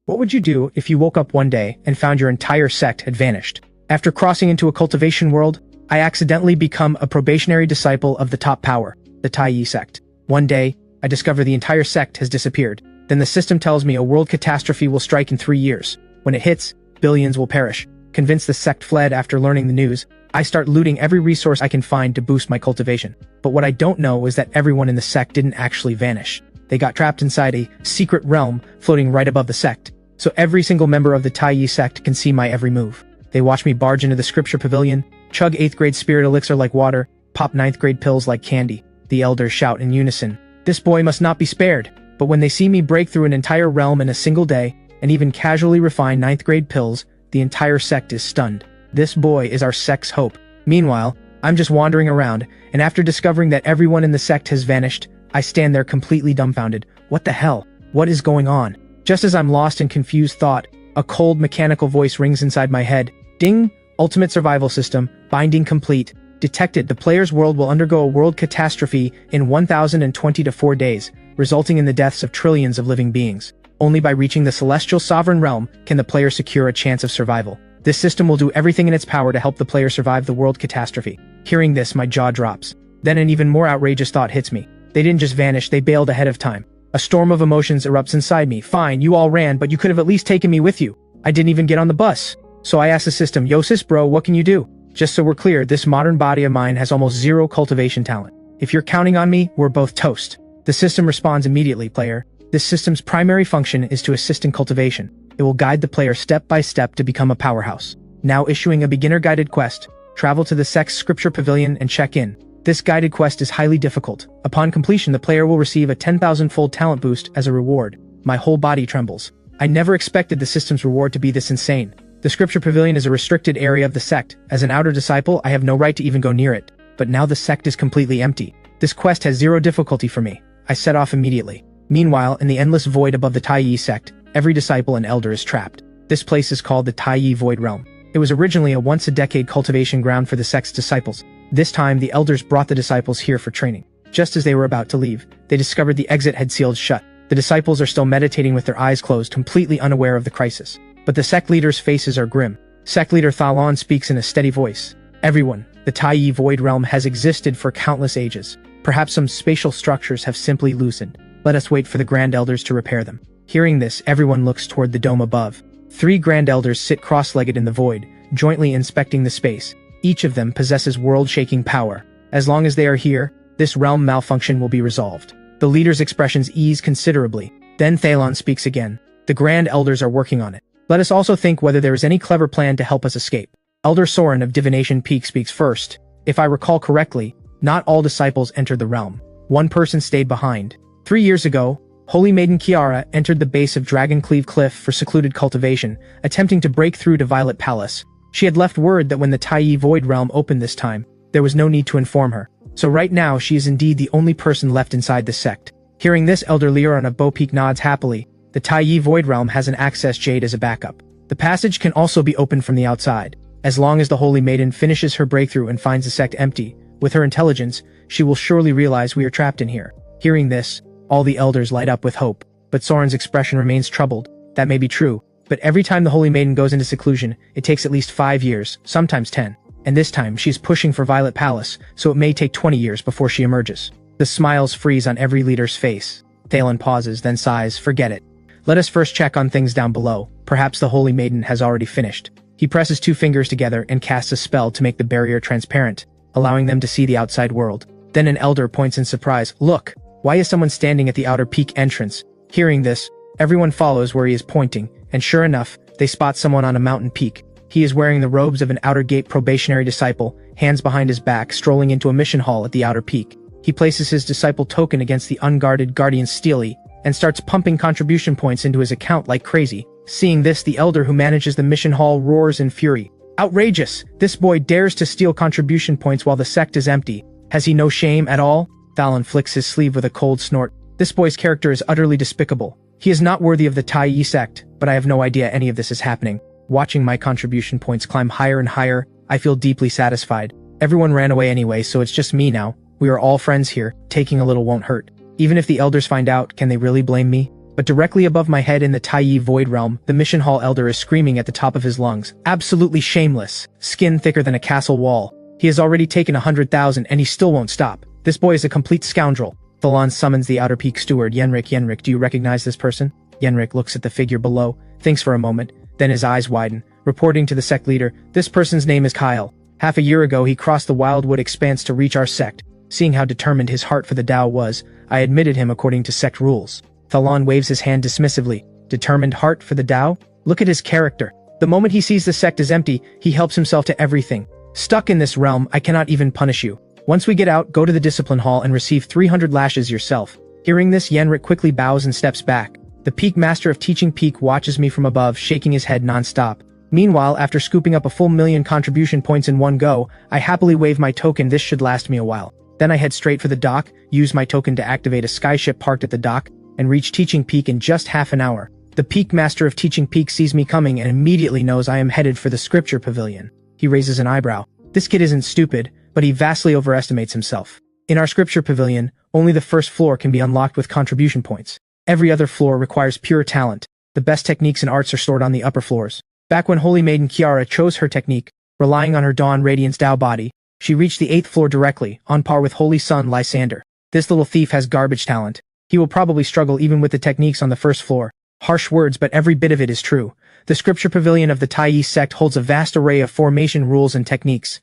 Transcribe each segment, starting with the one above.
What would you do if you woke up one day and found your entire sect had vanished? After crossing into a cultivation world, I accidentally become a probationary disciple of the top power, the Taiyi sect. One day, I discover the entire sect has disappeared. Then the system tells me a world catastrophe will strike in 3 years. When it hits, billions will perish. Convinced the sect fled after learning the news, I start looting every resource I can find to boost my cultivation. But what I don't know is that everyone in the sect didn't actually vanish. They got trapped inside a secret realm floating right above the sect. So every single member of the Taiyi sect can see my every move. They watch me barge into the Scripture Pavilion, chug 8th grade spirit elixir like water, pop 9th grade pills like candy. The elders shout in unison, "This boy must not be spared." But when they see me break through an entire realm in a single day, and even casually refine 9th grade pills, the entire sect is stunned. This boy is our sect's hope. Meanwhile, I'm just wandering around, and after discovering that everyone in the sect has vanished, I stand there completely dumbfounded. What the hell? What is going on? Just as I'm lost in confused thought, a cold mechanical voice rings inside my head. Ding! Ultimate survival system, binding complete. Detected, the player's world will undergo a world catastrophe in 1020 to 4 days, resulting in the deaths of trillions of living beings. Only by reaching the celestial sovereign realm can the player secure a chance of survival. This system will do everything in its power to help the player survive the world catastrophe. Hearing this, my jaw drops. Then an even more outrageous thought hits me. They didn't just vanish, they bailed ahead of time. A storm of emotions erupts inside me. Fine, you all ran, but you could have at least taken me with you. I didn't even get on the bus. So I asked the system, "Yo sis bro, what can you do?" Just so we're clear, this modern body of mine has almost zero cultivation talent. If you're counting on me, we're both toast. The system responds immediately, player. This system's primary function is to assist in cultivation. It will guide the player step by step to become a powerhouse. Now issuing a beginner-guided quest. Travel to the sect's Scripture Pavilion and check in. This guided quest is highly difficult. Upon completion, the player will receive a 10,000-fold talent boost as a reward. My whole body trembles. I never expected the system's reward to be this insane. The Scripture Pavilion is a restricted area of the sect. As an outer disciple, I have no right to even go near it. But now the sect is completely empty. This quest has zero difficulty for me. I set off immediately. Meanwhile, in the endless void above the Taiyi sect, every disciple and elder is trapped. This place is called the Taiyi Void Realm. It was originally a once-a-decade cultivation ground for the sect's disciples. This time, the elders brought the disciples here for training. Just as they were about to leave, they discovered the exit had sealed shut. The disciples are still meditating with their eyes closed, completely unaware of the crisis. But the sect leaders' faces are grim. Sect leader Thalon speaks in a steady voice. "Everyone, the Taiyi Void Realm has existed for countless ages. Perhaps some spatial structures have simply loosened. Let us wait for the Grand Elders to repair them." Hearing this, everyone looks toward the dome above. 3 Grand Elders sit cross-legged in the void, jointly inspecting the space. Each of them possesses world-shaking power. As long as they are here, this realm malfunction will be resolved. The leader's expressions ease considerably. Then Thalon speaks again. "The Grand Elders are working on it. Let us also think whether there is any clever plan to help us escape." Elder Soren of Divination Peak speaks first. "If I recall correctly, not all disciples entered the realm. One person stayed behind. 3 years ago, Holy Maiden Kiara entered the base of Dragoncleave Cliff for secluded cultivation, attempting to break through to Violet Palace. She had left word that when the Taiyi Void Realm opened this time, there was no need to inform her. So right now, she is indeed the only person left inside the sect." Hearing this, Elder Liron of Bow Peak nods happily. The Taiyi Void Realm has an access jade as a backup. The passage can also be opened from the outside. As long as the Holy Maiden finishes her breakthrough and finds the sect empty, with her intelligence, she will surely realize we are trapped in here. Hearing this, all the elders light up with hope. But Soren's expression remains troubled. That may be true, but every time the Holy Maiden goes into seclusion, it takes at least 5 years, sometimes 10. And this time, she's pushing for Violet Palace, so it may take 20 years before she emerges. The smiles freeze on every leader's face. Thalen pauses, then sighs, "Forget it. Let us first check on things down below. Perhaps the Holy Maiden has already finished." He presses 2 fingers together and casts a spell to make the barrier transparent, allowing them to see the outside world. Then an elder points in surprise. "Look! Why is someone standing at the outer peak entrance?" Hearing this, everyone follows where he is pointing, and sure enough, they spot someone on a mountain peak. He is wearing the robes of an outer gate probationary disciple, hands behind his back, strolling into a mission hall at the outer peak. He places his disciple token against the unguarded Guardian Steely, and starts pumping contribution points into his account like crazy. Seeing this, the elder who manages the mission hall roars in fury. "Outrageous! This boy dares to steal contribution points while the sect is empty. Has he no shame at all?" Thalon flicks his sleeve with a cold snort. "This boy's character is utterly despicable. He is not worthy of the Taiyi sect, but I have no idea any of this is happening." Watching my contribution points climb higher and higher, I feel deeply satisfied. Everyone ran away anyway, so it's just me now. We are all friends here. Taking a little won't hurt. Even if the elders find out, can they really blame me? But directly above my head in the Taiyi Void Realm, the Mission Hall Elder is screaming at the top of his lungs. Absolutely shameless. Skin thicker than a castle wall. He has already taken 100,000 and he still won't stop. This boy is a complete scoundrel. Thalan summons the Outer Peak Steward. Yenrik, do you recognize this person? Yenrik looks at the figure below, thinks for a moment, then his eyes widen, reporting to the Sect Leader, this person's name is Kyle. Half a year ago he crossed the Wildwood Expanse to reach our sect. Seeing how determined his heart for the Tao was, I admitted him according to sect rules. Thalan waves his hand dismissively. Determined heart for the Tao? Look at his character. The moment he sees the sect is empty, he helps himself to everything. Stuck in this realm, I cannot even punish you. Once we get out, go to the discipline hall and receive 300 lashes yourself. Hearing this, Yenrik quickly bows and steps back. The Peak Master of Teaching Peak watches me from above, shaking his head non-stop. Meanwhile, after scooping up a full 1,000,000 contribution points in one go, I happily wave my token. This should last me a while. Then I head straight for the dock, use my token to activate a skyship parked at the dock, and reach Teaching Peak in just half an hour. The Peak Master of Teaching Peak sees me coming and immediately knows I am headed for the Scripture Pavilion. He raises an eyebrow. This kid isn't stupid, but he vastly overestimates himself. In our Scripture Pavilion, only the first floor can be unlocked with contribution points. Every other floor requires pure talent. The best techniques and arts are stored on the upper floors. Back when Holy Maiden Kiara chose her technique, relying on her Dawn Radiance Tao body, she reached the 8th floor directly, on par with Holy Son Lysander. This little thief has garbage talent. He will probably struggle even with the techniques on the first floor. Harsh words, but every bit of it is true. The Scripture Pavilion of the Taiyi sect holds a vast array of formation rules and techniques.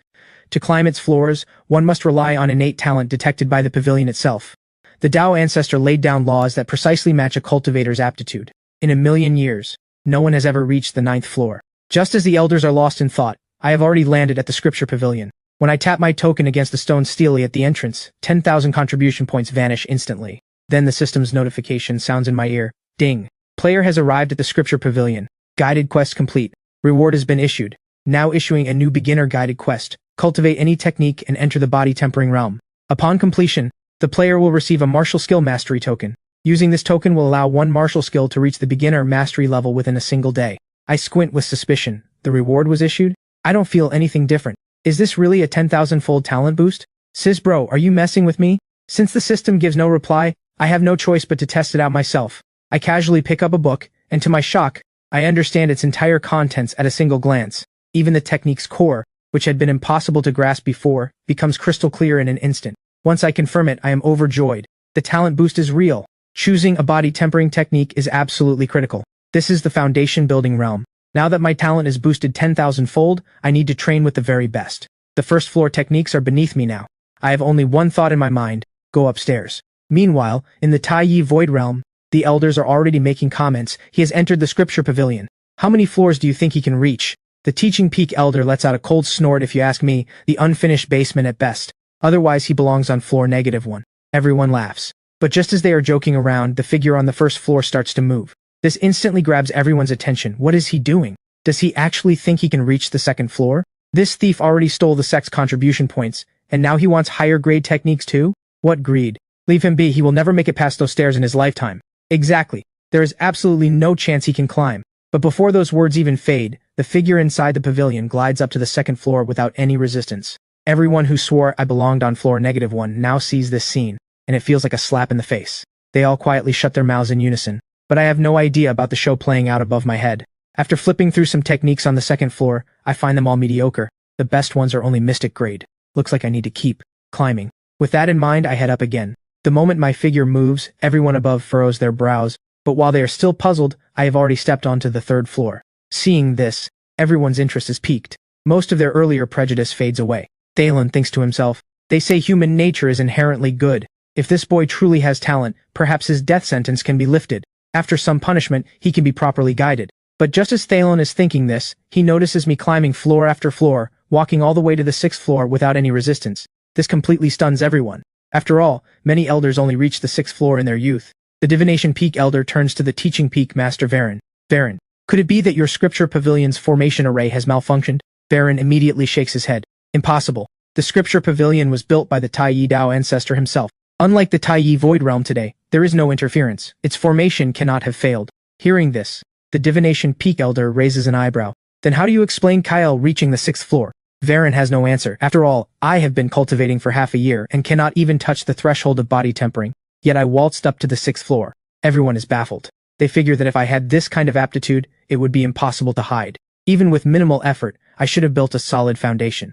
To climb its floors, one must rely on innate talent detected by the pavilion itself. The Tao ancestor laid down laws that precisely match a cultivator's aptitude. In a million years, no one has ever reached the 9th floor. Just as the elders are lost in thought, I have already landed at the Scripture Pavilion. When I tap my token against the stone steely at the entrance, 10,000 contribution points vanish instantly. Then the system's notification sounds in my ear. Ding. Player has arrived at the Scripture Pavilion. Guided quest complete. Reward has been issued. Now issuing a new beginner guided quest. Cultivate any technique and enter the body tempering realm. Upon completion, the player will receive a martial skill mastery token. Using this token will allow one martial skill to reach the beginner mastery level within a single day. I squint with suspicion. The reward was issued? I don't feel anything different. Is this really a 10,000-fold talent boost? Sis bro, are you messing with me? Since the system gives no reply, I have no choice but to test it out myself. I casually pick up a book, and to my shock, I understand its entire contents at a single glance. Even the technique's core, which had been impossible to grasp before, becomes crystal clear in an instant. Once I confirm it, I am overjoyed. The talent boost is real. Choosing a body tempering technique is absolutely critical. This is the foundation building realm. Now that my talent is boosted 10,000-fold, I need to train with the very best. The first floor techniques are beneath me now. I have only one thought in my mind: go upstairs. Meanwhile, in the Taiyi Void Realm, the elders are already making comments. He has entered the Scripture Pavilion. How many floors do you think he can reach? The Teaching Peak Elder lets out a cold snort. If you ask me, the unfinished basement at best. Otherwise he belongs on floor -1. Everyone laughs. But just as they are joking around, the figure on the first floor starts to move. This instantly grabs everyone's attention. What is he doing? Does he actually think he can reach the 2nd floor? This thief already stole the sect's contribution points, and now he wants higher grade techniques too? What greed. Leave him be, he will never make it past those stairs in his lifetime. Exactly. There is absolutely no chance he can climb. But before those words even fade, the figure inside the pavilion glides up to the 2nd floor without any resistance. Everyone who swore I belonged on floor -1 now sees this scene, and it feels like a slap in the face. They all quietly shut their mouths in unison. But I have no idea about the show playing out above my head. After flipping through some techniques on the 2nd floor, I find them all mediocre. The best ones are only mystic grade. Looks like I need to keep climbing. With that in mind, I head up again. The moment my figure moves, everyone above furrows their brows, but while they are still puzzled, I have already stepped onto the 3rd floor. Seeing this, everyone's interest is piqued. Most of their earlier prejudice fades away. Thalen thinks to himself, they say human nature is inherently good. If this boy truly has talent, perhaps his death sentence can be lifted. After some punishment, he can be properly guided. But just as Thalen is thinking this, he notices me climbing floor after floor, walking all the way to the 6th floor without any resistance. This completely stuns everyone. After all, many elders only reach the 6th floor in their youth. The Divination Peak Elder turns to the Teaching Peak Master Varen. Varen, could it be that your Scripture Pavilion's formation array has malfunctioned? Varen immediately shakes his head. Impossible. The Scripture Pavilion was built by the Taiyi Tao ancestor himself. Unlike the Taiyi Void Realm today, there is no interference. Its formation cannot have failed. Hearing this, the Divination Peak Elder raises an eyebrow. Then how do you explain Kyle reaching the 6th floor? Varen has no answer. After all, I have been cultivating for half a year and cannot even touch the threshold of body tempering. Yet I waltzed up to the 6th floor. Everyone is baffled. They figure that if I had this kind of aptitude, it would be impossible to hide. Even with minimal effort, I should have built a solid foundation.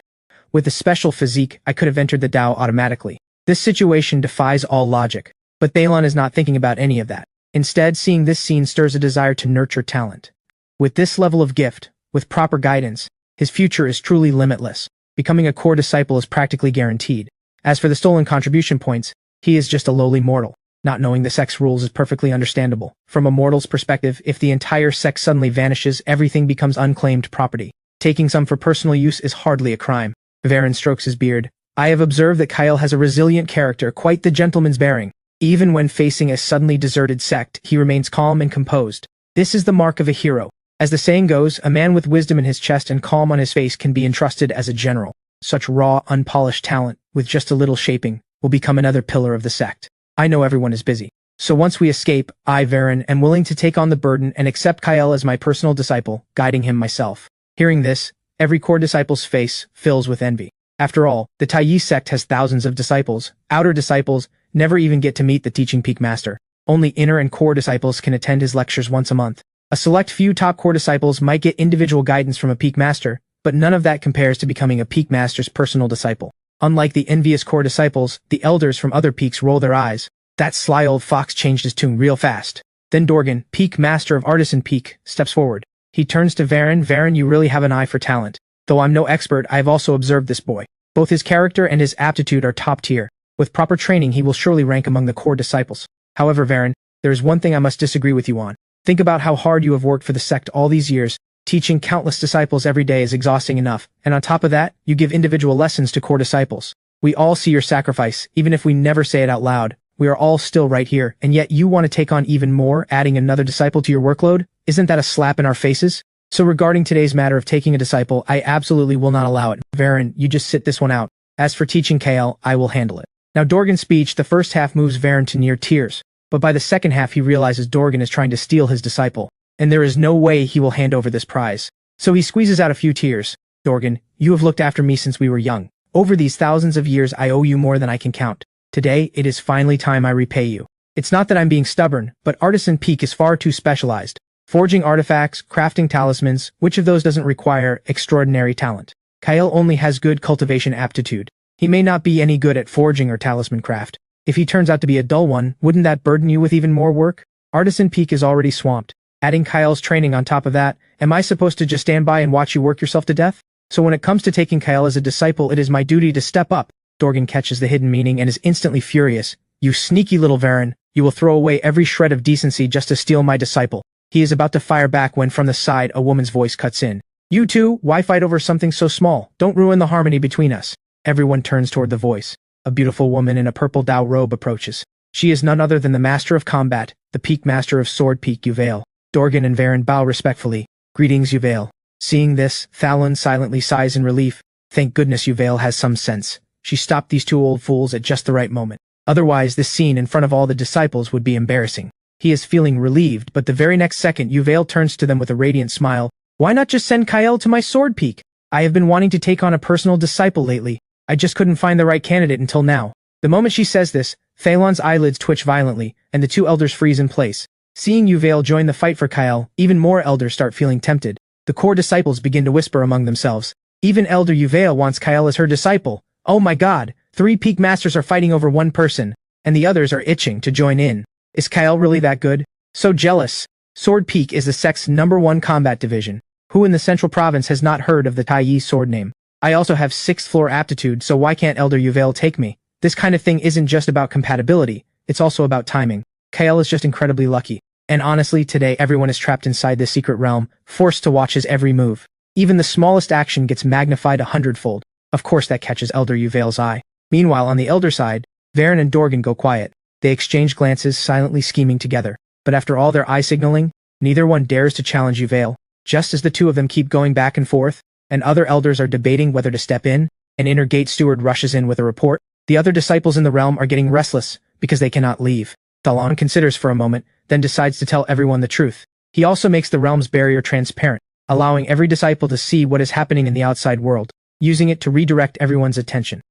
With a special physique, I could have entered the Tao automatically. This situation defies all logic. But Thalon is not thinking about any of that. Instead, seeing this scene stirs a desire to nurture talent. With this level of gift, with proper guidance, his future is truly limitless. Becoming a core disciple is practically guaranteed. As for the stolen contribution points, he is just a lowly mortal. Not knowing the sect's rules is perfectly understandable. From a mortal's perspective, if the entire sect suddenly vanishes, everything becomes unclaimed property. Taking some for personal use is hardly a crime. Varen strokes his beard. I have observed that Kyle has a resilient character, quite the gentleman's bearing. Even when facing a suddenly deserted sect, he remains calm and composed. This is the mark of a hero. As the saying goes, a man with wisdom in his chest and calm on his face can be entrusted as a general. Such raw, unpolished talent, with just a little shaping, will become another pillar of the sect. I know everyone is busy. So once we escape, I, Varen, am willing to take on the burden and accept Kyle as my personal disciple, guiding him myself. Hearing this, every core disciple's face fills with envy. After all, the Taiyi sect has thousands of disciples. Outer disciples never even get to meet the teaching peak master. Only inner and core disciples can attend his lectures once a month. A select few top core disciples might get individual guidance from a peak master, but none of that compares to becoming a peak master's personal disciple. Unlike the envious core disciples, the elders from other peaks roll their eyes. That sly old fox changed his tune real fast. Then Dorgan, peak master of Artisan Peak, steps forward. He turns to Varen. Varen, you really have an eye for talent. Though I'm no expert, I have also observed this boy. Both his character and his aptitude are top tier. With proper training, he will surely rank among the core disciples. However, Varen, there is one thing I must disagree with you on. Think about how hard you have worked for the sect all these years. Teaching countless disciples every day is exhausting enough, and on top of that, you give individual lessons to core disciples. We all see your sacrifice, even if we never say it out loud. We are all still right here, and yet you want to take on even more, adding another disciple to your workload? Isn't that a slap in our faces? So regarding today's matter of taking a disciple, I absolutely will not allow it. Varen, you just sit this one out. As for teaching Kale, I will handle it. Now Dorgan's speech, the first half moves Varen to near tears, but by the second half he realizes Dorgan is trying to steal his disciple, and there is no way he will hand over this prize. So he squeezes out a few tears. Dorgan, you have looked after me since we were young. Over these thousands of years I owe you more than I can count. Today, it is finally time I repay you. It's not that I'm being stubborn, but Artisan Peak is far too specialized. Forging artifacts, crafting talismans, which of those doesn't require extraordinary talent? Kyle only has good cultivation aptitude. He may not be any good at forging or talisman craft. If he turns out to be a dull one, wouldn't that burden you with even more work? Artisan Peak is already swamped. Adding Kyle's training on top of that, am I supposed to just stand by and watch you work yourself to death? So when it comes to taking Kyle as a disciple, it is my duty to step up. Dorgan catches the hidden meaning and is instantly furious. You sneaky little Varen, you will throw away every shred of decency just to steal my disciple. He is about to fire back when from the side a woman's voice cuts in. You two, why fight over something so small? Don't ruin the harmony between us. Everyone turns toward the voice. A beautiful woman in a purple Dao robe approaches. She is none other than the master of combat, the peak master of Sword Peak Yuvail. Dorgan and Varen bow respectfully. Greetings, Yuvail. Seeing this, Thalon silently sighs in relief. Thank goodness Yuvail has some sense. She stopped these two old fools at just the right moment. Otherwise, this scene in front of all the disciples would be embarrassing. He is feeling relieved, but the very next second, Yuvail turns to them with a radiant smile. Why not just send Kyle to my Sword Peak? I have been wanting to take on a personal disciple lately. I just couldn't find the right candidate until now. The moment she says this, Thalon's eyelids twitch violently, and the two elders freeze in place. Seeing Yuvail join the fight for Kyle, even more elders start feeling tempted. The core disciples begin to whisper among themselves. Even Elder Yuvail wants Kyle as her disciple. Oh my god, 3 peak masters are fighting over one person, and the others are itching to join in. Is Kyle really that good? So jealous. Sword Peak is the sect's #1 combat division. Who in the central province has not heard of the Taiyi sword name? I also have 6th floor aptitude, so why can't Elder Yuvail take me? This kind of thing isn't just about compatibility, it's also about timing. Kyle is just incredibly lucky. And honestly, today everyone is trapped inside this secret realm, forced to watch his every move. Even the smallest action gets magnified 100-fold. Of course that catches Elder Yuvail's eye. Meanwhile, on the elder side, Varen and Dorgan go quiet. They exchange glances, silently scheming together. But after all their eye signaling, neither one dares to challenge Yuvail. Just as the two of them keep going back and forth, and other elders are debating whether to step in, an inner gate steward rushes in with a report. The other disciples in the realm are getting restless, because they cannot leave. Thalon considers for a moment, then decides to tell everyone the truth. He also makes the realm's barrier transparent, allowing every disciple to see what is happening in the outside world, using it to redirect everyone's attention.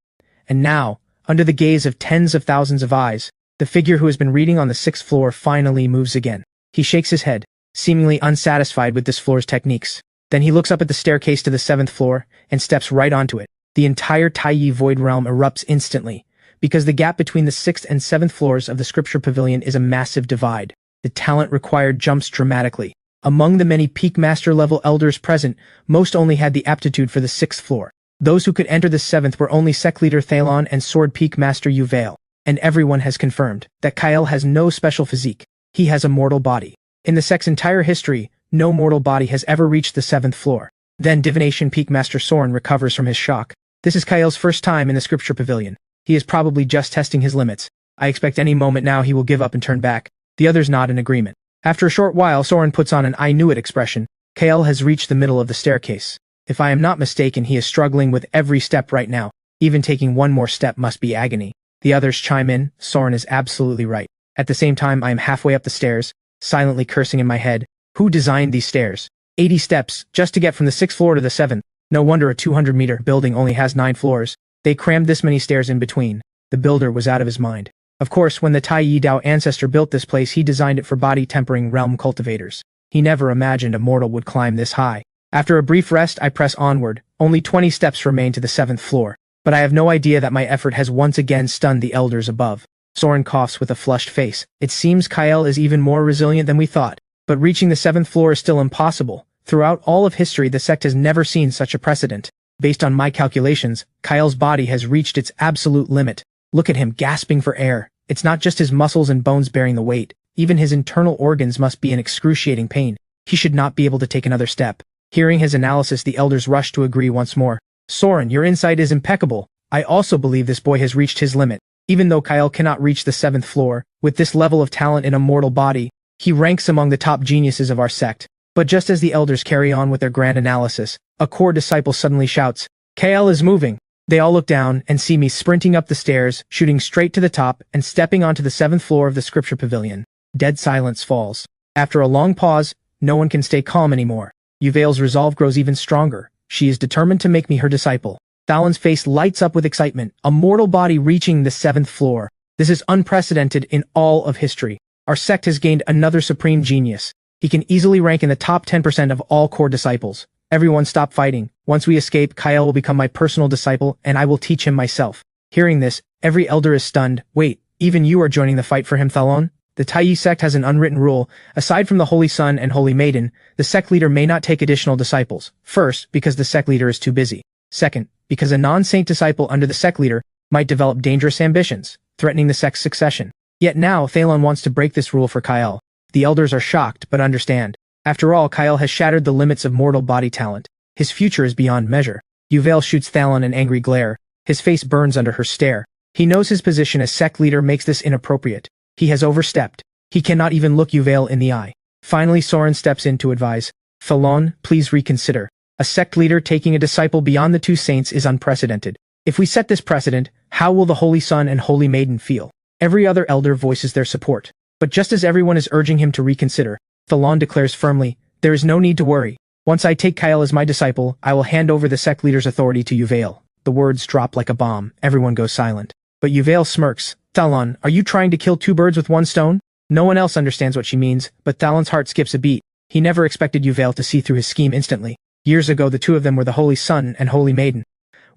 And now, under the gaze of tens of thousands of eyes, the figure who has been reading on the 6th floor finally moves again. He shakes his head, seemingly unsatisfied with this floor's techniques. Then he looks up at the staircase to the 7th floor and steps right onto it. The entire Taiyi void realm erupts instantly, because the gap between the 6th and 7th floors of the Scripture Pavilion is a massive divide. The talent required jumps dramatically. Among the many peak master level elders present, most only had the aptitude for the 6th floor. Those who could enter the 7th were only Sect Leader Thalon and Sword Peak Master Yuvail, and everyone has confirmed that Kyle has no special physique. He has a mortal body. In the sect's entire history, no mortal body has ever reached the 7th floor. Then Divination Peak Master Soren recovers from his shock. This is Kyle's first time in the Scripture Pavilion. He is probably just testing his limits. I expect any moment now he will give up and turn back. The others nod in agreement. After a short while, Soren puts on an I knew it expression. Kyle has reached the middle of the staircase. If I am not mistaken, he is struggling with every step right now. Even taking one more step must be agony. The others chime in. Soren is absolutely right. At the same time, I am halfway up the stairs, silently cursing in my head. Who designed these stairs? 80 steps, just to get from the 6th floor to the 7th. No wonder a 200-meter building only has 9 floors. They crammed this many stairs in between. The builder was out of his mind. Of course, when the Taiyi Dao ancestor built this place, he designed it for body-tempering realm cultivators. He never imagined a mortal would climb this high. After a brief rest, I press onward. Only 20 steps remain to the 7th floor. But I have no idea that my effort has once again stunned the elders above. Soren coughs with a flushed face. It seems Kyle is even more resilient than we thought. But reaching the 7th floor is still impossible. Throughout all of history, the sect has never seen such a precedent. Based on my calculations, Kyle's body has reached its absolute limit. Look at him gasping for air. It's not just his muscles and bones bearing the weight. Even his internal organs must be in excruciating pain. He should not be able to take another step. Hearing his analysis, the elders rush to agree once more. Soren, your insight is impeccable. I also believe this boy has reached his limit. Even though Kyle cannot reach the 7th floor, with this level of talent in a mortal body, he ranks among the top geniuses of our sect. But just as the elders carry on with their grand analysis, a core disciple suddenly shouts, Kyle is moving. They all look down and see me sprinting up the stairs, shooting straight to the top and stepping onto the 7th floor of the Scripture Pavilion. Dead silence falls. After a long pause, no one can stay calm anymore. Yuvail's resolve grows even stronger. She is determined to make me her disciple. Thalon's face lights up with excitement. A mortal body reaching the 7th floor. This is unprecedented in all of history. Our sect has gained another supreme genius. He can easily rank in the top 10% of all core disciples. Everyone stop fighting. Once we escape, Kyle will become my personal disciple, and I will teach him myself. Hearing this, every elder is stunned. Wait, even you are joining the fight for him, Thalon? The Taiyi sect has an unwritten rule. Aside from the Holy Son and Holy Maiden, the sect leader may not take additional disciples. First, because the sect leader is too busy. Second, because a non-saint disciple under the sect leader might develop dangerous ambitions, threatening the sect's succession. Yet now, Thalon wants to break this rule for Kyle. The elders are shocked, but understand. After all, Kyle has shattered the limits of mortal body talent. His future is beyond measure. Yuvail shoots Thalon an angry glare. His face burns under her stare. He knows his position as sect leader makes this inappropriate. He has overstepped. He cannot even look Yuvail in the eye. Finally, Soren steps in to advise. Thalon, please reconsider. A sect leader taking a disciple beyond the two saints is unprecedented. If we set this precedent, how will the Holy Son and Holy Maiden feel? Every other elder voices their support. But just as everyone is urging him to reconsider, Thalon declares firmly, there is no need to worry. Once I take Kyle as my disciple, I will hand over the sect leader's authority to Yuvail. The words drop like a bomb. Everyone goes silent. But Yuvail smirks. Thalon, are you trying to kill two birds with one stone? No one else understands what she means, but Thalon's heart skips a beat. He never expected Yuvail to see through his scheme instantly. Years ago, the two of them were the Holy Son and Holy Maiden.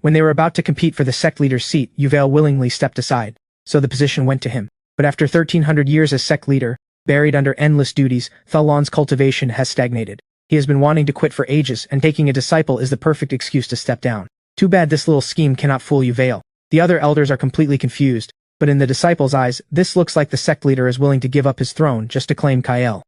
When they were about to compete for the sect leader's seat, Yuvail willingly stepped aside. So the position went to him. But after 1300 years as sect leader, buried under endless duties, Thalon's cultivation has stagnated. He has been wanting to quit for ages, and taking a disciple is the perfect excuse to step down. Too bad this little scheme cannot fool Yuvail. The other elders are completely confused, but in the disciples' eyes, this looks like the sect leader is willing to give up his throne just to claim Kyle.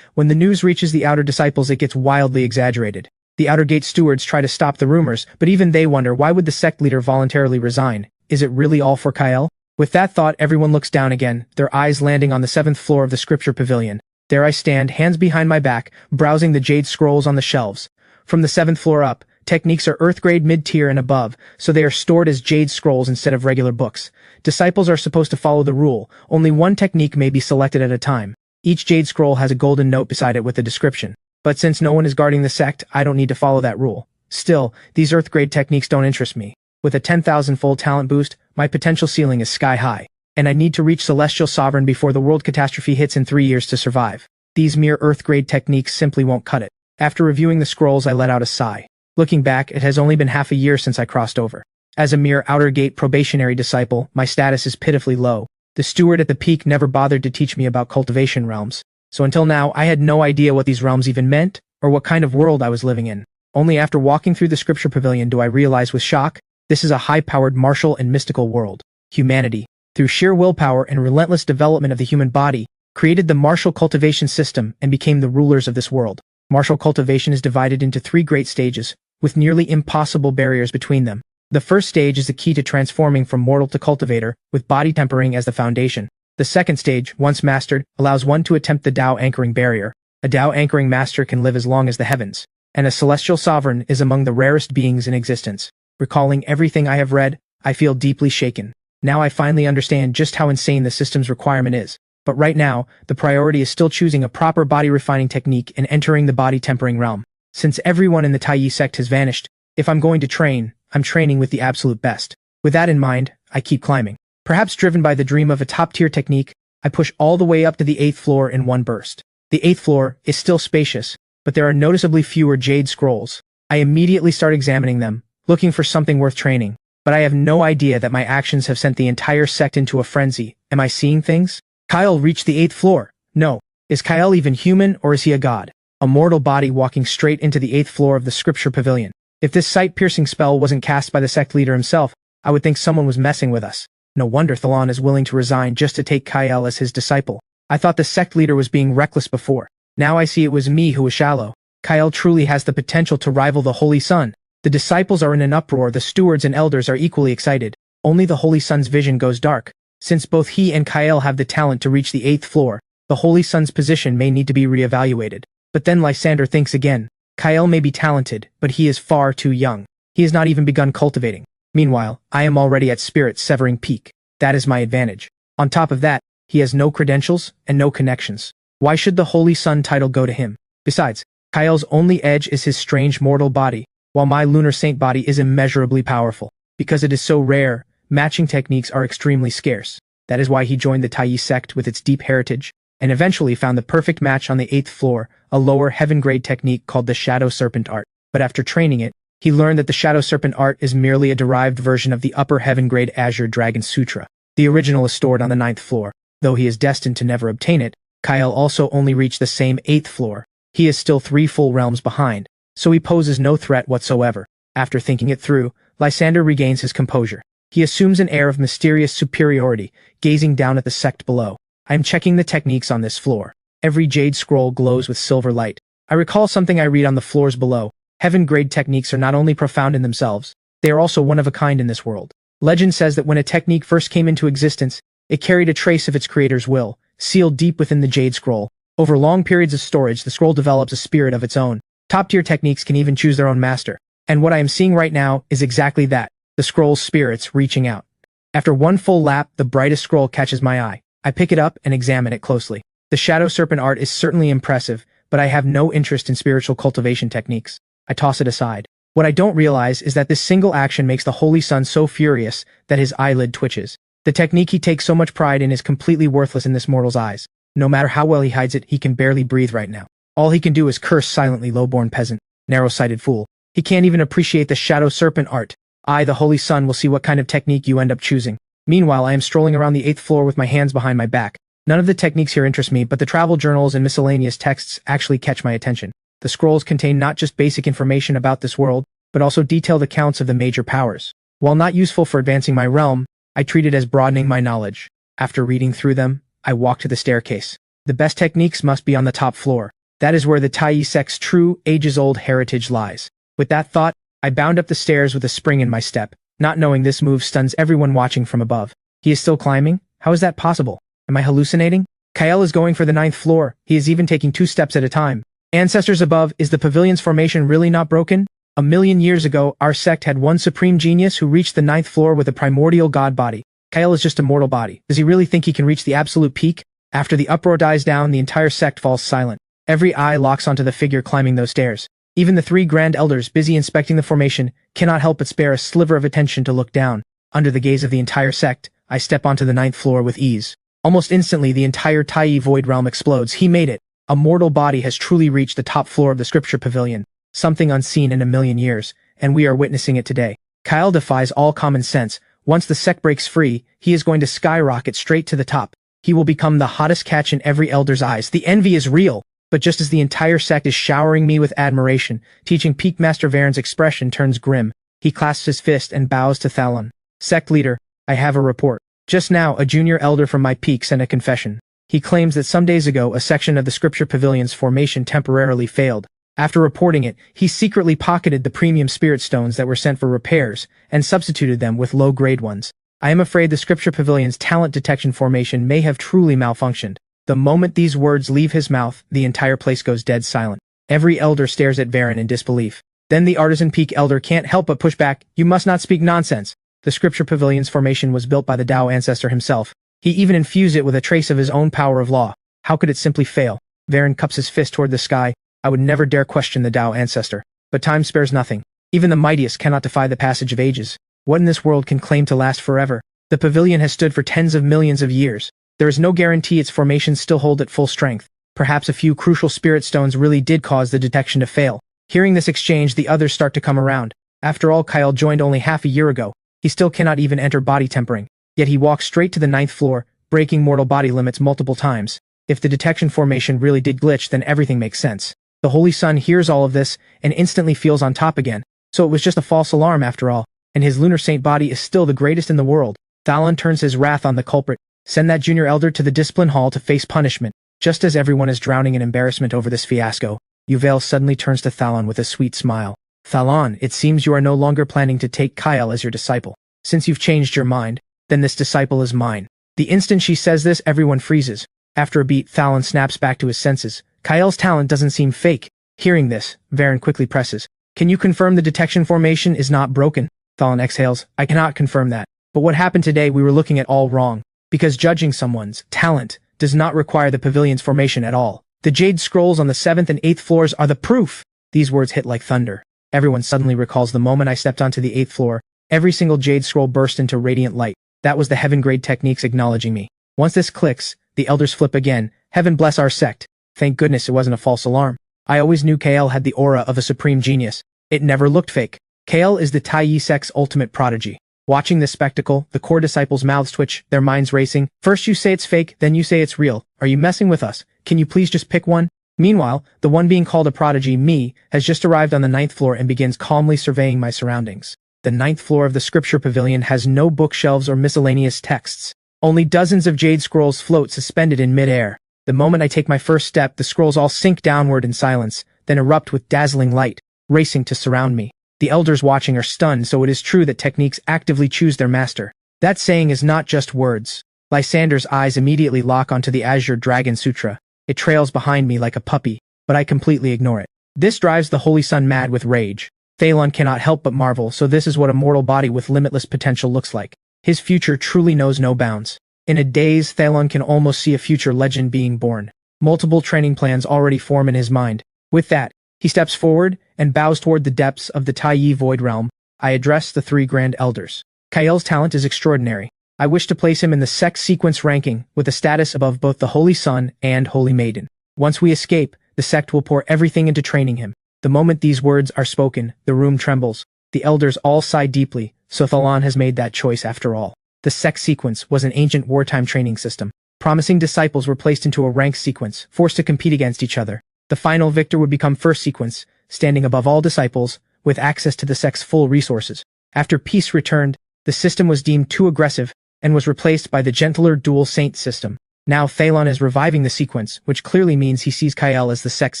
When the news reaches the outer disciples, it gets wildly exaggerated. The outer gate stewards try to stop the rumors, but even they wonder, why would the sect leader voluntarily resign? Is it really all for Kyle? With that thought, everyone looks down again, their eyes landing on the 7th floor of the Scripture Pavilion. There I stand, hands behind my back, browsing the jade scrolls on the shelves. From the 7th floor up, techniques are earth-grade mid-tier and above, so they are stored as jade scrolls instead of regular books. Disciples are supposed to follow the rule. Only one technique may be selected at a time. Each jade scroll has a golden note beside it with a description. But since no one is guarding the sect, I don't need to follow that rule. Still, these earth-grade techniques don't interest me. With a 10,000-fold talent boost, my potential ceiling is sky-high, and I need to reach Celestial Sovereign before the world catastrophe hits in 3 years to survive. These mere Earth-grade techniques simply won't cut it. After reviewing the scrolls, I let out a sigh. Looking back, it has only been half a year since I crossed over. As a mere outer gate probationary disciple, my status is pitifully low. The steward at the peak never bothered to teach me about cultivation realms. So until now, I had no idea what these realms even meant, or what kind of world I was living in. Only after walking through the Scripture Pavilion do I realize with shock, this is a high-powered martial and mystical world. Humanity, through sheer willpower and relentless development of the human body, created the martial cultivation system and became the rulers of this world. Martial cultivation is divided into 3 great stages, with nearly impossible barriers between them. The first stage is the key to transforming from mortal to cultivator, with body tempering as the foundation. The second stage, once mastered, allows one to attempt the Tao anchoring barrier. A Tao anchoring master can live as long as the heavens, and a celestial sovereign is among the rarest beings in existence. Recalling everything I have read, I feel deeply shaken. Now I finally understand just how insane the system's requirement is. But right now, the priority is still choosing a proper body refining technique and entering the body tempering realm. Since everyone in the Tai sect has vanished, if I'm going to train, I'm training with the absolute best. With that in mind, I keep climbing. Perhaps driven by the dream of a top-tier technique, I push all the way up to the 8th floor in one burst. The 8th floor is still spacious, but there are noticeably fewer jade scrolls. I immediately start examining them, looking for something worth training. But I have no idea that my actions have sent the entire sect into a frenzy. Am I seeing things? Kyle reached the 8th floor. No. Is Kyle even human, or is he a god? A mortal body walking straight into the 8th floor of the Scripture Pavilion. If this sight-piercing spell wasn't cast by the sect leader himself, I would think someone was messing with us. No wonder Thalon is willing to resign just to take Kyle as his disciple. I thought the sect leader was being reckless before. Now I see it was me who was shallow. Kyle truly has the potential to rival the Holy Sun. The disciples are in an uproar, the stewards and elders are equally excited. Only the Holy Sun's vision goes dark. Since both he and Kyle have the talent to reach the 8th floor, the Holy Sun's position may need to be re-evaluated. But then Lysander thinks again. Kyle may be talented, but he is far too young. He has not even begun cultivating. Meanwhile, I am already at spirit-severing peak. That is my advantage. On top of that, he has no credentials and no connections. Why should the Holy Sun title go to him? Besides, Kyle's only edge is his strange mortal body, while my lunar saint body is immeasurably powerful. Because it is so rare, matching techniques are extremely scarce. That is why he joined the Tai sect with its deep heritage, and eventually found the perfect match on the 8th floor, a lower heaven-grade technique called the Shadow Serpent Art. But after training it, he learned that the Shadow Serpent Art is merely a derived version of the upper heaven-grade Azure Dragon Sutra. The original is stored on the 9th floor. Though he is destined to never obtain it, Kyle also only reached the same 8th floor. He is still 3 full realms behind, so he poses no threat whatsoever. After thinking it through, Lysander regains his composure. He assumes an air of mysterious superiority, gazing down at the sect below. I am checking the techniques on this floor. Every jade scroll glows with silver light. I recall something I read on the floors below. Heaven-grade techniques are not only profound in themselves, they are also one of a kind in this world. Legend says that when a technique first came into existence, it carried a trace of its creator's will, sealed deep within the jade scroll. Over long periods of storage, the scroll develops a spirit of its own. Top-tier techniques can even choose their own master. And what I am seeing right now is exactly that, the scroll's spirits reaching out. After one full lap, the brightest scroll catches my eye. I pick it up and examine it closely. The Shadow Serpent Art is certainly impressive, but I have no interest in spiritual cultivation techniques. I toss it aside. What I don't realize is that this single action makes the Holy Sun so furious that his eyelid twitches. The technique he takes so much pride in is completely worthless in this mortal's eyes. No matter how well he hides it, he can barely breathe right now. All he can do is curse silently, low-born peasant, narrow-sighted fool. He can't even appreciate the Shadow Serpent Art. I, the Holy Sun, will see what kind of technique you end up choosing. Meanwhile, I am strolling around the 8th floor with my hands behind my back. None of the techniques here interest me, but the travel journals and miscellaneous texts actually catch my attention. The scrolls contain not just basic information about this world, but also detailed accounts of the major powers. While not useful for advancing my realm, I treat it as broadening my knowledge. After reading through them, I walk to the staircase. The best techniques must be on the top floor. That is where the Tai sect's true, ages-old heritage lies. With that thought, I bound up the stairs with a spring in my step, not knowing this move stuns everyone watching from above. He is still climbing? How is that possible? Am I hallucinating? Kyle is going for the 9th floor. He is even taking 2 steps at a time. Ancestors above, is the pavilion's formation really not broken? 1,000,000 years ago, our sect had one supreme genius who reached the 9th floor with a primordial god body. Kyle is just a mortal body. Does he really think he can reach the absolute peak? After the uproar dies down, the entire sect falls silent. Every eye locks onto the figure climbing those stairs. Even the 3 grand elders, busy inspecting the formation, cannot help but spare a sliver of attention to look down. Under the gaze of the entire sect, I step onto the 9th floor with ease. Almost instantly, the entire Tai void realm explodes. He made it. A mortal body has truly reached the top floor of the Scripture Pavilion, something unseen in a million years, and we are witnessing it today. Kyle defies all common sense. Once the sect breaks free, he is going to skyrocket straight to the top. He will become the hottest catch in every elder's eyes. The envy is real, but just as the entire sect is showering me with admiration, teaching Peak Master Varen's expression turns grim. He clasps his fist and bows to Thalon. Sect Leader, I have a report. Just now, a junior elder from my peak sent a confession. He claims that some days ago a section of the Scripture Pavilion's formation temporarily failed. After reporting it, he secretly pocketed the premium spirit stones that were sent for repairs and substituted them with low-grade ones. I am afraid the Scripture Pavilion's talent detection formation may have truly malfunctioned. The moment these words leave his mouth, the entire place goes dead silent. Every elder stares at Varen in disbelief. Then the Artisan Peak elder can't help but push back. You must not speak nonsense. The Scripture Pavilion's formation was built by the Tao ancestor himself. He even infused it with a trace of his own power of law. How could it simply fail? Varen cups his fist toward the sky. I would never dare question the Tao ancestor. But time spares nothing. Even the mightiest cannot defy the passage of ages. What in this world can claim to last forever? The pavilion has stood for tens of millions of years. There is no guarantee its formations still hold at full strength. Perhaps a few crucial spirit stones really did cause the detection to fail. Hearing this exchange, the others start to come around. After all, Kyle joined only half a year ago. He still cannot even enter body tempering. Yet he walks straight to the 9th floor, breaking mortal body limits multiple times. If the detection formation really did glitch, then everything makes sense. The Holy Sun hears all of this and instantly feels on top again. So it was just a false alarm after all, and his lunar saint body is still the greatest in the world. Thalon turns his wrath on the culprit. Send that junior elder to the discipline hall to face punishment. Just as everyone is drowning in embarrassment over this fiasco, Yuval suddenly turns to Thalon with a sweet smile. Thalon, it seems you are no longer planning to take Kyle as your disciple. Since you've changed your mind, then this disciple is mine. The instant she says this, everyone freezes. After a beat, Thalon snaps back to his senses. Kyle's talent doesn't seem fake. Hearing this, Varen quickly presses. Can you confirm the detection formation is not broken? Thalon exhales. I cannot confirm that. But what happened today we were looking at all wrong. Because judging someone's talent does not require the pavilion's formation at all. The jade scrolls on the 7th and 8th floors are the proof. These words hit like thunder. Everyone suddenly recalls the moment I stepped onto the 8th floor. Every single jade scroll burst into radiant light. That was the heaven grade techniques acknowledging me. Once this clicks, the elders flip again. Heaven bless our sect. Thank goodness it wasn't a false alarm. I always knew KL had the aura of a supreme genius. It never looked fake. KL is the Taiyi sect's ultimate prodigy. Watching this spectacle, the core disciples' mouths twitch, their minds racing. First you say it's fake, then you say it's real. Are you messing with us? Can you please just pick one? Meanwhile, the one being called a prodigy, me, has just arrived on the 9th floor and begins calmly surveying my surroundings. The 9th floor of the Scripture Pavilion has no bookshelves or miscellaneous texts. Only dozens of jade scrolls float suspended in mid-air. The moment I take my first step, the scrolls all sink downward in silence, then erupt with dazzling light, racing to surround me. The elders watching are stunned, so it is true that techniques actively choose their master. That saying is not just words. Lysander's eyes immediately lock onto the Azure Dragon Sutra. It trails behind me like a puppy, but I completely ignore it. This drives the Holy Sun mad with rage. Thalon cannot help but marvel, so this is what a mortal body with limitless potential looks like. His future truly knows no bounds. In a daze, Thalon can almost see a future legend being born. Multiple training plans already form in his mind. With that, he steps forward and bows toward the depths of the Taiyi Void Realm. I address the 3 Grand Elders. Kyle's talent is extraordinary. I wish to place him in the sect sequence ranking, with a status above both the Holy Sun and Holy Maiden. Once we escape, the sect will pour everything into training him. The moment these words are spoken, the room trembles. The elders all sigh deeply, so Thalon has made that choice after all. The sect sequence was an ancient wartime training system. Promising disciples were placed into a rank sequence, forced to compete against each other. The final victor would become first sequence, standing above all disciples, with access to the sect's full resources. After peace returned, the system was deemed too aggressive, and was replaced by the gentler dual saint system. Now Thalon is reviving the sequence, which clearly means he sees Kyle as the sect's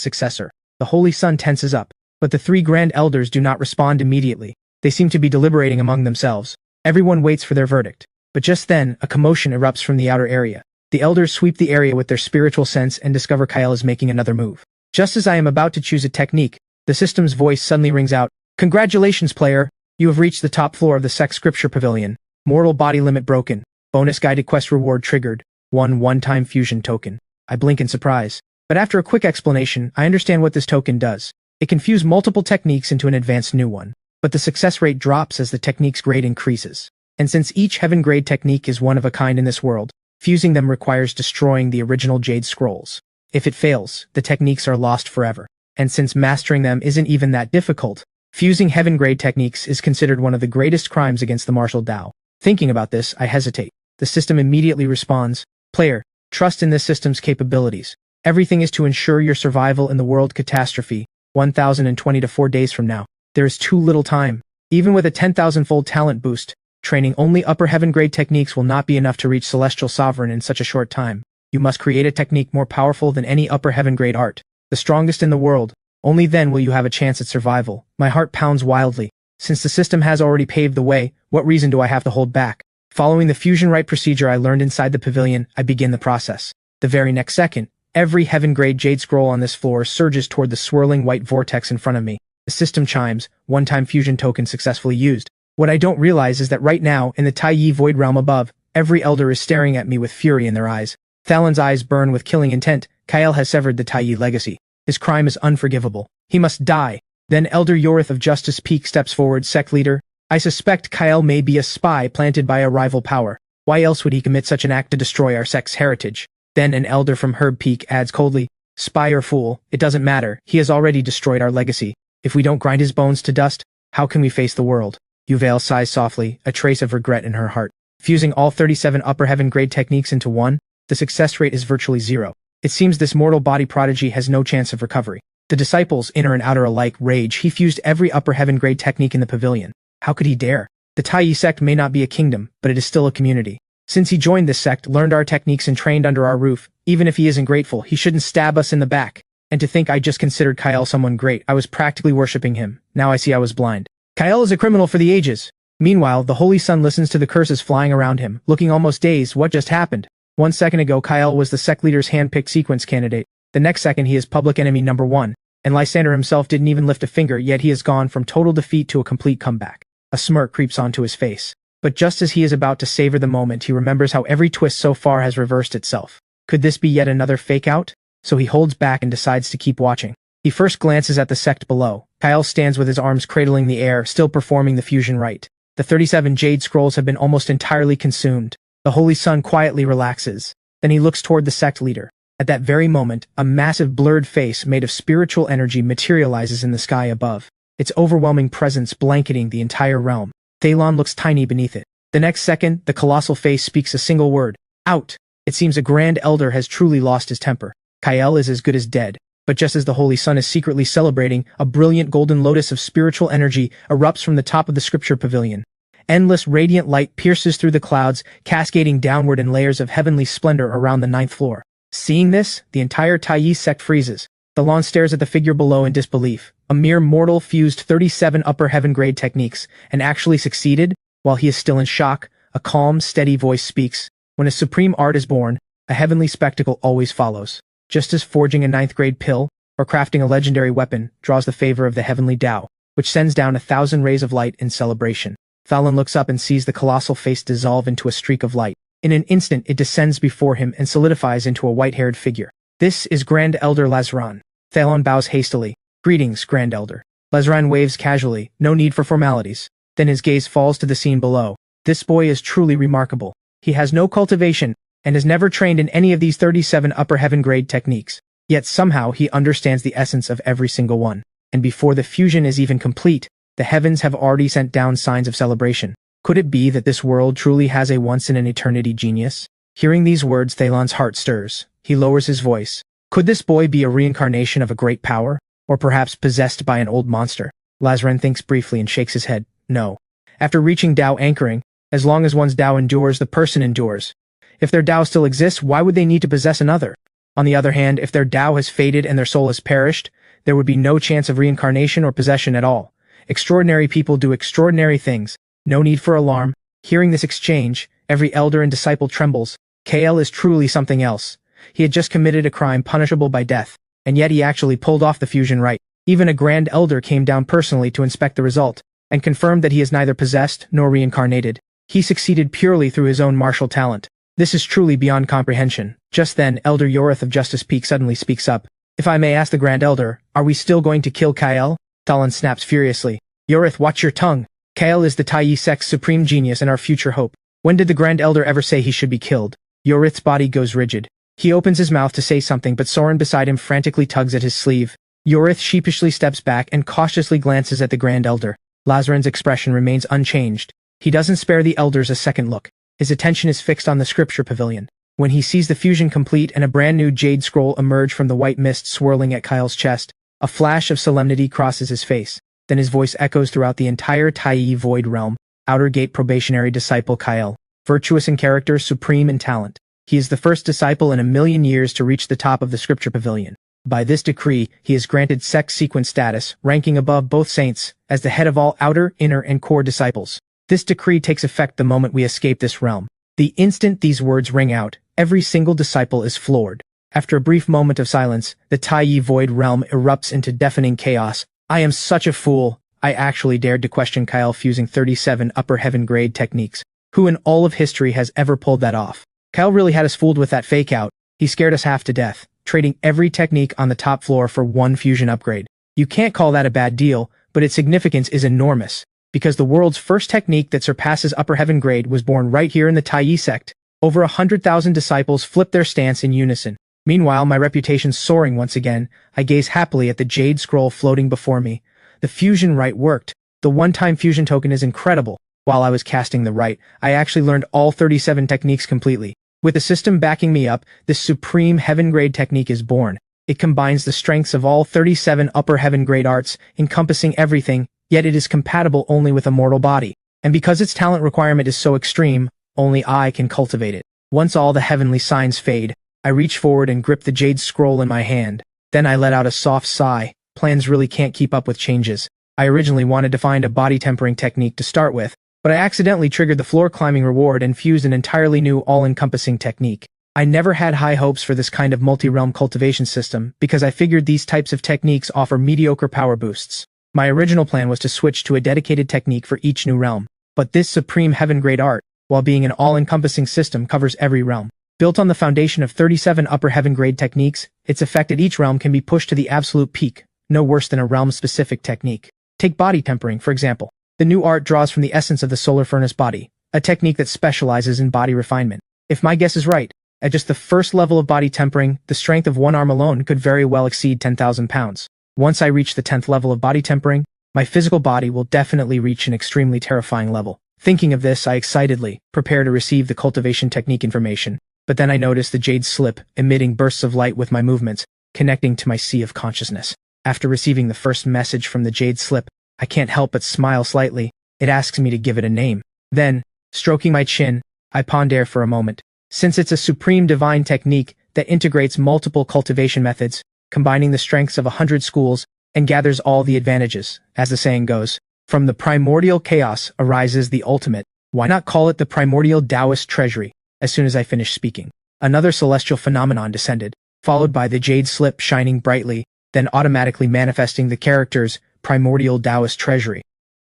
successor. The Holy Sun tenses up, but the 3 Grand Elders do not respond immediately. They seem to be deliberating among themselves. Everyone waits for their verdict. But just then, a commotion erupts from the outer area. The elders sweep the area with their spiritual sense and discover Kyle is making another move. Just as I am about to choose a technique, the system's voice suddenly rings out. Congratulations, player! You have reached the top floor of the Sect Scripture Pavilion. Mortal body limit broken. Bonus guided quest reward triggered. One-time fusion token. I blink in surprise. But after a quick explanation, I understand what this token does. It can fuse multiple techniques into an advanced new one. But the success rate drops as the technique's grade increases. And since each heaven-grade technique is one of a kind in this world, fusing them requires destroying the original Jade Scrolls. If it fails, the techniques are lost forever. And since mastering them isn't even that difficult, fusing heaven-grade techniques is considered one of the greatest crimes against the martial Tao. Thinking about this, I hesitate. The system immediately responds, "Player, trust in this system's capabilities. Everything is to ensure your survival in the world catastrophe, 1020 to 4 days from now. There is too little time. Even with a 10,000-fold talent boost, training only upper heaven-grade techniques will not be enough to reach Celestial Sovereign in such a short time. You must create a technique more powerful than any upper heaven-grade art, the strongest in the world. Only then will you have a chance at survival." My heart pounds wildly. Since the system has already paved the way, what reason do I have to hold back? Following the fusion rite procedure I learned inside the pavilion, I begin the process. The very next second, every heaven-grade jade scroll on this floor surges toward the swirling white vortex in front of me. The system chimes, one-time fusion token successfully used. What I don't realize is that right now, in the Tai void realm above, every elder is staring at me with fury in their eyes. Thalan's eyes burn with killing intent. Kyle has severed the Tai legacy. His crime is unforgivable. He must die. Then Elder Yorith of Justice Peak steps forward. "Sect Leader, I suspect Kyle may be a spy planted by a rival power. Why else would he commit such an act to destroy our sect's heritage?" Then an elder from Herb Peak adds coldly, "Spy or fool, it doesn't matter. He has already destroyed our legacy. If we don't grind his bones to dust, how can we face the world?" Yuvail sighs softly, a trace of regret in her heart. Fusing all 37 upper heaven grade techniques into one, the success rate is virtually zero. It seems this mortal body prodigy has no chance of recovery. The disciples, inner and outer alike, rage. He fused every upper heaven grade technique in the pavilion. How could he dare? The Tai sect may not be a kingdom, but it is still a community. Since he joined this sect, learned our techniques and trained under our roof, even if he isn't grateful, he shouldn't stab us in the back. And to think I just considered Kyle someone great, I was practically worshipping him. Now I see I was blind. Kyle is a criminal for the ages. Meanwhile, the Holy Sun listens to the curses flying around him, looking almost dazed. What just happened? 1 second ago Kyle was the sect leader's hand-picked sequence candidate. The next second he is public enemy number 1. And Lysander himself didn't even lift a finger, yet he has gone from total defeat to a complete comeback. A smirk creeps onto his face. But just as he is about to savor the moment, he remembers how every twist so far has reversed itself. Could this be yet another fake-out? So he holds back and decides to keep watching. He first glances at the sect below. Kyle stands with his arms cradling the air, still performing the fusion rite. The 37 jade scrolls have been almost entirely consumed. The Holy Sun quietly relaxes. Then he looks toward the sect leader. At that very moment, a massive blurred face made of spiritual energy materializes in the sky above, its overwhelming presence blanketing the entire realm. Thalon looks tiny beneath it. The next second, the colossal face speaks a single word. Out! It seems a grand elder has truly lost his temper. Kyle is as good as dead. But just as the Holy Sun is secretly celebrating, a brilliant golden lotus of spiritual energy erupts from the top of the Scripture Pavilion. Endless radiant light pierces through the clouds, cascading downward in layers of heavenly splendor around the 9th floor. Seeing this, the entire Tai sect freezes. Thalon stares at the figure below in disbelief. A mere mortal fused 37 upper heaven grade techniques, and actually succeeded? While he is still in shock, a calm, steady voice speaks. When a supreme art is born, a heavenly spectacle always follows. Just as forging a 9th grade pill, or crafting a legendary weapon, draws the favor of the heavenly Tao, which sends down 1,000 rays of light in celebration. Thalon looks up and sees the colossal face dissolve into a streak of light. In an instant it descends before him and solidifies into a white-haired figure. This is Grand Elder Lazran. Thalon bows hastily. Greetings, Grand Elder. Lazran waves casually, no need for formalities. Then his gaze falls to the scene below. This boy is truly remarkable. He has no cultivation, and has never trained in any of these 37 upper heaven grade techniques. Yet somehow he understands the essence of every single one. And before the fusion is even complete, the heavens have already sent down signs of celebration. Could it be that this world truly has a once-in-an-eternity genius? Hearing these words, Thalon's heart stirs. He lowers his voice. Could this boy be a reincarnation of a great power? Or perhaps possessed by an old monster? Lazran thinks briefly and shakes his head. No. After reaching Tao anchoring, as long as one's Tao endures, the person endures. If their Tao still exists, why would they need to possess another? On the other hand, if their Tao has faded and their soul has perished, there would be no chance of reincarnation or possession at all. Extraordinary people do extraordinary things. No need for alarm. Hearing this exchange, every elder and disciple trembles. KL is truly something else. He had just committed a crime punishable by death, and yet he actually pulled off the fusion rite. Even a grand elder came down personally to inspect the result, and confirmed that he is neither possessed nor reincarnated. He succeeded purely through his own martial talent. This is truly beyond comprehension. Just then, Elder Yorith of Justice Peak suddenly speaks up. If I may ask the Grand Elder, are we still going to kill Kyle? Thalon snaps furiously. Yorith, watch your tongue. Kyle is the Tai sect's supreme genius and our future hope. When did the Grand Elder ever say he should be killed? Yorith's body goes rigid. He opens his mouth to say something, but Soren beside him frantically tugs at his sleeve. Yorith sheepishly steps back and cautiously glances at the Grand Elder. Lazaren's expression remains unchanged. He doesn't spare the elders a second look. His attention is fixed on the Scripture Pavilion. When he sees the fusion complete and a brand new jade scroll emerge from the white mist swirling at Kyle's chest, a flash of solemnity crosses his face. Then his voice echoes throughout the entire Taiyi Void realm. Outer Gate probationary disciple Kyle. Virtuous in character, supreme in talent. He is the first disciple in 1,000,000 years to reach the top of the Scripture Pavilion. By this decree, he is granted sect sequence status, ranking above both saints, as the head of all outer, inner, and core disciples. This decree takes effect the moment we escape this realm. The instant these words ring out, every single disciple is floored. After a brief moment of silence, the Taiyi Void realm erupts into deafening chaos. I am such a fool. I actually dared to question Kyle fusing 37 upper heaven grade techniques. Who in all of history has ever pulled that off? Kyle really had us fooled with that fake out. He scared us half to death, trading every technique on the top floor for one fusion upgrade. You can't call that a bad deal, but its significance is enormous, because the world's first technique that surpasses upper heaven grade was born right here in the Taiyi sect. Over 100,000 disciples flipped their stance in unison. Meanwhile, my reputation soaring once again, I gaze happily at the jade scroll floating before me. The fusion rite worked. The one-time fusion token is incredible. While I was casting the rite, I actually learned all 37 techniques completely. With the system backing me up, this supreme heaven-grade technique is born. It combines the strengths of all 37 upper heaven-grade arts, encompassing everything, yet it is compatible only with a mortal body. And because its talent requirement is so extreme, only I can cultivate it. Once all the heavenly signs fade, I reach forward and grip the jade scroll in my hand. Then I let out a soft sigh. Plans really can't keep up with changes. I originally wanted to find a body tempering technique to start with, but I accidentally triggered the floor climbing reward and fused an entirely new all-encompassing technique. I never had high hopes for this kind of multi-realm cultivation system because I figured these types of techniques offer mediocre power boosts. My original plan was to switch to a dedicated technique for each new realm, but this supreme heaven-grade art, while being an all-encompassing system, covers every realm. Built on the foundation of 37 upper heaven-grade techniques, its effect at each realm can be pushed to the absolute peak, no worse than a realm-specific technique. Take body tempering, for example. The new art draws from the essence of the solar furnace body, a technique that specializes in body refinement. If my guess is right, at just the first level of body tempering, the strength of one arm alone could very well exceed 10,000 pounds. Once I reach the 10th level of body tempering, my physical body will definitely reach an extremely terrifying level. Thinking of this, I excitedly prepare to receive the cultivation technique information, but then I notice the jade slip, emitting bursts of light with my movements, connecting to my sea of consciousness. After receiving the first message from the jade slip, I can't help but smile slightly. It asks me to give it a name. Then, stroking my chin, I ponder for a moment. Since it's a supreme divine technique that integrates multiple cultivation methods, combining the strengths of 100 schools, and gathers all the advantages, as the saying goes, from the primordial chaos arises the ultimate. Why not call it the primordial Taoist treasury? As soon as I finished speaking, another celestial phenomenon descended, followed by the jade slip shining brightly, then automatically manifesting the characters, primordial Taoist treasury.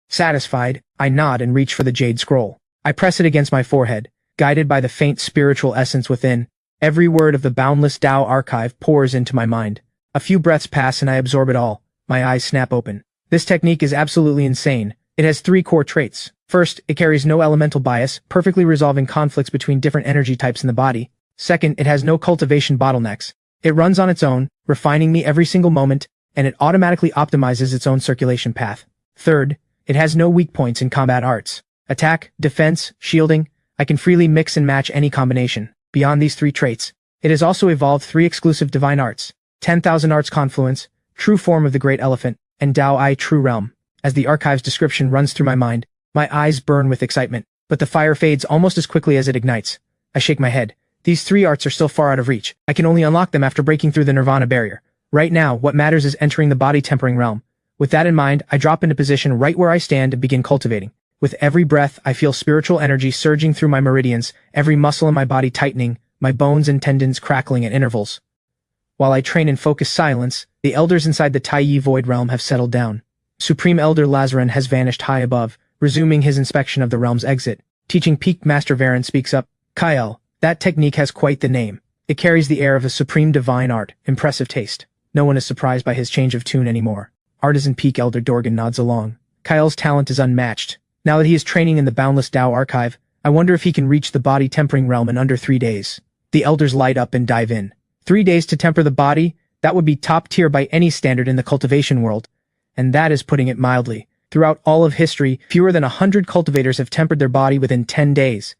Satisfied, I nod and reach for the jade scroll. I press it against my forehead, guided by the faint spiritual essence within. Every word of the boundless Tao archive pours into my mind. A few breaths pass and I absorb it all. My eyes snap open. This technique is absolutely insane. It has 3 core traits. First, it carries no elemental bias, perfectly resolving conflicts between different energy types in the body. Second, it has no cultivation bottlenecks. It runs on its own, refining me every single moment, and it automatically optimizes its own circulation path. Third, it has no weak points in combat arts. Attack, defense, shielding, I can freely mix and match any combination. Beyond these 3 traits, it has also evolved 3 exclusive divine arts, 10,000 arts confluence, true form of the great elephant, and Tao I true realm. As the archive's description runs through my mind, my eyes burn with excitement, but the fire fades almost as quickly as it ignites. I shake my head. These 3 arts are still far out of reach. I can only unlock them after breaking through the nirvana barrier. Right now, what matters is entering the body tempering realm. With that in mind, I drop into position right where I stand and begin cultivating. With every breath, I feel spiritual energy surging through my meridians, every muscle in my body tightening, my bones and tendons crackling at intervals. While I train in focused silence, the elders inside the Taiyi Void realm have settled down. Supreme Elder Lazaren has vanished high above, resuming his inspection of the realm's exit. Teaching Peak Master Varen speaks up. Kyle, that technique has quite the name. It carries the air of a supreme divine art, impressive taste. No one is surprised by his change of tune anymore. Artisan Peak Elder Dorgan nods along. Kyle's talent is unmatched. Now that he is training in the boundless Tao archive, I wonder if he can reach the body tempering realm in under 3 days. The elders light up and dive in. 3 days to temper the body? That would be top tier by any standard in the cultivation world. And that is putting it mildly. Throughout all of history, fewer than 100 cultivators have tempered their body within 10 days.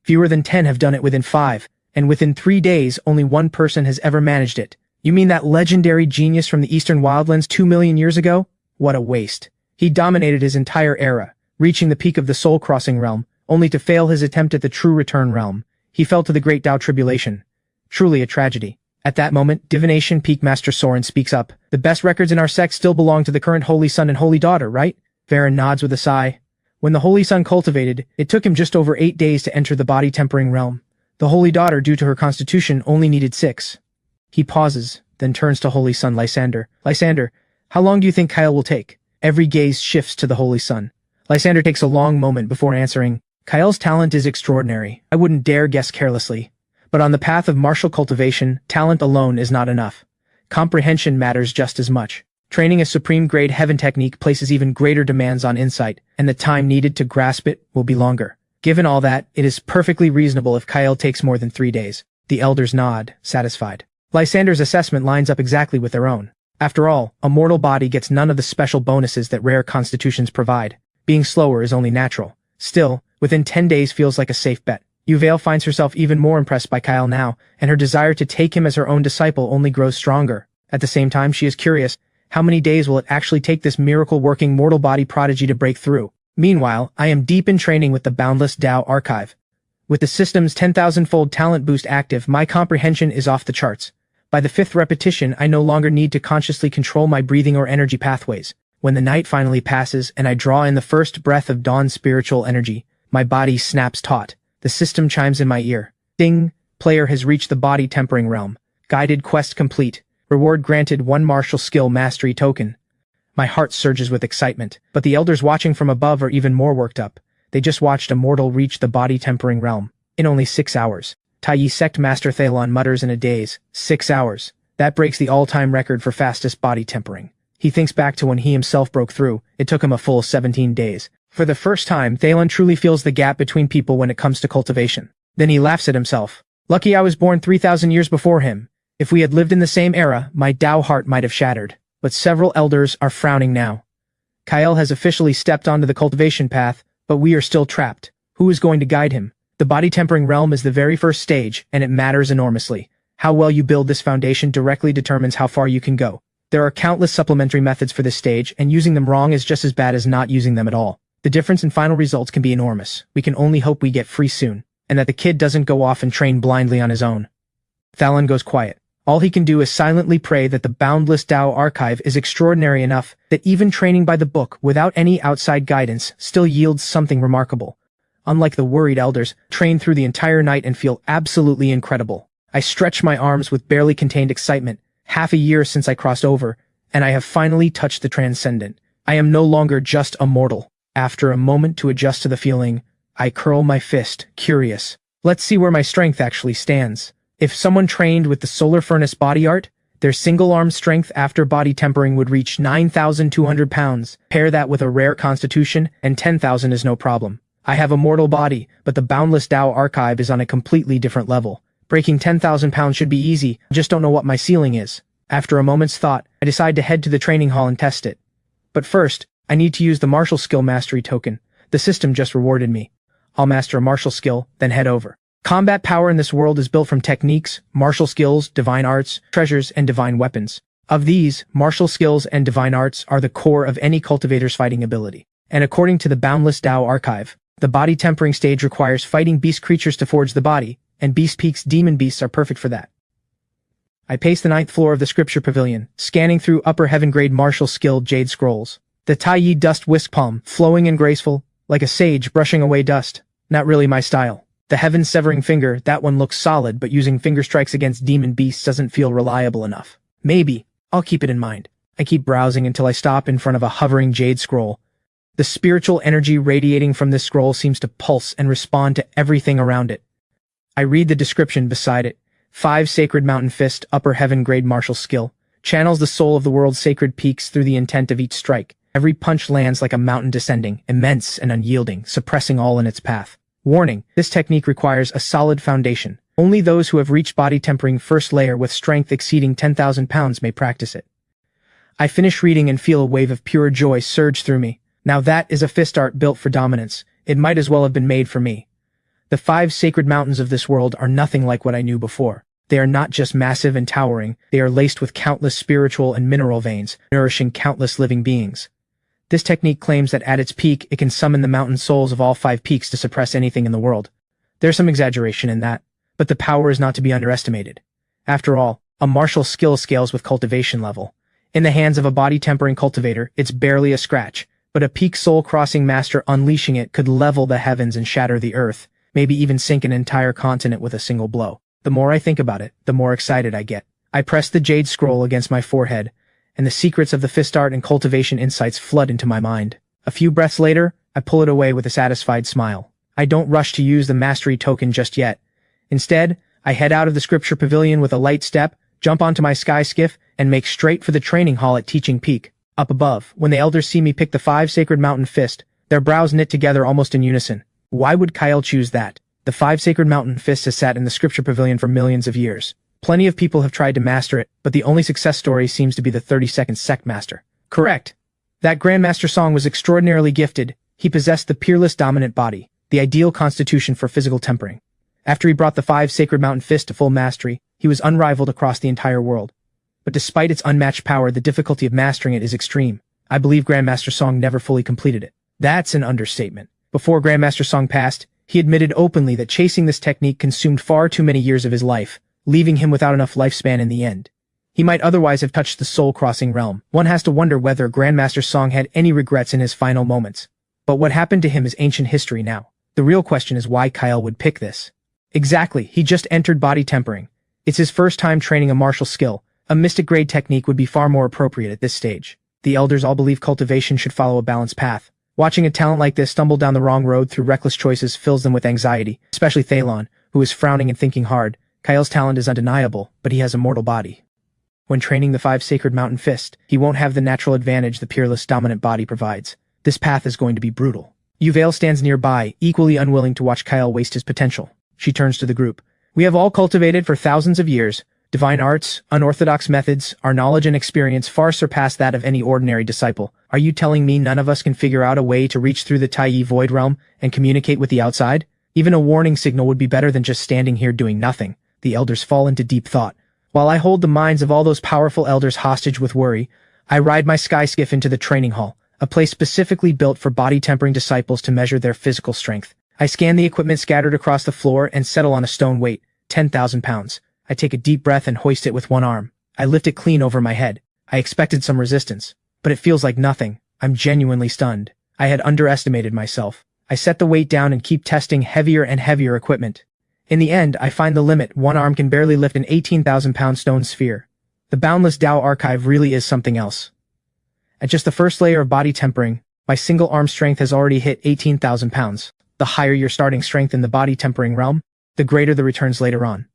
Fewer than 10 have done it within 5, and within 3 days, only one person has ever managed it. You mean that legendary genius from the eastern wildlands 2 million years ago? What a waste. He dominated his entire era, reaching the peak of the soul-crossing realm, only to fail his attempt at the true return realm. He fell to the Great Tao Tribulation. Truly a tragedy. At that moment, Divination Peak Master Soren speaks up. The best records in our sect still belong to the current Holy Son and Holy Daughter, right? Varen nods with a sigh. When the Holy Son cultivated, it took him just over 8 days to enter the body-tempering realm. The Holy Daughter, due to her constitution, only needed 6. He pauses, then turns to Holy Son Lysander. Lysander, how long do you think Kyle will take? Every gaze shifts to the Holy Son. Lysander takes a long moment before answering. Kyle's talent is extraordinary. I wouldn't dare guess carelessly. But on the path of martial cultivation, talent alone is not enough. Comprehension matters just as much. Training a supreme-grade heaven technique places even greater demands on insight, and the time needed to grasp it will be longer. Given all that, it is perfectly reasonable if Kyle takes more than 3 days. The elders nod, satisfied. Lysander's assessment lines up exactly with their own. After all, a mortal body gets none of the special bonuses that rare constitutions provide. Being slower is only natural. Still, within 10 days feels like a safe bet. Yuvale finds herself even more impressed by Kyle now, and her desire to take him as her own disciple only grows stronger. At the same time, she is curious, how many days will it actually take this miracle-working mortal body prodigy to break through? Meanwhile, I am deep in training with the Boundless Tao Archive. With the system's 10,000-fold talent boost active, my comprehension is off the charts. By the 5th repetition, I no longer need to consciously control my breathing or energy pathways. When the night finally passes and I draw in the first breath of dawn's spiritual energy, my body snaps taut. The system chimes in my ear. Ding! Player has reached the body tempering realm. Guided quest complete. Reward granted 1 martial skill mastery token. My heart surges with excitement, but the elders watching from above are even more worked up. They just watched a mortal reach the body tempering realm. In only 6 hours. Taiyi Sect Master Thalon mutters in a daze. 6 hours. That breaks the all-time record for fastest body tempering. He thinks back to when he himself broke through. It took him a full 17 days. For the first time, Thalon truly feels the gap between people when it comes to cultivation. Then he laughs at himself. Lucky I was born 3,000 years before him. If we had lived in the same era, my Tao heart might have shattered. But several elders are frowning now. Kyle has officially stepped onto the cultivation path, but we are still trapped. Who is going to guide him? The body tempering realm is the very first stage, and it matters enormously. How well you build this foundation directly determines how far you can go. There are countless supplementary methods for this stage, and using them wrong is just as bad as not using them at all. The difference in final results can be enormous. We can only hope we get free soon, and that the kid doesn't go off and train blindly on his own. Thalon goes quiet. All he can do is silently pray that the Boundless Tao Archive is extraordinary enough that even training by the book without any outside guidance still yields something remarkable. Unlike the worried elders, train through the entire night and feel absolutely incredible. I stretch my arms with barely contained excitement. Half a year since I crossed over, and I have finally touched the transcendent. I am no longer just a mortal. After a moment to adjust to the feeling, I curl my fist, curious. Let's see where my strength actually stands. If someone trained with the Solar Furnace body art, their single-arm strength after body tempering would reach 9,200 pounds. Pair that with a rare constitution, and 10,000 is no problem. I have a mortal body, but the Boundless Tao Archive is on a completely different level. Breaking 10,000 pounds should be easy, I just don't know what my ceiling is. After a moment's thought, I decide to head to the training hall and test it. But first, I need to use the martial skill mastery token. The system just rewarded me. I'll master a martial skill, then head over. Combat power in this world is built from techniques, martial skills, divine arts, treasures, and divine weapons. Of these, martial skills and divine arts are the core of any cultivator's fighting ability. And according to the Boundless Tao Archive, the body tempering stage requires fighting beast creatures to forge the body, and Beast Peak's demon beasts are perfect for that. I pace the 9th floor of the Scripture Pavilion, scanning through upper heaven-grade martial skill jade scrolls. The Taiyi dust whisk palm, flowing and graceful, like a sage brushing away dust. Not really my style. The heaven-severing finger, that one looks solid, but using finger strikes against demon beasts doesn't feel reliable enough. Maybe. I'll keep it in mind. I keep browsing until I stop in front of a hovering jade scroll. The spiritual energy radiating from this scroll seems to pulse and respond to everything around it. I read the description beside it. 5 Sacred Mountain Fist, upper heaven-grade martial skill. Channels the soul of the world's sacred peaks through the intent of each strike. Every punch lands like a mountain descending, immense and unyielding, suppressing all in its path. Warning, this technique requires a solid foundation. Only those who have reached body tempering first layer with strength exceeding 10,000 pounds may practice it. I finish reading and feel a wave of pure joy surge through me. Now that is a fist art built for dominance. It might as well have been made for me. The 5 sacred mountains of this world are nothing like what I knew before. They are not just massive and towering, they are laced with countless spiritual and mineral veins, nourishing countless living beings. This technique claims that at its peak, it can summon the mountain souls of all 5 peaks to suppress anything in the world. There's some exaggeration in that, but the power is not to be underestimated. After all, a martial skill scales with cultivation level. In the hands of a body-tempering cultivator, it's barely a scratch, but a peak soul-crossing master unleashing it could level the heavens and shatter the earth, maybe even sink an entire continent with a single blow. The more I think about it, the more excited I get. I press the jade scroll against my forehead, and the secrets of the fist art and cultivation insights flood into my mind. A few breaths later, I pull it away with a satisfied smile. I don't rush to use the mastery token just yet. Instead, I head out of the Scripture Pavilion with a light step, jump onto my sky skiff, and make straight for the training hall at Teaching Peak. Up above, when the elders see me pick the 5 sacred mountain fist, their brows knit together almost in unison. Why would Kyle choose that? The 5 sacred mountain fist has sat in the Scripture Pavilion for millions of years. Plenty of people have tried to master it, but the only success story seems to be the 32nd Sect Master. Correct. That Grandmaster Song was extraordinarily gifted. He possessed the peerless dominant body, the ideal constitution for physical tempering. After he brought the 5 sacred mountain fist to full mastery, he was unrivaled across the entire world. But despite its unmatched power, the difficulty of mastering it is extreme. I believe Grandmaster Song never fully completed it. That's an understatement. Before Grandmaster Song passed, he admitted openly that chasing this technique consumed far too many years of his life, leaving him without enough lifespan in the end. He might otherwise have touched the soul-crossing realm. One has to wonder whether Grandmaster Song had any regrets in his final moments. But what happened to him is ancient history now. The real question is why Kyle would pick this. Exactly, he just entered body tempering. It's his first time training a martial skill. A mystic grade technique would be far more appropriate at this stage. The elders all believe cultivation should follow a balanced path. Watching a talent like this stumble down the wrong road through reckless choices fills them with anxiety, especially Thalon, who is frowning and thinking hard. Kyle's talent is undeniable, but he has a mortal body. When training the 5 sacred mountain fist, he won't have the natural advantage the peerless dominant body provides. This path is going to be brutal. Yuvale stands nearby, equally unwilling to watch Kyle waste his potential. She turns to the group. We have all cultivated for thousands of years. Divine arts, unorthodox methods, our knowledge and experience far surpass that of any ordinary disciple. Are you telling me none of us can figure out a way to reach through the Taiyi void realm and communicate with the outside? Even a warning signal would be better than just standing here doing nothing. The elders fall into deep thought. While I hold the minds of all those powerful elders hostage with worry, I ride my sky skiff into the training hall, a place specifically built for body-tempering disciples to measure their physical strength. I scan the equipment scattered across the floor and settle on a stone weight, 10,000 pounds. I take a deep breath and hoist it with one arm. I lift it clean over my head. I expected some resistance, but it feels like nothing. I'm genuinely stunned. I had underestimated myself. I set the weight down and keep testing heavier and heavier equipment. In the end, I find the limit. One arm can barely lift an 18,000-pound stone sphere. The boundless Tao archive really is something else. At just the first layer of body tempering, my single arm strength has already hit 18,000 pounds. The higher your starting strength in the body tempering realm, the greater the returns later on.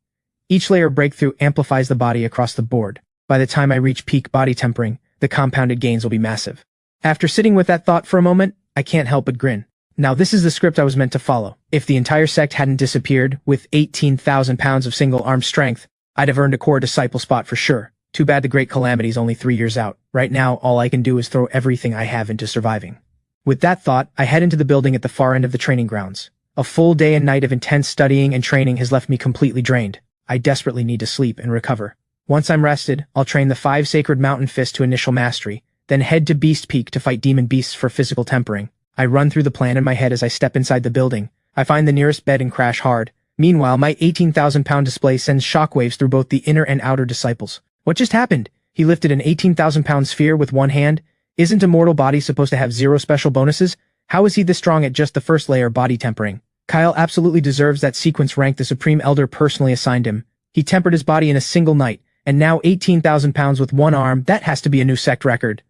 Each layer breakthrough amplifies the body across the board. By the time I reach peak body tempering, the compounded gains will be massive. After sitting with that thought for a moment, I can't help but grin. Now this is the script I was meant to follow. If the entire sect hadn't disappeared with 18,000 pounds of single-arm strength, I'd have earned a core disciple spot for sure. Too bad the Great Calamity's only 3 years out. Right now, all I can do is throw everything I have into surviving. With that thought, I head into the building at the far end of the training grounds. A full day and night of intense studying and training has left me completely drained. I desperately need to sleep and recover. Once I'm rested, I'll train the 5 sacred mountain fists to initial mastery, then head to Beast Peak to fight demon beasts for physical tempering. I run through the plan in my head as I step inside the building. I find the nearest bed and crash hard. Meanwhile, my 18,000-pound display sends shockwaves through both the inner and outer disciples. What just happened? He lifted an 18,000-pound sphere with one hand? Isn't a mortal body supposed to have 0 special bonuses? How is he this strong at just the first layer body tempering? Kyle absolutely deserves that sequence rank the Supreme Elder personally assigned him. He tempered his body in a single night, and now 18,000 pounds with one arm, that has to be a new sect record.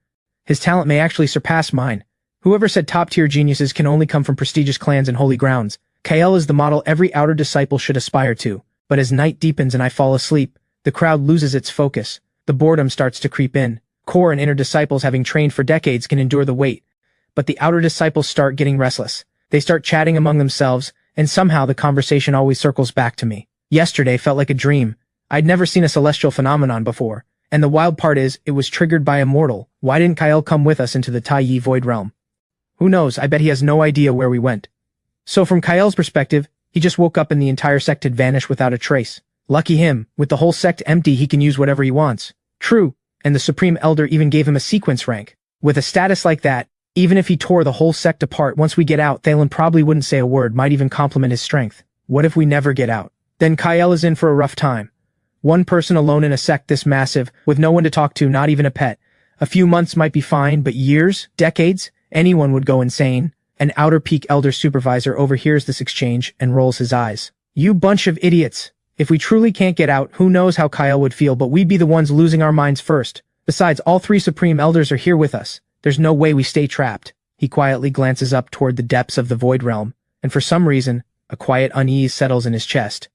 His talent may actually surpass mine. Whoever said top-tier geniuses can only come from prestigious clans and holy grounds? Kyle is the model every outer disciple should aspire to. But as night deepens and I fall asleep, the crowd loses its focus. The boredom starts to creep in. Core and inner disciples having trained for decades can endure the weight. But the outer disciples start getting restless. They start chatting among themselves, and somehow the conversation always circles back to me. Yesterday felt like a dream. I'd never seen a celestial phenomenon before. And the wild part is, it was triggered by a mortal. Why didn't Kyle come with us into the Tai Void Realm? Who knows, I bet he has no idea where we went. So from Kyle's perspective, he just woke up and the entire sect had vanished without a trace. Lucky him, with the whole sect empty he can use whatever he wants. True, and the Supreme Elder even gave him a sequence rank. With a status like that, even if he tore the whole sect apart once we get out, Thalen probably wouldn't say a word, might even compliment his strength. What if we never get out? Then Kyle is in for a rough time. One person alone in a sect this massive, with no one to talk to, not even a pet. A few months might be fine, but years, decades, anyone would go insane. An Outer Peak Elder supervisor overhears this exchange and rolls his eyes. You bunch of idiots. If we truly can't get out, who knows how Kyle would feel, but we'd be the ones losing our minds first. Besides, all 3 Supreme Elders are here with us. There's no way we stay trapped. He quietly glances up toward the depths of the Void Realm, and for some reason, a quiet unease settles in his chest.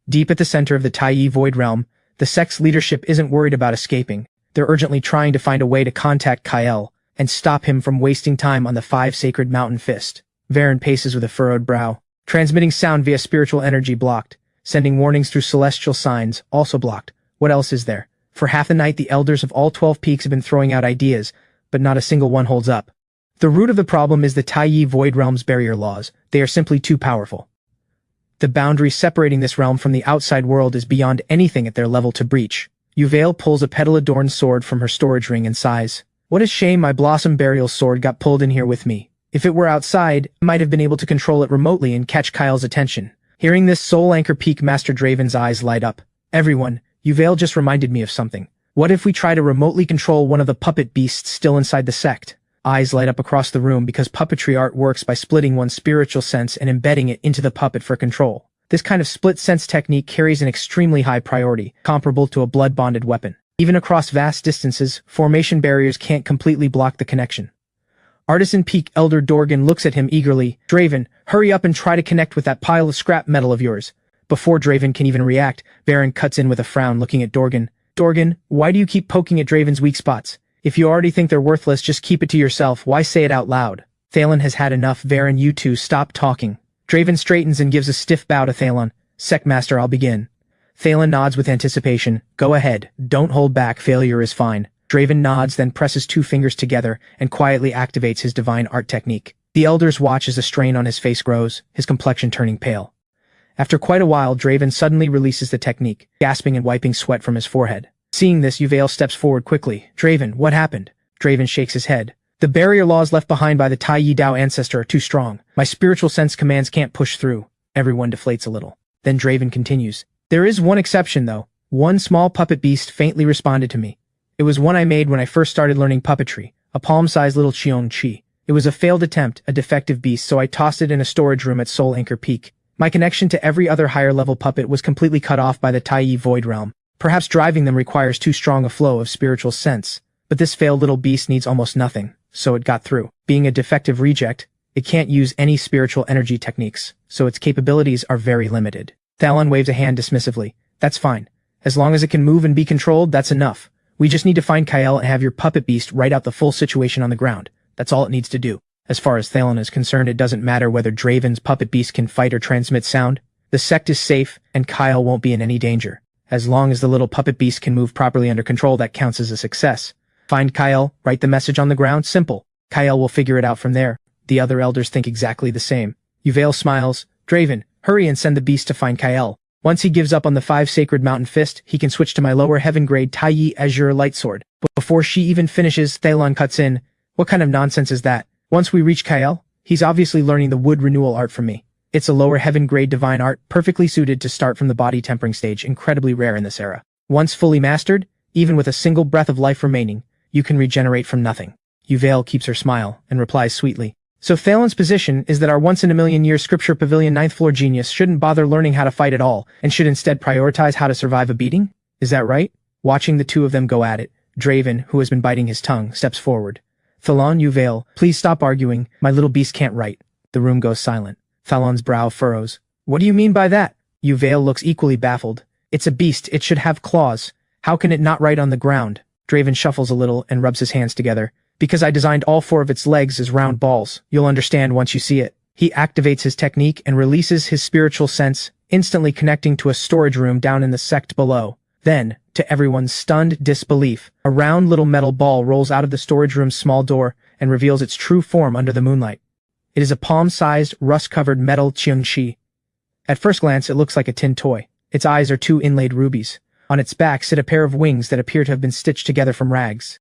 Deep at the center of the Tai Void Realm, the sect's leadership isn't worried about escaping. They're urgently trying to find a way to contact Kyle and stop him from wasting time on the 5 sacred mountain fist. Varen paces with a furrowed brow. Transmitting sound via spiritual energy blocked. Sending warnings through celestial signs also blocked. What else is there? For half the night, the elders of all 12 peaks have been throwing out ideas, but not a single one holds up. The root of the problem is the Tai Void Realm's barrier laws. They are simply too powerful. The boundary separating this realm from the outside world is beyond anything at their level to breach. Yuvail pulls a petal-adorned sword from her storage ring and sighs. What a shame my Blossom Burial sword got pulled in here with me. If it were outside, I might have been able to control it remotely and catch Kyle's attention. Hearing this, Soul Anchor Peak Master Draven's eyes light up. Everyone, Yuvail just reminded me of something. What if we try to remotely control one of the puppet beasts still inside the sect? Eyes light up across the room because puppetry art works by splitting one's spiritual sense and embedding it into the puppet for control. This kind of split-sense technique carries an extremely high priority, comparable to a blood-bonded weapon. Even across vast distances, formation barriers can't completely block the connection. Artisan Peak Elder Dorgan looks at him eagerly. Draven, hurry up and try to connect with that pile of scrap metal of yours. Before Draven can even react, Varen cuts in with a frown looking at Dorgan. Dorgan, why do you keep poking at Draven's weak spots? If you already think they're worthless, just keep it to yourself. Why say it out loud? Thalen has had enough. Varen, you two, stop talking. Draven straightens and gives a stiff bow to Thalen. Sectmaster, I'll begin. Thalen nods with anticipation. Go ahead. Don't hold back. Failure is fine. Draven nods, then presses 2 fingers together and quietly activates his divine art technique. The elders watch as a strain on his face grows, his complexion turning pale. After quite a while, Draven suddenly releases the technique, gasping and wiping sweat from his forehead. Seeing this, Yuvail steps forward quickly. Draven, what happened? Draven shakes his head. The barrier laws left behind by the Tai Yi Dao ancestor are too strong. My spiritual sense commands can't push through. Everyone deflates a little. Then Draven continues. There is one exception, though. One small puppet beast faintly responded to me. It was one I made when I first started learning puppetry, a palm-sized little Cheong-Chi. It was a failed attempt, a defective beast, so I tossed it in a storage room at Soul Anchor Peak. My connection to every other higher-level puppet was completely cut off by the Tai Yi Void Realm. Perhaps driving them requires too strong a flow of spiritual sense. But this failed little beast needs almost nothing, so it got through. Being a defective reject, it can't use any spiritual energy techniques, so its capabilities are very limited. Thalen waves a hand dismissively. That's fine. As long as it can move and be controlled, that's enough. We just need to find Kyle and have your puppet beast write out the full situation on the ground. That's all it needs to do. As far as Thalen is concerned, it doesn't matter whether Draven's puppet beast can fight or transmit sound. The sect is safe, and Kyle won't be in any danger. As long as the little puppet beast can move properly under control, that counts as a success. Find Kyle, write the message on the ground, simple. Kyle will figure it out from there. The other elders think exactly the same. Yuvail smiles. Draven, hurry and send the beast to find Kyle. Once he gives up on the 5 sacred mountain fist, he can switch to my lower heaven grade Tai Yi Azure light sword. But before she even finishes, Thalen cuts in. What kind of nonsense is that? Once we reach Kyle, he's obviously learning the wood renewal art from me. It's a lower heaven grade divine art, perfectly suited to start from the body tempering stage, incredibly rare in this era. Once fully mastered, even with a single breath of life remaining, you can regenerate from nothing. Yuvail keeps her smile and replies sweetly. So Thalen's position is that our once-in-a-million-year Scripture Pavilion 9th floor genius shouldn't bother learning how to fight at all, and should instead prioritize how to survive a beating? Is that right? Watching the two of them go at it, Draven, who has been biting his tongue, steps forward. Thalen, Yuvail, please stop arguing. My little beast can't write. The room goes silent. Thalen's brow furrows. What do you mean by that? Yuvail looks equally baffled. It's a beast. It should have claws. How can it not write on the ground? Draven shuffles a little and rubs his hands together. Because I designed all 4 of its legs as round balls. You'll understand once you see it. He activates his technique and releases his spiritual sense, instantly connecting to a storage room down in the sect below. Then, to everyone's stunned disbelief, a round little metal ball rolls out of the storage room's small door and reveals its true form under the moonlight. It is a palm-sized, rust-covered metal Cheongshi. At first glance, it looks like a tin toy. Its eyes are two inlaid rubies. On its back sit a pair of wings that appear to have been stitched together from rags.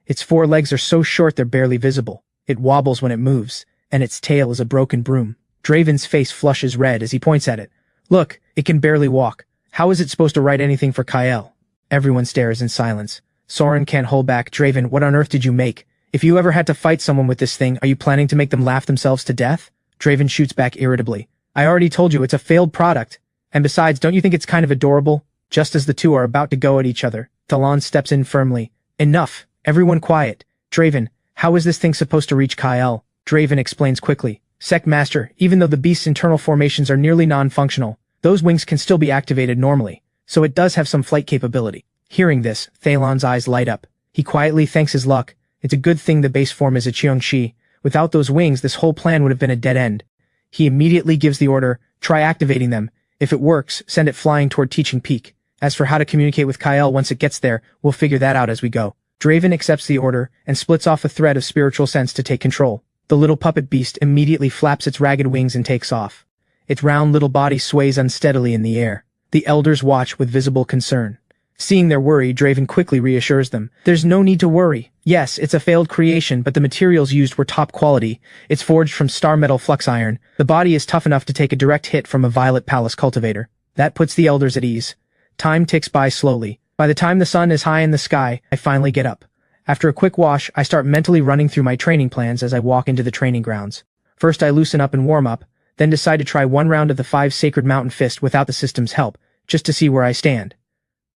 Its four legs are so short they're barely visible. It wobbles when it moves, and its tail is a broken broom. Draven's face flushes red as he points at it. Look, it can barely walk. How is it supposed to write anything for Kyle? Everyone stares in silence. Soren can't hold back. Draven, what on earth did you make? If you ever had to fight someone with this thing, are you planning to make them laugh themselves to death? Draven shoots back irritably. I already told you it's a failed product. And besides, don't you think it's kind of adorable? Just as the two are about to go at each other, Talon steps in firmly. Enough. Everyone quiet. Draven, how is this thing supposed to reach Kyle? Draven explains quickly. Sect Master, even though the beast's internal formations are nearly non-functional, those wings can still be activated normally, so it does have some flight capability. Hearing this, Thalon's eyes light up. He quietly thanks his luck. It's a good thing the base form is a Cheongshi. Without those wings, this whole plan would have been a dead end. He immediately gives the order, try activating them. If it works, send it flying toward Teaching Peak. As for how to communicate with Kyle once it gets there, we'll figure that out as we go. Draven accepts the order and splits off a thread of spiritual sense to take control. The little puppet beast immediately flaps its ragged wings and takes off. Its round little body sways unsteadily in the air. The elders watch with visible concern. Seeing their worry, Draven quickly reassures them. There's no need to worry. Yes, it's a failed creation, but the materials used were top quality. It's forged from star metal flux iron. The body is tough enough to take a direct hit from a Violet Palace cultivator. That puts the elders at ease. Time ticks by slowly. By the time the sun is high in the sky, I finally get up. After a quick wash, I start mentally running through my training plans as I walk into the training grounds. First I loosen up and warm up, then decide to try one round of the 5 Sacred Mountain Fist without the system's help, just to see where I stand.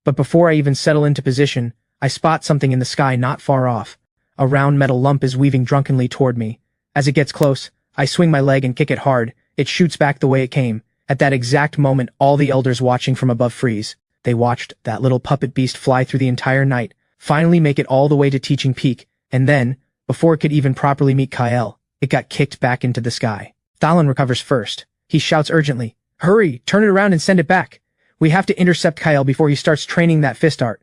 But before I even settle into position, I spot something in the sky not far off. A round metal lump is weaving drunkenly toward me. As it gets close, I swing my leg and kick it hard. It shoots back the way it came. At that exact moment, all the elders watching from above freeze. They watched that little puppet beast fly through the entire night, finally make it all the way to Teaching Peak, and then, before it could even properly meet Kyle, it got kicked back into the sky. Thalon recovers first. He shouts urgently, "Hurry, turn it around and send it back. We have to intercept Kyle before he starts training that fist art."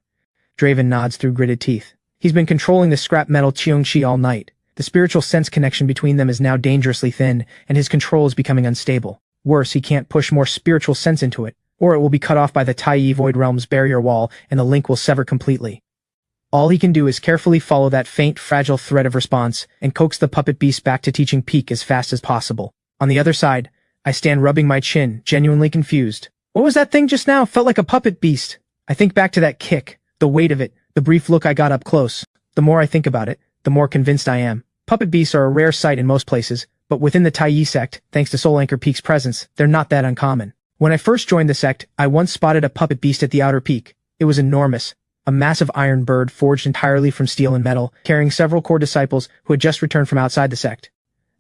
Draven nods through gritted teeth. He's been controlling the scrap metal Cheongshi all night. The spiritual sense connection between them is now dangerously thin, and his control is becoming unstable. Worse, he can't push more spiritual sense into it, or it will be cut off by the Tai Void Realm's barrier wall, and the link will sever completely. All he can do is carefully follow that faint, fragile thread of response, and coax the puppet beast back to Teaching Peak as fast as possible. On the other side, I stand rubbing my chin, genuinely confused. What was that thing just now? Felt like a puppet beast. I think back to that kick, the weight of it, the brief look I got up close. The more I think about it, the more convinced I am. Puppet beasts are a rare sight in most places, but within the Tai sect, thanks to Soul Anchor Peak's presence, they're not that uncommon. When I first joined the sect, I once spotted a puppet beast at the outer peak. It was enormous. A massive iron bird forged entirely from steel and metal, carrying several core disciples who had just returned from outside the sect.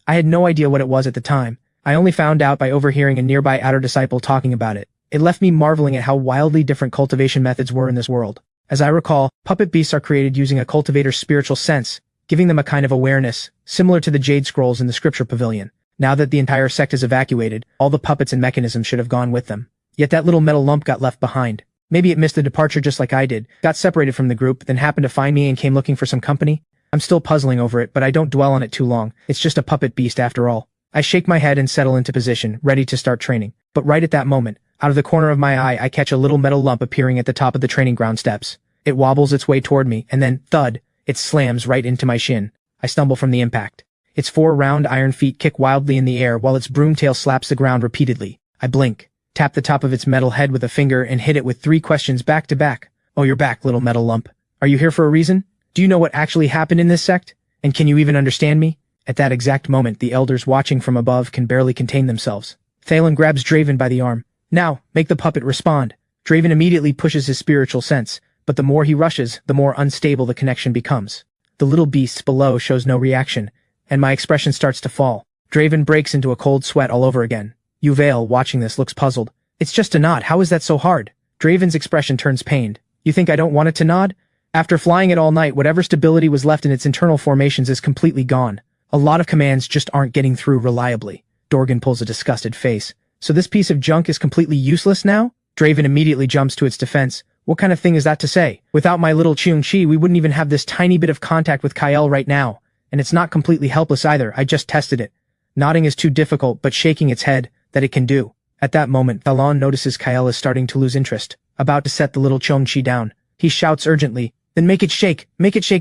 I had no idea what it was at the time. I only found out by overhearing a nearby outer disciple talking about it. It left me marveling at how wildly different cultivation methods were in this world. As I recall, puppet beasts are created using a cultivator's spiritual sense, giving them a kind of awareness, similar to the Jade Scrolls in the Scripture Pavilion. Now that the entire sect is evacuated, all the puppets and mechanisms should have gone with them. Yet that little metal lump got left behind. Maybe it missed the departure just like I did, got separated from the group, then happened to find me and came looking for some company. I'm still puzzling over it, but I don't dwell on it too long. It's just a puppet beast after all. I shake my head and settle into position, ready to start training. But right at that moment, out of the corner of my eye, I catch a little metal lump appearing at the top of the training ground steps. It wobbles its way toward me, and then, thud, it slams right into my shin. I stumble from the impact. Its 4 round iron feet kick wildly in the air while its broomtail slaps the ground repeatedly. I blink, tap the top of its metal head with a finger, and hit it with 3 questions back to back. Oh, you're back, little metal lump. Are you here for a reason? Do you know what actually happened in this sect? And can you even understand me? At that exact moment, the elders watching from above can barely contain themselves. Thalon grabs Draven by the arm. Now, make the puppet respond. Draven immediately pushes his spiritual sense, but the more he rushes, the more unstable the connection becomes. The little beast below shows no reaction, and my expression starts to fall. Draven breaks into a cold sweat all over again. Yuvail, watching this, looks puzzled. It's just a nod. How is that so hard? Draven's expression turns pained. You think I don't want it to nod? After flying it all night, whatever stability was left in its internal formations is completely gone. A lot of commands just aren't getting through reliably. Dorgan pulls a disgusted face. So this piece of junk is completely useless now? Draven immediately jumps to its defense. What kind of thing is that to say? Without my little Cheung-chi, we wouldn't even have this tiny bit of contact with Kyle right now. And it's not completely helpless either, I just tested it. Nodding is too difficult, but shaking its head, that it can do. At that moment, Thalon notices Kyle is starting to lose interest, about to set the little Cheung-chi down. He shouts urgently, then make it shake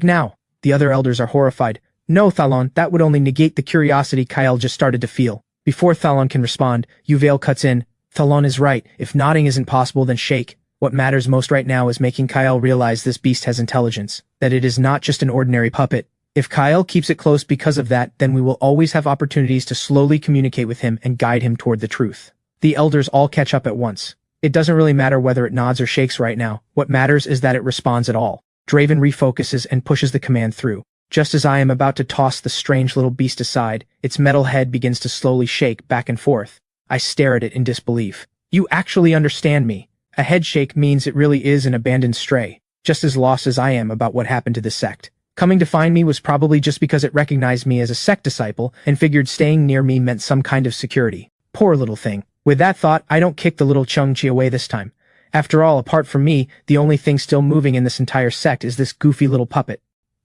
now. The other elders are horrified. No, Thalon, that would only negate the curiosity Kyle just started to feel. Before Thalon can respond, Yuvail cuts in. Thalon is right, if nodding isn't possible then shake. What matters most right now is making Kyle realize this beast has intelligence, that it is not just an ordinary puppet. If Kyle keeps it close because of that, then we will always have opportunities to slowly communicate with him and guide him toward the truth. The elders all catch up at once. It doesn't really matter whether it nods or shakes right now, what matters is that it responds at all. Draven refocuses and pushes the command through. Just as I am about to toss the strange little beast aside, its metal head begins to slowly shake back and forth. I stare at it in disbelief. You actually understand me. A head shake means it really is an abandoned stray, just as lost as I am about what happened to the sect. Coming to find me was probably just because it recognized me as a sect disciple and figured staying near me meant some kind of security. Poor little thing. With that thought, I don't kick the little Cheung-chi away this time. After all, apart from me, the only thing still moving in this entire sect is this goofy little puppet.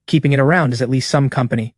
Keeping it around is at least some company.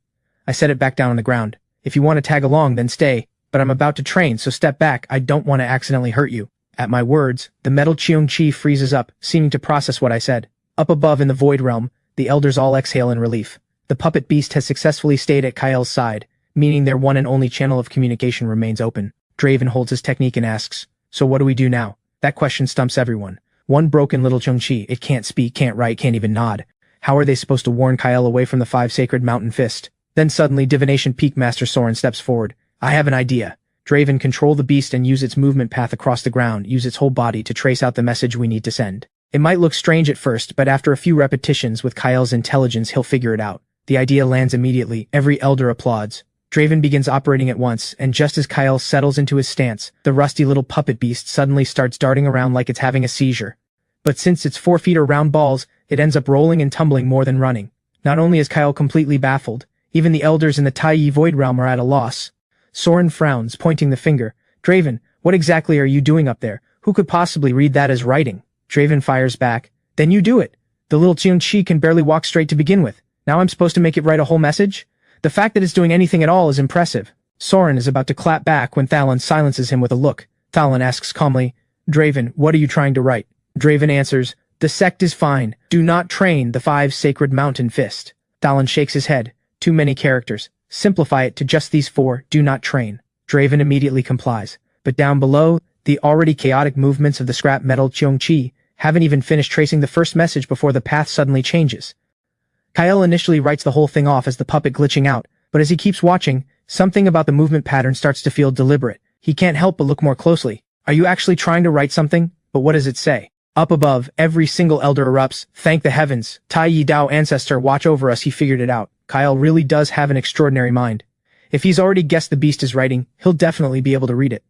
I set it back down on the ground. If you want to tag along, then stay, but I'm about to train, so step back, I don't want to accidentally hurt you. At my words, the metal Cheung-chi freezes up, seeming to process what I said. Up above in the void realm, the elders all exhale in relief. The puppet beast has successfully stayed at Kyle's side, meaning their one and only channel of communication remains open. Draven holds his technique and asks, so what do we do now? That question stumps everyone. One broken little Cheung-chi, it can't speak, can't write, can't even nod. How are they supposed to warn Kyle away from the 5 sacred mountain fist? Then suddenly Divination Peak Master Soren steps forward. I have an idea. Draven, control the beast and use its movement path across the ground, use its whole body to trace out the message we need to send. It might look strange at first, but after a few repetitions with Kyle's intelligence he'll figure it out. The idea lands immediately, every elder applauds. Draven begins operating at once, and just as Kyle settles into his stance, the rusty little puppet beast suddenly starts darting around like it's having a seizure. But since its 4 feet are round balls, it ends up rolling and tumbling more than running. Not only is Kyle completely baffled, even the elders in the Taiyi Void Realm are at a loss. Soren frowns, pointing the finger. Draven, what exactly are you doing up there? Who could possibly read that as writing? Draven fires back. Then you do it. The little Cheung-chi can barely walk straight to begin with. Now I'm supposed to make it write a whole message? The fact that it's doing anything at all is impressive. Soren is about to clap back when Thalon silences him with a look. Thalon asks calmly, Draven, what are you trying to write? Draven answers, the sect is fine. Do not train the 5 sacred mountain fist. Thalon shakes his head. Too many characters. Simplify it to just these 4, do not train. Draven immediately complies. But down below, the already chaotic movements of the scrap metal Cheung-chi haven't even finished tracing the first message before the path suddenly changes. Kyle initially writes the whole thing off as the puppet glitching out, but as he keeps watching, something about the movement pattern starts to feel deliberate. He can't help but look more closely. Are you actually trying to write something? But what does it say? Up above, every single elder erupts. Thank the heavens. Tai Yi Dao ancestor, watch over us, he figured it out. Kyle really does have an extraordinary mind. If he's already guessed the beast is writing, he'll definitely be able to read it.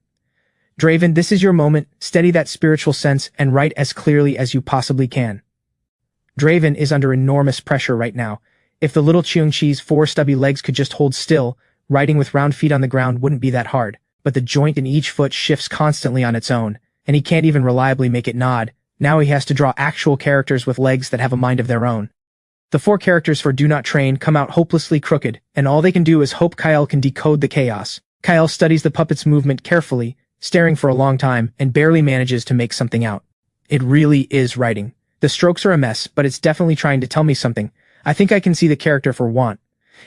Draven, this is your moment. Steady that spiritual sense and write as clearly as you possibly can. Draven is under enormous pressure right now. If the little Cheung-chi's 4 stubby legs could just hold still, writing with round feet on the ground wouldn't be that hard. But the joint in each foot shifts constantly on its own, and he can't even reliably make it nod. Now he has to draw actual characters with legs that have a mind of their own. The 4 characters for Do Not Train come out hopelessly crooked, and all they can do is hope Kyle can decode the chaos. Kyle studies the puppet's movement carefully, staring for a long time, and barely manages to make something out. It really is writing. The strokes are a mess, but it's definitely trying to tell me something. I think I can see the character for want.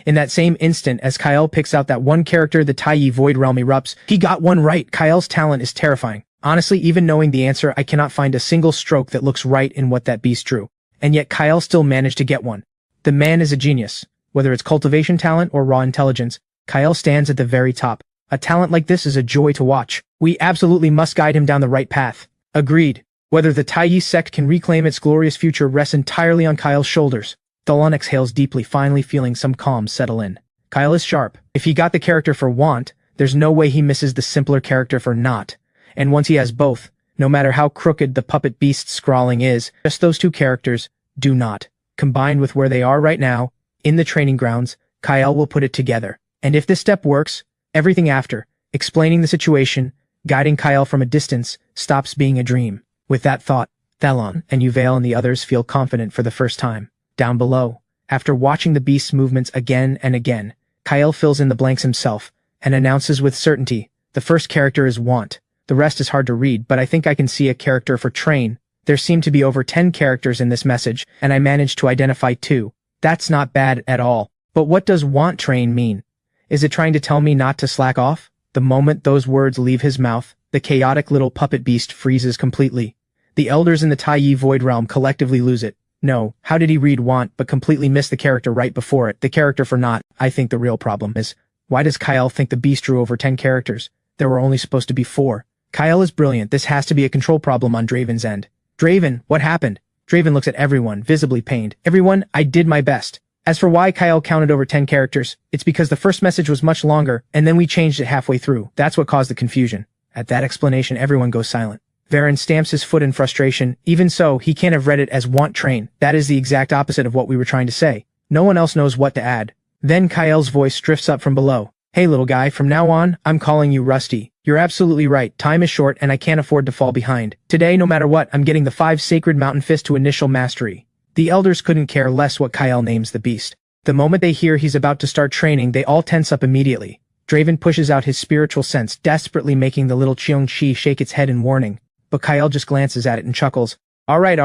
In that same instant, as Kyle picks out that one character, the Taiyi Void Realm erupts. He got one right. Kyle's talent is terrifying. Honestly, even knowing the answer, I cannot find a single stroke that looks right in what that beast drew. And yet Kyle still managed to get one. The man is a genius. Whether it's cultivation talent or raw intelligence, Kyle stands at the very top. A talent like this is a joy to watch. We absolutely must guide him down the right path. Agreed. Whether the Taiyi sect can reclaim its glorious future rests entirely on Kyle's shoulders. Thalon exhales deeply, finally feeling some calm settle in. Kyle is sharp. If he got the character for want, there's no way he misses the simpler character for not. And once he has both, no matter how crooked the puppet beast's scrawling is, just those 2 characters, do not. Combined with where they are right now, in the training grounds, Kyle will put it together. And if this step works, everything after, explaining the situation, guiding Kyle from a distance, stops being a dream. With that thought, Thelon and Uvail and the others feel confident for the first time. Down below, after watching the beast's movements again and again, Kyle fills in the blanks himself and announces with certainty, the first character is Want. The rest is hard to read, but I think I can see a character for Train. There seem to be over 10 characters in this message, and I managed to identify 2. That's not bad at all. But what does Want Train mean? Is it trying to tell me not to slack off? The moment those words leave his mouth, the chaotic little puppet beast freezes completely. The elders in the Taiyi Void Realm collectively lose it. No, how did he read Want but completely miss the character right before it? The character for Not. I think the real problem is, why does Kyle think the beast drew over 10 characters? There were only supposed to be 4. Kyle is brilliant. This has to be a control problem on Draven's end. Draven, what happened? Draven looks at everyone, visibly pained. Everyone, I did my best. As for why Kyle counted over 10 characters, it's because the first message was much longer, and then we changed it halfway through. That's what caused the confusion. At that explanation, everyone goes silent. Varen stamps his foot in frustration. Even so, he can't have read it as Want Train. That is the exact opposite of what we were trying to say. No one else knows what to add. Then Kyle's voice drifts up from below. Hey little guy, from now on, I'm calling you Rusty. You're absolutely right. Time is short and I can't afford to fall behind. Today, no matter what, I'm getting the 5 Sacred Mountain Fist to initial mastery. The elders couldn't care less what Kyle names the beast. The moment they hear he's about to start training, they all tense up immediately. Draven pushes out his spiritual sense, desperately making the little Cheong-Chi shake its head in warning. But Kyle just glances at it and chuckles. Alright,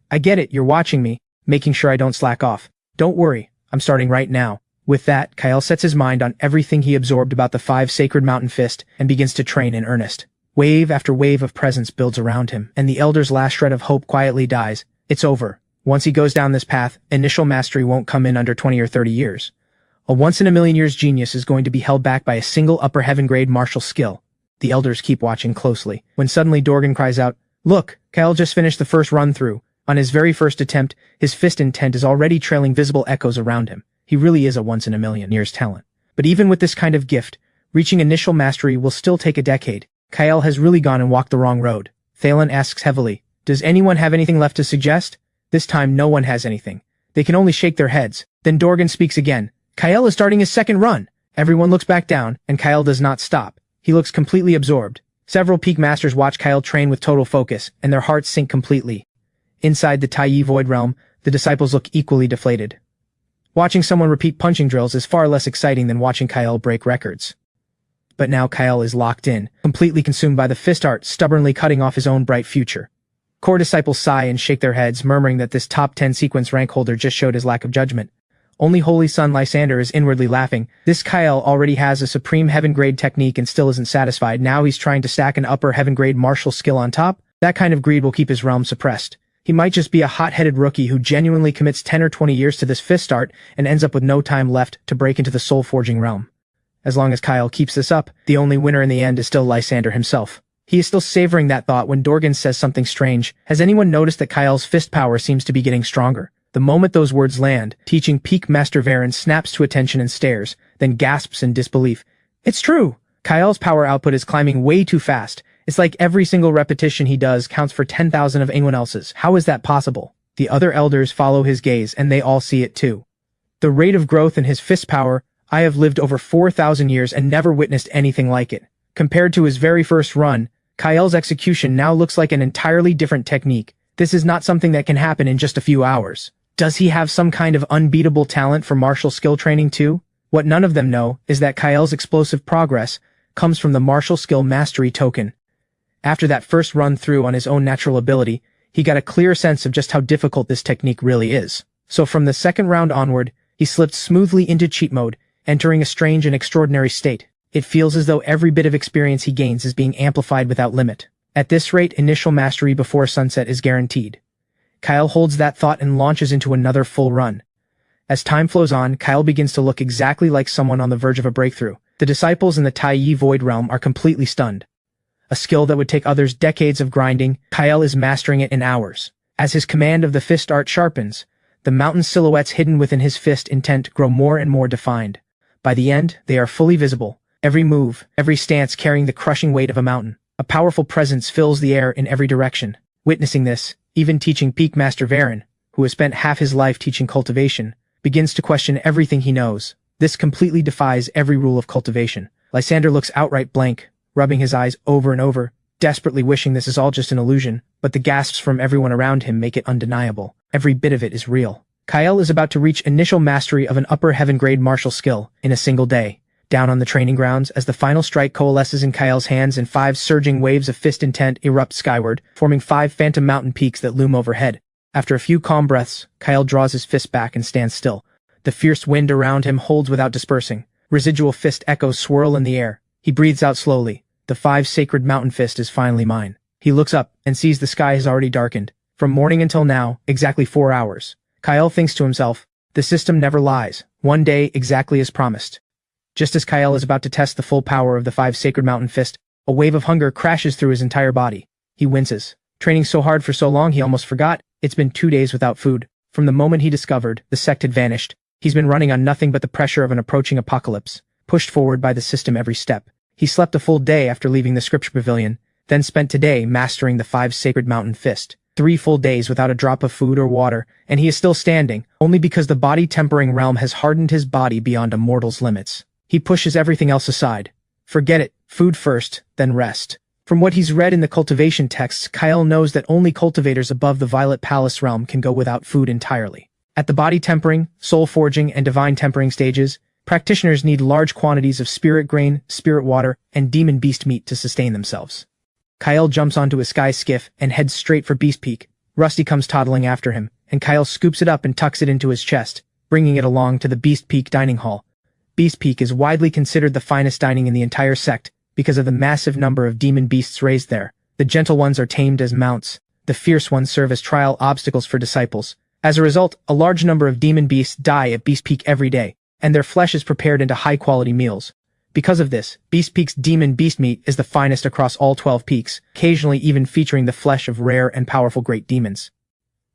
I get it, you're watching me, making sure I don't slack off. Don't worry, I'm starting right now. With that, Kyle sets his mind on everything he absorbed about the 5 Sacred Mountain Fist and begins to train in earnest. Wave after wave of presence builds around him, and the elder's last shred of hope quietly dies. It's over. Once he goes down this path, initial mastery won't come in under 20 or 30 years. A once-in-a-million-years genius is going to be held back by a single upper heaven-grade martial skill. The elders keep watching closely, when suddenly Dorgan cries out, Look, Kyle just finished the first run-through. On his very first attempt, his fist intent is already trailing visible echoes around him. He really is a once-in-a-million-years talent. But even with this kind of gift, reaching initial mastery will still take a decade. Kyle has really gone and walked the wrong road. Thalen asks heavily, Does anyone have anything left to suggest? This time no one has anything. They can only shake their heads. Then Dorgan speaks again. Kyle is starting his second run. Everyone looks back down, and Kyle does not stop. He looks completely absorbed. Several peak masters watch Kyle train with total focus, and their hearts sink completely. Inside the Taiyi Void Realm, the disciples look equally deflated. Watching someone repeat punching drills is far less exciting than watching Kyle break records. But now Kyle is locked in, completely consumed by the fist art, stubbornly cutting off his own bright future. Core disciples sigh and shake their heads, murmuring that this top 10 sequence rank holder just showed his lack of judgment. Only Holy Son Lysander is inwardly laughing. This Kyle already has a supreme heaven-grade technique and still isn't satisfied. Now he's trying to stack an upper heaven-grade martial skill on top? That kind of greed will keep his realm suppressed. He might just be a hot-headed rookie who genuinely commits 10 or 20 years to this fist art and ends up with no time left to break into the soul-forging realm. As long as Kyle keeps this up, the only winner in the end is still Lysander himself. He is still savoring that thought when Dorgan says something strange. Has anyone noticed that Kyle's fist power seems to be getting stronger? The moment those words land, teaching Peak Master Varen snaps to attention and stares, then gasps in disbelief. It's true! Kyle's power output is climbing way too fast. It's like every single repetition he does counts for 10,000 of anyone else's. How is that possible? The other elders follow his gaze, and they all see it too. The rate of growth in his fist power, I have lived over 4,000 years and never witnessed anything like it. Compared to his very first run, Kyle's execution now looks like an entirely different technique. This is not something that can happen in just a few hours. Does he have some kind of unbeatable talent for martial skill training too? What none of them know is that Kyle's explosive progress comes from the martial skill mastery token. After that first run through on his own natural ability, he got a clear sense of just how difficult this technique really is. So from the second round onward, he slipped smoothly into cheat mode, entering a strange and extraordinary state. It feels as though every bit of experience he gains is being amplified without limit. At this rate, initial mastery before sunset is guaranteed. Kyle holds that thought and launches into another full run. As time flows on, Kyle begins to look exactly like someone on the verge of a breakthrough. The disciples in the Taiyi Void Realm are completely stunned. A skill that would take others decades of grinding, Kyle is mastering it in hours. As his command of the fist art sharpens, the mountain silhouettes hidden within his fist intent grow more and more defined. By the end, they are fully visible. Every move, every stance carrying the crushing weight of a mountain. A powerful presence fills the air in every direction. Witnessing this, even teaching Peak Master Varen, who has spent half his life teaching cultivation, begins to question everything he knows. This completely defies every rule of cultivation. Lysander looks outright blank. rubbing his eyes over and over, desperately wishing this is all just an illusion, but the gasps from everyone around him make it undeniable. Every bit of it is real. Kyle is about to reach initial mastery of an upper heaven-grade martial skill in a single day. Down on the training grounds, as the final strike coalesces in Kyle's hands and 5 surging waves of fist intent erupt skyward, forming 5 phantom mountain peaks that loom overhead. After a few calm breaths, Kyle draws his fist back and stands still. The fierce wind around him holds without dispersing. Residual fist echoes swirl in the air. He breathes out slowly. The 5 sacred mountain fist is finally mine. He looks up and sees the sky has already darkened. From morning until now, exactly 4 hours. Kyle thinks to himself, the system never lies. One day exactly as promised. Just as Kyle is about to test the full power of the 5 sacred mountain fist, a wave of hunger crashes through his entire body. He winces. Training so hard for so long he almost forgot. It's been 2 days without food. From the moment he discovered the sect had vanished, he's been running on nothing but the pressure of an approaching apocalypse, pushed forward by the system every step. He slept a full day after leaving the Scripture Pavilion, then spent today mastering the 5 sacred mountain fist. 3 full days without a drop of food or water, and he is still standing, only because the body-tempering realm has hardened his body beyond a mortal's limits. He pushes everything else aside. Forget it, food first, then rest. From what he's read in the cultivation texts, Kyle knows that only cultivators above the Violet Palace realm can go without food entirely. At the body-tempering, soul-forging, and divine-tempering stages, practitioners need large quantities of spirit grain, spirit water, and demon beast meat to sustain themselves. Kyle jumps onto his sky skiff and heads straight for Beast Peak. Rusty comes toddling after him, and Kyle scoops it up and tucks it into his chest, bringing it along to the Beast Peak dining hall. Beast Peak is widely considered the finest dining in the entire sect because of the massive number of demon beasts raised there. The gentle ones are tamed as mounts. The fierce ones serve as trial obstacles for disciples. As a result, a large number of demon beasts die at Beast Peak every day, and their flesh is prepared into high-quality meals. Because of this, Beast Peak's demon beast meat is the finest across all 12 peaks, occasionally even featuring the flesh of rare and powerful great demons.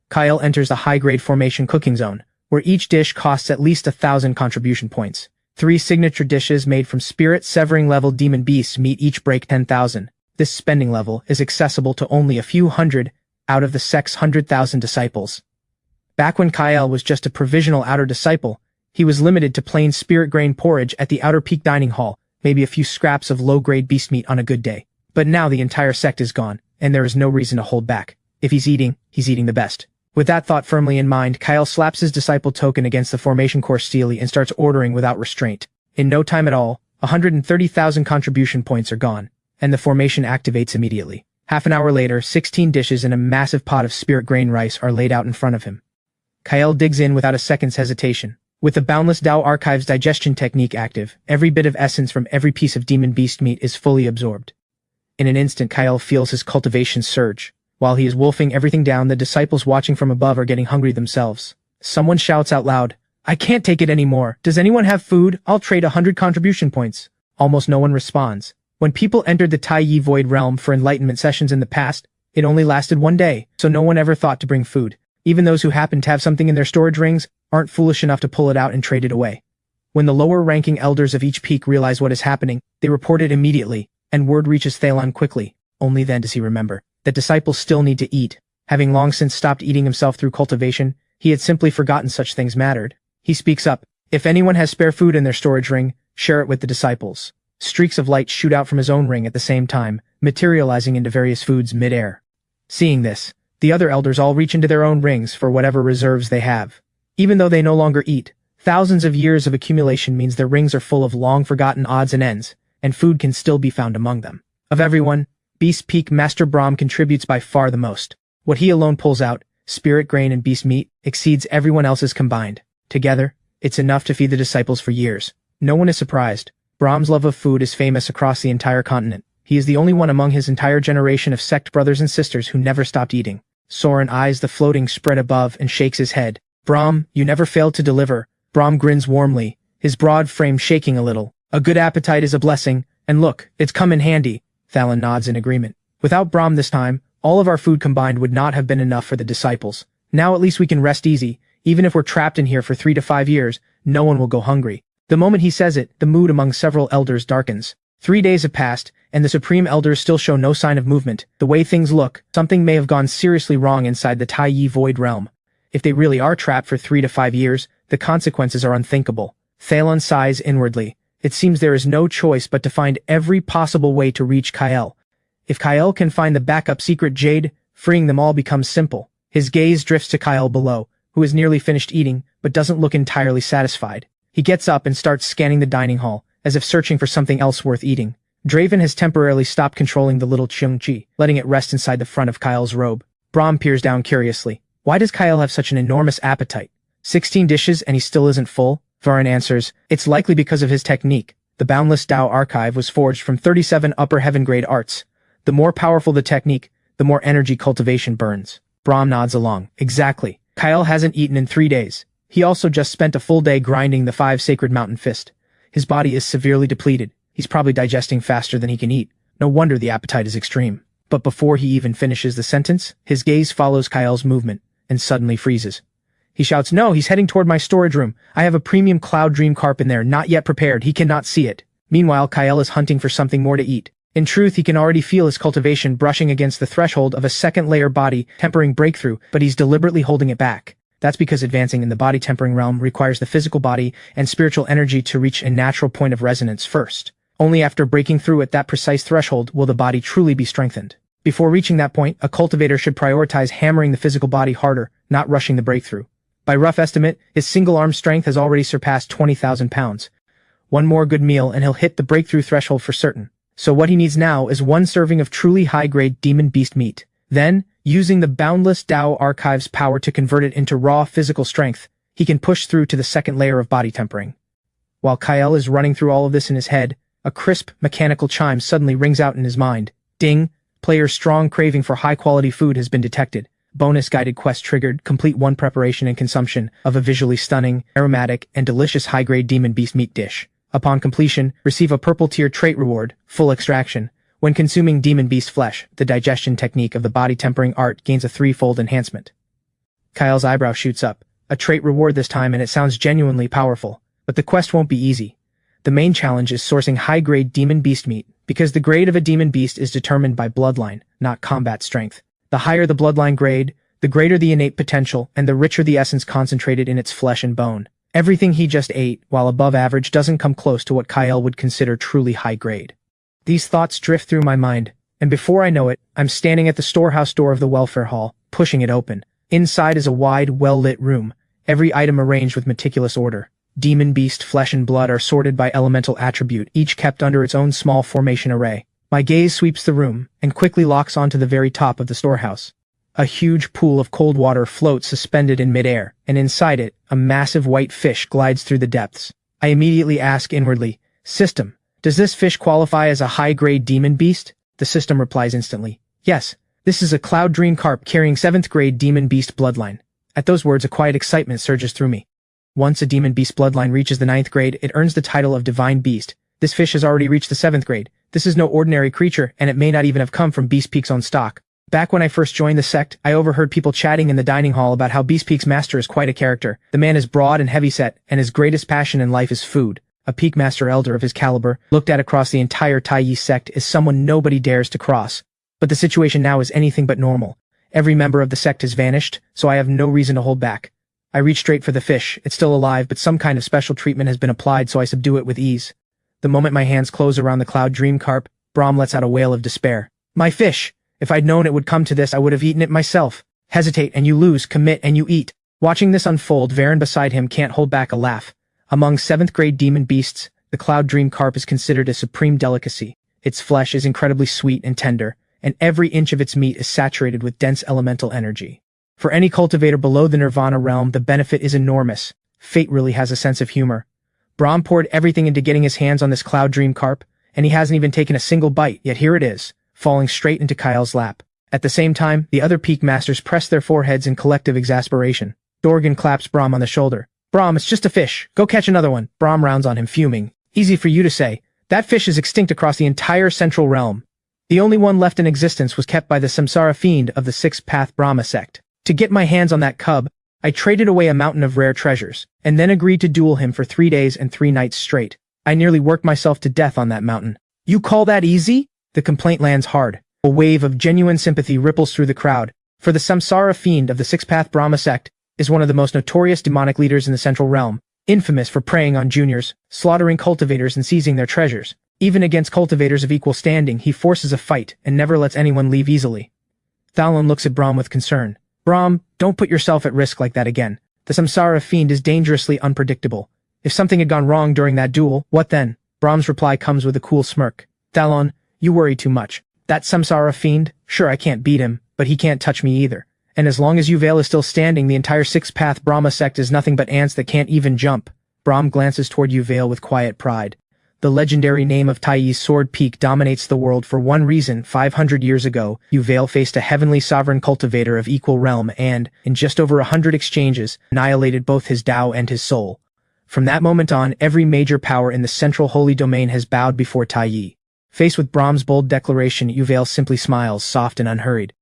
Kyle enters the high-grade formation cooking zone, where each dish costs at least 1,000 contribution points. 3 signature dishes made from spirit-severing level demon beasts meat each break 10,000. This spending level is accessible to only a few hundred out of the sect's 100,000 disciples. Back when Kyle was just a provisional outer disciple, he was limited to plain spirit grain porridge at the outer peak dining hall, maybe a few scraps of low-grade beast meat on a good day. But now the entire sect is gone, and there is no reason to hold back. If he's eating the best. With that thought firmly in mind, Kyle slaps his disciple token against the formation core steely and starts ordering without restraint. In no time at all, 130,000 contribution points are gone, and the formation activates immediately. Half an hour later, 16 dishes and a massive pot of spirit grain rice are laid out in front of him. Kyle digs in without a second's hesitation. With the Boundless Tao Archive's digestion technique active, every bit of essence from every piece of demon beast meat is fully absorbed. In an instant, Kyle feels his cultivation surge. While he is wolfing everything down, the disciples watching from above are getting hungry themselves. Someone shouts out loud, "I can't take it anymore. Does anyone have food? I'll trade 100 contribution points." Almost no one responds. When people entered the Tai Yi Void realm for enlightenment sessions in the past, it only lasted 1 day, so no one ever thought to bring food. Even those who happen to have something in their storage rings aren't foolish enough to pull it out and trade it away. When the lower-ranking elders of each peak realize what is happening, they report it immediately, and word reaches Thalon quickly. Only then does he remember that disciples still need to eat. Having long since stopped eating himself through cultivation, he had simply forgotten such things mattered. He speaks up. If anyone has spare food in their storage ring, share it with the disciples. Streaks of light shoot out from his own ring at the same time, materializing into various foods mid-air. Seeing this, the other elders all reach into their own rings for whatever reserves they have. Even though they no longer eat, thousands of years of accumulation means their rings are full of long-forgotten odds and ends, and food can still be found among them. Of everyone, Beast Peak Master Brahm contributes by far the most. What he alone pulls out, spirit grain and beast meat, exceeds everyone else's combined. Together, it's enough to feed the disciples for years. No one is surprised. Brahm's love of food is famous across the entire continent. He is the only one among his entire generation of sect brothers and sisters who never stopped eating. Soren eyes the floating spread above and shakes his head. Brahm, you never failed to deliver. Brahm grins warmly, his broad frame shaking a little. A good appetite is a blessing, and look, it's come in handy. Thalon nods in agreement. Without Brahm this time, all of our food combined would not have been enough for the disciples. Now at least we can rest easy. Even if we're trapped in here for 3 to 5 years, no one will go hungry. The moment he says it, the mood among several elders darkens. 3 days have passed, and the Supreme Elders still show no sign of movement. The way things look, something may have gone seriously wrong inside the Tai Yi Void realm. If they really are trapped for 3 to 5 years, the consequences are unthinkable. Thalon sighs inwardly. It seems there is no choice but to find every possible way to reach Kyle. If Kyle can find the backup secret jade, freeing them all becomes simple. His gaze drifts to Kyle below, who is nearly finished eating, but doesn't look entirely satisfied. He gets up and starts scanning the dining hall, as if searching for something else worth eating. Draven has temporarily stopped controlling the little Chung-Chi, letting it rest inside the front of Kyle's robe. Brahm peers down curiously. Why does Kyle have such an enormous appetite? 16 dishes and he still isn't full? Varan answers, it's likely because of his technique. The Boundless Tao Archive was forged from 37 upper heaven-grade arts. The more powerful the technique, the more energy cultivation burns. Brahm nods along. Exactly. Kyle hasn't eaten in 3 days. He also just spent a full day grinding the 5 sacred mountain fist. His body is severely depleted. He's probably digesting faster than he can eat. No wonder the appetite is extreme. But before he even finishes the sentence, his gaze follows Kyle's movement, and suddenly freezes. He shouts, no, he's heading toward my storage room. I have a premium cloud dream carp in there, not yet prepared. He cannot see it. Meanwhile, Kyle is hunting for something more to eat. In truth, he can already feel his cultivation brushing against the threshold of a second-layer body tempering breakthrough, but he's deliberately holding it back. That's because advancing in the body tempering realm requires the physical body and spiritual energy to reach a natural point of resonance first. Only after breaking through at that precise threshold will the body truly be strengthened. Before reaching that point, a cultivator should prioritize hammering the physical body harder, not rushing the breakthrough. By rough estimate, his single-arm strength has already surpassed 20,000 pounds. One more good meal and he'll hit the breakthrough threshold for certain. So what he needs now is 1 serving of truly high-grade demon beast meat. Then, using the Boundless Tao Archive's power to convert it into raw physical strength, he can push through to the second layer of body tempering. While Kyle is running through all of this in his head, a crisp, mechanical chime suddenly rings out in his mind. Ding! Player's strong craving for high-quality food has been detected. Bonus guided quest triggered. Complete 1 preparation and consumption of a visually stunning, aromatic, and delicious high-grade demon beast meat dish. Upon completion, receive a purple tier trait reward, full extraction. When consuming demon beast flesh, the digestion technique of the body tempering art gains a 3-fold enhancement. Kyle's eyebrow shoots up. A trait reward this time, and it sounds genuinely powerful. But the quest won't be easy. The main challenge is sourcing high-grade demon beast meat, because the grade of a demon beast is determined by bloodline, not combat strength. The higher the bloodline grade, the greater the innate potential, and the richer the essence concentrated in its flesh and bone. Everything he just ate, while above average, doesn't come close to what Kyle would consider truly high grade. These thoughts drift through my mind, and before I know it, I'm standing at the storehouse door of the welfare hall, pushing it open. Inside is a wide, well-lit room, every item arranged with meticulous order. Demon beast flesh and blood are sorted by elemental attribute, each kept under its own small formation array. My gaze sweeps the room, and quickly locks onto the very top of the storehouse. A huge pool of cold water floats suspended in midair, and inside it, a massive white fish glides through the depths. I immediately ask inwardly, System, does this fish qualify as a high-grade demon beast? The system replies instantly, yes, this is a cloud dream carp carrying 7th grade demon beast bloodline. At those words, a quiet excitement surges through me. Once a demon beast bloodline reaches the 9th grade, it earns the title of divine beast. This fish has already reached the 7th grade. This is no ordinary creature, and it may not even have come from Beast Peak's own stock. Back when I first joined the sect, I overheard people chatting in the dining hall about how Beast Peak's master is quite a character. The man is broad and heavyset, and his greatest passion in life is food. A Peak Master elder of his caliber, looked at across the entire Taiyi sect, is someone nobody dares to cross. But the situation now is anything but normal. Every member of the sect has vanished, so I have no reason to hold back. I reach straight for the fish. It's still alive, but some kind of special treatment has been applied, so I subdue it with ease. The moment my hands close around the cloud dream carp, Brahm lets out a wail of despair. My fish! If I'd known it would come to this, I would have eaten it myself. Hesitate and you lose, commit and you eat. Watching this unfold, Varen beside him can't hold back a laugh. Among 7th grade demon beasts, the cloud dream carp is considered a supreme delicacy. Its flesh is incredibly sweet and tender, and every inch of its meat is saturated with dense elemental energy. For any cultivator below the Nirvana realm, the benefit is enormous. Fate really has a sense of humor. Brahm poured everything into getting his hands on this cloud dream carp, and he hasn't even taken a single bite, yet here it is, falling straight into Kyle's lap. At the same time, the other Peak Masters press their foreheads in collective exasperation. Dorgan claps Brahm on the shoulder. Brahm, it's just a fish. Go catch another one. Brahm rounds on him, fuming. Easy for you to say. That fish is extinct across the entire central realm. The only one left in existence was kept by the Samsara fiend of the Sixth Path Brahma sect. To get my hands on that cub, I traded away a mountain of rare treasures, and then agreed to duel him for 3 days and 3 nights straight. I nearly worked myself to death on that mountain. You call that easy? The complaint lands hard. A wave of genuine sympathy ripples through the crowd, for the Samsara fiend of the Sixth Path Brahma sect is one of the most notorious demonic leaders in the Central Realm, infamous for preying on juniors, slaughtering cultivators and seizing their treasures. Even against cultivators of equal standing, he forces a fight and never lets anyone leave easily. Thalon looks at Brahm with concern. Brahm, don't put yourself at risk like that again. The Samsara fiend is dangerously unpredictable. If something had gone wrong during that duel, what then? Brahm's reply comes with a cool smirk. Thalon, you worry too much. That Samsara fiend, sure I can't beat him, but he can't touch me either. And as long as Uvail is still standing, the entire six-path Brahma sect is nothing but ants that can't even jump. Brahm glances toward Uvail with quiet pride. The legendary name of Taiyi's sword peak dominates the world for one reason. 500 years ago, Uvail faced a heavenly sovereign cultivator of equal realm and, in just over 100 exchanges, annihilated both his Tao and his soul. From that moment on, every major power in the central holy domain has bowed before Taiyi. Faced with Brahm's bold declaration, Uvail simply smiles, soft and unhurried.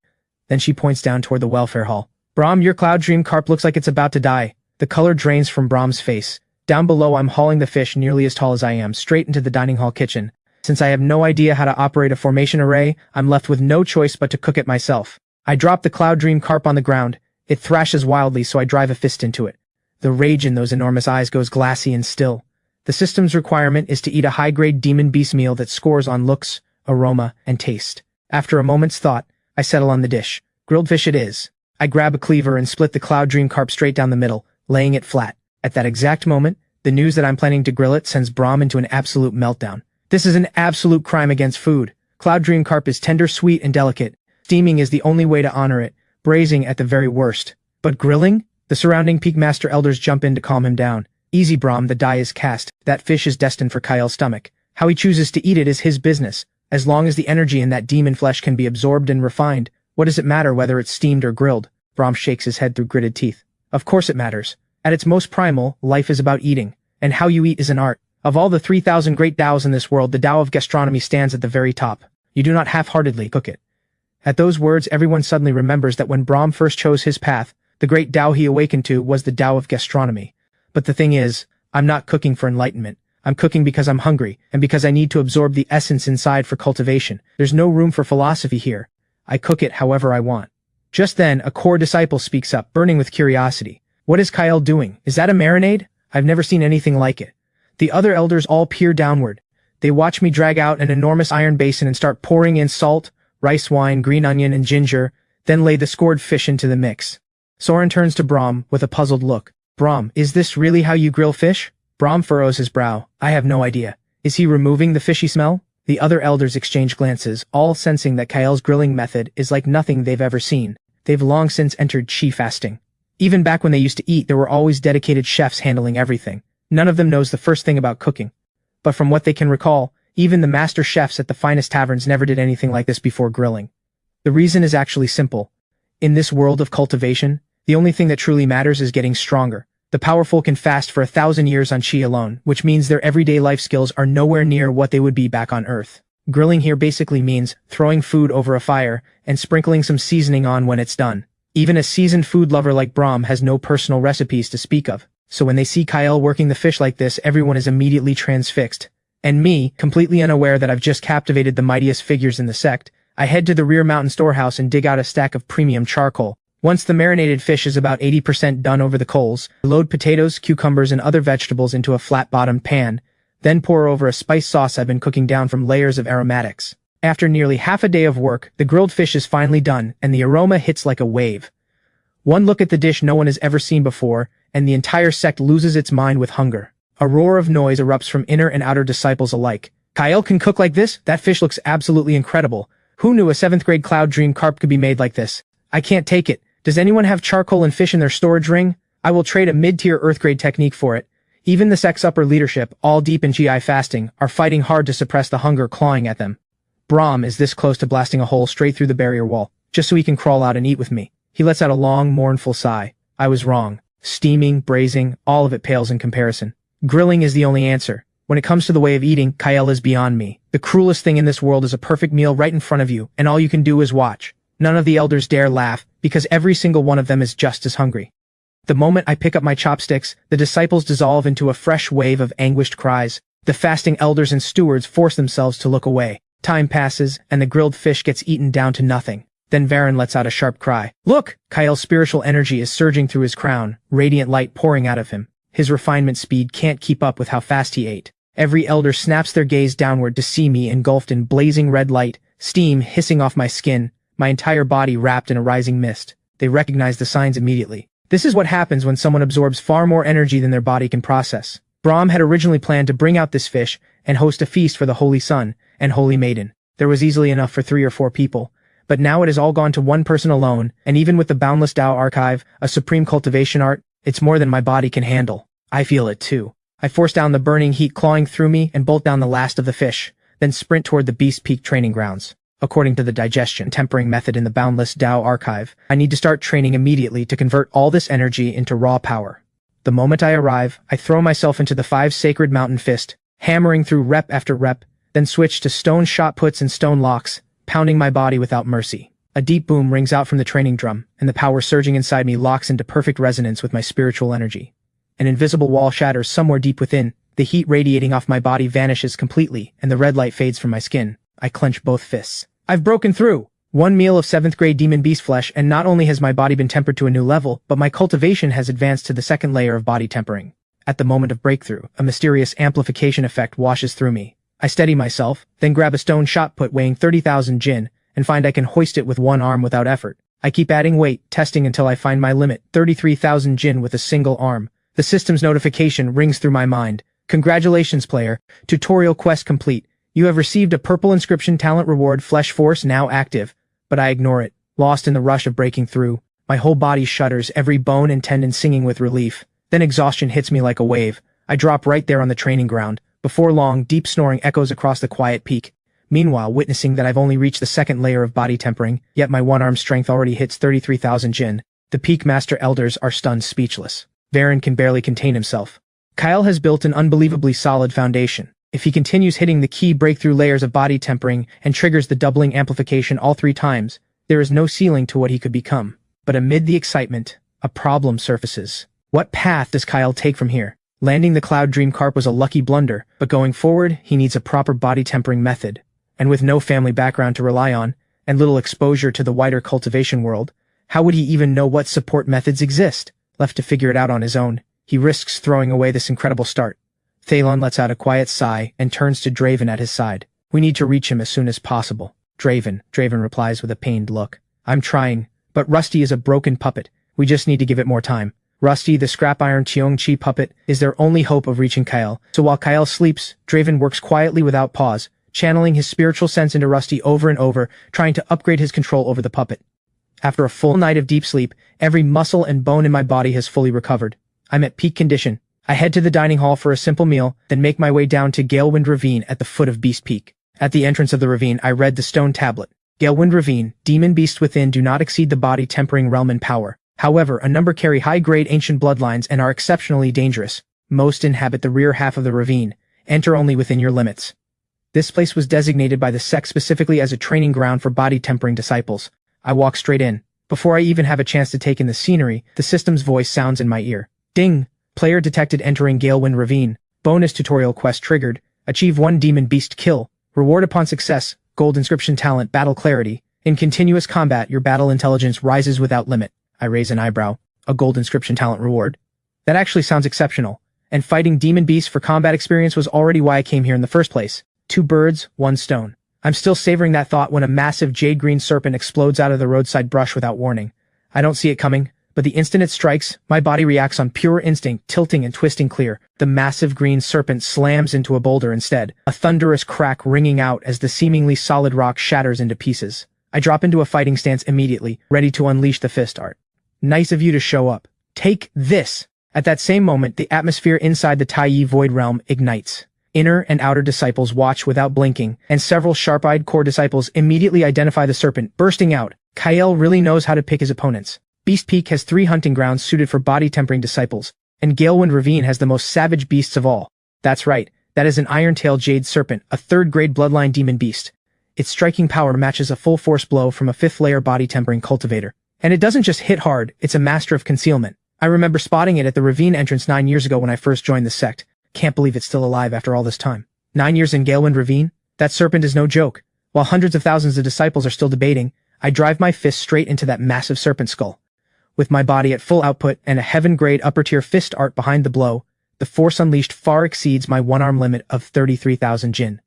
Then she points down toward the welfare hall. Brahm, your cloud dream carp looks like it's about to die. The color drains from Brahm's face. Down below, I'm hauling the fish nearly as tall as I am, straight into the dining hall kitchen. Since I have no idea how to operate a formation array, I'm left with no choice but to cook it myself. I drop the cloud dream carp on the ground. It thrashes wildly, so I drive a fist into it. The rage in those enormous eyes goes glassy and still. The system's requirement is to eat a high-grade demon beast meal that scores on looks, aroma, and taste. After a moment's thought, I settle on the dish. Grilled fish it is. I grab a cleaver and split the cloud dream carp straight down the middle, laying it flat. At that exact moment, the news that I'm planning to grill it sends Brahm into an absolute meltdown. This is an absolute crime against food. Cloud dream carp is tender, sweet, and delicate. Steaming is the only way to honor it, braising at the very worst. But grilling? The surrounding Peak Master elders jump in to calm him down. Easy, Brahm, the die is cast. That fish is destined for Kyl's stomach. How he chooses to eat it is his business. As long as the energy in that demon flesh can be absorbed and refined, what does it matter whether it's steamed or grilled? Brahm shakes his head through gritted teeth. Of course it matters. At its most primal, life is about eating. And how you eat is an art. Of all the 3,000 great Taos in this world, the Tao of gastronomy stands at the very top. You do not half-heartedly cook it. At those words, everyone suddenly remembers that when Brahm first chose his path, the great Tao he awakened to was the Tao of gastronomy. But the thing is, I'm not cooking for enlightenment. I'm cooking because I'm hungry, and because I need to absorb the essence inside for cultivation. There's no room for philosophy here. I cook it however I want. Just then, a core disciple speaks up, burning with curiosity. What is Kyle doing? Is that a marinade? I've never seen anything like it. The other elders all peer downward. They watch me drag out an enormous iron basin and start pouring in salt, rice wine, green onion, and ginger, then lay the scored fish into the mix. Soren turns to Brahm with a puzzled look. Brahm, is this really how you grill fish? Brahm furrows his brow. I have no idea. Is he removing the fishy smell? The other elders exchange glances, all sensing that Kyle's grilling method is like nothing they've ever seen. They've long since entered chi fasting. Even back when they used to eat, there were always dedicated chefs handling everything. None of them knows the first thing about cooking. But from what they can recall, even the master chefs at the finest taverns never did anything like this before grilling. The reason is actually simple. In this world of cultivation, the only thing that truly matters is getting stronger. The powerful can fast for 1,000 years on chi alone, which means their everyday life skills are nowhere near what they would be back on Earth. Grilling here basically means throwing food over a fire and sprinkling some seasoning on when it's done. Even a seasoned food lover like Brahm has no personal recipes to speak of, so when they see Kyle working the fish like this, everyone is immediately transfixed. And me, completely unaware that I've just captivated the mightiest figures in the sect, I head to the rear mountain storehouse and dig out a stack of premium charcoal. Once the marinated fish is about 80% done over the coals, load potatoes, cucumbers, and other vegetables into a flat-bottomed pan, then pour over a spice sauce I've been cooking down from layers of aromatics. After nearly half a day of work, the grilled fish is finally done, and the aroma hits like a wave. One look at the dish no one has ever seen before, and the entire sect loses its mind with hunger. A roar of noise erupts from inner and outer disciples alike. Kyle can cook like this? That fish looks absolutely incredible. Who knew a 7th grade cloud dream carp could be made like this? I can't take it. Does anyone have charcoal and fish in their storage ring? I will trade a mid-tier Earth grade technique for it. Even the sect's upper leadership, all deep in GI fasting, are fighting hard to suppress the hunger clawing at them. Brahm is this close to blasting a hole straight through the barrier wall, just so he can crawl out and eat with me. He lets out a long, mournful sigh. I was wrong. Steaming, braising, all of it pales in comparison. Grilling is the only answer. When it comes to the way of eating, Kyle is beyond me. The cruelest thing in this world is a perfect meal right in front of you, and all you can do is watch. None of the elders dare laugh, because every single one of them is just as hungry. The moment I pick up my chopsticks, the disciples dissolve into a fresh wave of anguished cries. The fasting elders and stewards force themselves to look away. Time passes, and the grilled fish gets eaten down to nothing. Then Varen lets out a sharp cry. Look! Kyle's spiritual energy is surging through his crown, radiant light pouring out of him. His refinement speed can't keep up with how fast he ate. Every elder snaps their gaze downward to see me engulfed in blazing red light, steam hissing off my skin, my entire body wrapped in a rising mist. They recognize the signs immediately. This is what happens when someone absorbs far more energy than their body can process. Brahm had originally planned to bring out this fish and host a feast for the Holy Son and Holy Maiden. There was easily enough for 3 or 4 people, but now it has all gone to one person alone, and even with the boundless Tao archive, a supreme cultivation art, it's more than my body can handle. I feel it too. I force down the burning heat clawing through me and bolt down the last of the fish, then sprint toward the Beast Peak training grounds. According to the digestion tempering method in the boundless Tao archive, I need to start training immediately to convert all this energy into raw power. The moment I arrive, I throw myself into the 5 sacred mountain fist, hammering through rep after rep, then switch to stone shot puts and stone locks, pounding my body without mercy. A deep boom rings out from the training drum, and the power surging inside me locks into perfect resonance with my spiritual energy. An invisible wall shatters somewhere deep within, the heat radiating off my body vanishes completely, and the red light fades from my skin. I clench both fists. I've broken through! 1 meal of 7th grade demon beast flesh, and not only has my body been tempered to a new level, but my cultivation has advanced to the 2nd layer of body tempering. At the moment of breakthrough, a mysterious amplification effect washes through me. I steady myself, then grab a stone shot put weighing 30,000 jin, and find I can hoist it with one arm without effort. I keep adding weight, testing until I find my limit, 33,000 jin with a single arm. The system's notification rings through my mind. Congratulations, player. Tutorial quest complete. You have received a purple inscription talent reward Flesh Force now active. But I ignore it, lost in the rush of breaking through. My whole body shudders, every bone and tendon singing with relief. Then exhaustion hits me like a wave. I drop right there on the training ground. Before long, deep snoring echoes across the quiet peak. Meanwhile, witnessing that I've only reached the 2nd layer of body tempering, yet my one-arm strength already hits 33,000 jin. The peak master elders are stunned speechless. Varen can barely contain himself. Kyle has built an unbelievably solid foundation. If he continues hitting the key breakthrough layers of body tempering and triggers the doubling amplification all 3 times, there is no ceiling to what he could become. But amid the excitement, a problem surfaces. What path does Kyle take from here? Landing the Cloud Dream Carp was a lucky blunder, but going forward, he needs a proper body tempering method. And with no family background to rely on, and little exposure to the wider cultivation world, how would he even know what support methods exist? Left to figure it out on his own, he risks throwing away this incredible start. Thalon lets out a quiet sigh and turns to Draven at his side. We need to reach him as soon as possible. Draven replies with a pained look. I'm trying, but Rusty is a broken puppet. We just need to give it more time. Rusty, the scrap iron Cheongchi puppet, is their only hope of reaching Kyle. So while Kyle sleeps, Draven works quietly without pause, channeling his spiritual sense into Rusty over and over, trying to upgrade his control over the puppet. After a full night of deep sleep, every muscle and bone in my body has fully recovered. I'm at peak condition. I head to the dining hall for a simple meal, then make my way down to Galewind Ravine at the foot of Beast Peak. At the entrance of the ravine, I read the stone tablet. Galewind Ravine, demon beasts within do not exceed the body tempering realm in power. However, a number carry high-grade ancient bloodlines and are exceptionally dangerous. Most inhabit the rear half of the ravine. Enter only within your limits. This place was designated by the sect specifically as a training ground for body tempering disciples. I walk straight in. Before I even have a chance to take in the scenery, the system's voice sounds in my ear. Ding! Player detected entering Galewind Ravine. Bonus tutorial quest triggered. Achieve 1 demon beast kill. Reward upon success. Gold inscription talent battle clarity. In continuous combat, your battle intelligence rises without limit. I raise an eyebrow. A gold inscription talent reward? That actually sounds exceptional. And fighting demon beasts for combat experience was already why I came here in the first place. 2 birds, 1 stone. I'm still savoring that thought when a massive jade-green serpent explodes out of the roadside brush without warning. I don't see it coming, but the instant it strikes, my body reacts on pure instinct, tilting and twisting clear. The massive green serpent slams into a boulder instead, a thunderous crack ringing out as the seemingly solid rock shatters into pieces. I drop into a fighting stance immediately, ready to unleash the fist art. Nice of you to show up. Take this! At that same moment, the atmosphere inside the Taiyi Void Realm ignites. Inner and outer disciples watch without blinking, and several sharp-eyed core disciples immediately identify the serpent, bursting out. Kyle really knows how to pick his opponents. Beast Peak has 3 hunting grounds suited for body-tempering disciples, and Galewind Ravine has the most savage beasts of all. That's right, that is an iron-tailed jade serpent, a 3rd-grade bloodline demon beast. Its striking power matches a full-force blow from a 5th-layer body-tempering cultivator. And it doesn't just hit hard, it's a master of concealment. I remember spotting it at the ravine entrance 9 years ago when I first joined the sect. Can't believe it's still alive after all this time. 9 years in Galewind Ravine? That serpent is no joke. While hundreds of thousands of disciples are still debating, I drive my fist straight into that massive serpent skull. With my body at full output and a heaven-grade upper-tier fist art behind the blow, the force unleashed far exceeds my one-arm limit of 33,000 jin.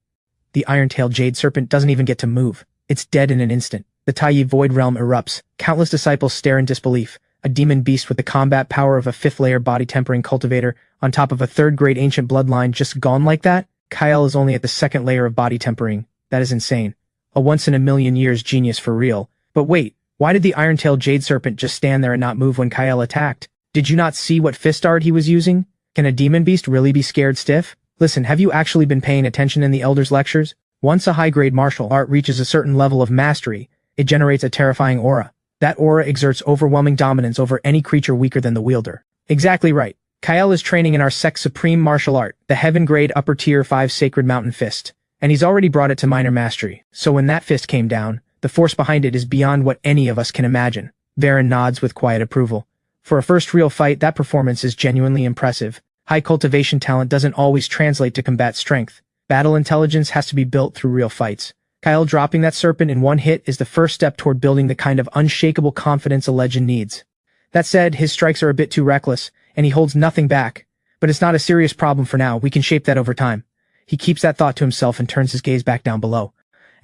The iron-tailed jade serpent doesn't even get to move. It's dead in an instant. The Taiyi void realm erupts. Countless disciples stare in disbelief. A demon beast with the combat power of a 5th-layer body-tempering cultivator on top of a 3rd-grade ancient bloodline just gone like that? Kyle is only at the 2nd layer of body tempering. That is insane. A once-in-a-million-years genius for real. But wait, why did the iron-tailed jade serpent just stand there and not move when Kyle attacked? Did you not see what fist art he was using? Can a demon beast really be scared stiff? Listen, have you actually been paying attention in the Elder's lectures? Once a high-grade martial art reaches a certain level of mastery, it generates a terrifying aura. That aura exerts overwhelming dominance over any creature weaker than the wielder. Exactly right. Kyle is training in our sect's supreme martial art, the heaven-grade upper-tier 5 Sacred Mountain Fist. And he's already brought it to minor mastery, so when that fist came down, the force behind it is beyond what any of us can imagine. Varen nods with quiet approval. For a first real fight, that performance is genuinely impressive. High cultivation talent doesn't always translate to combat strength. Battle intelligence has to be built through real fights. Kyle dropping that serpent in one hit is the first step toward building the kind of unshakable confidence a legend needs. That said, his strikes are a bit too reckless, and he holds nothing back. But it's not a serious problem for now. We can shape that over time. He keeps that thought to himself and turns his gaze back down below.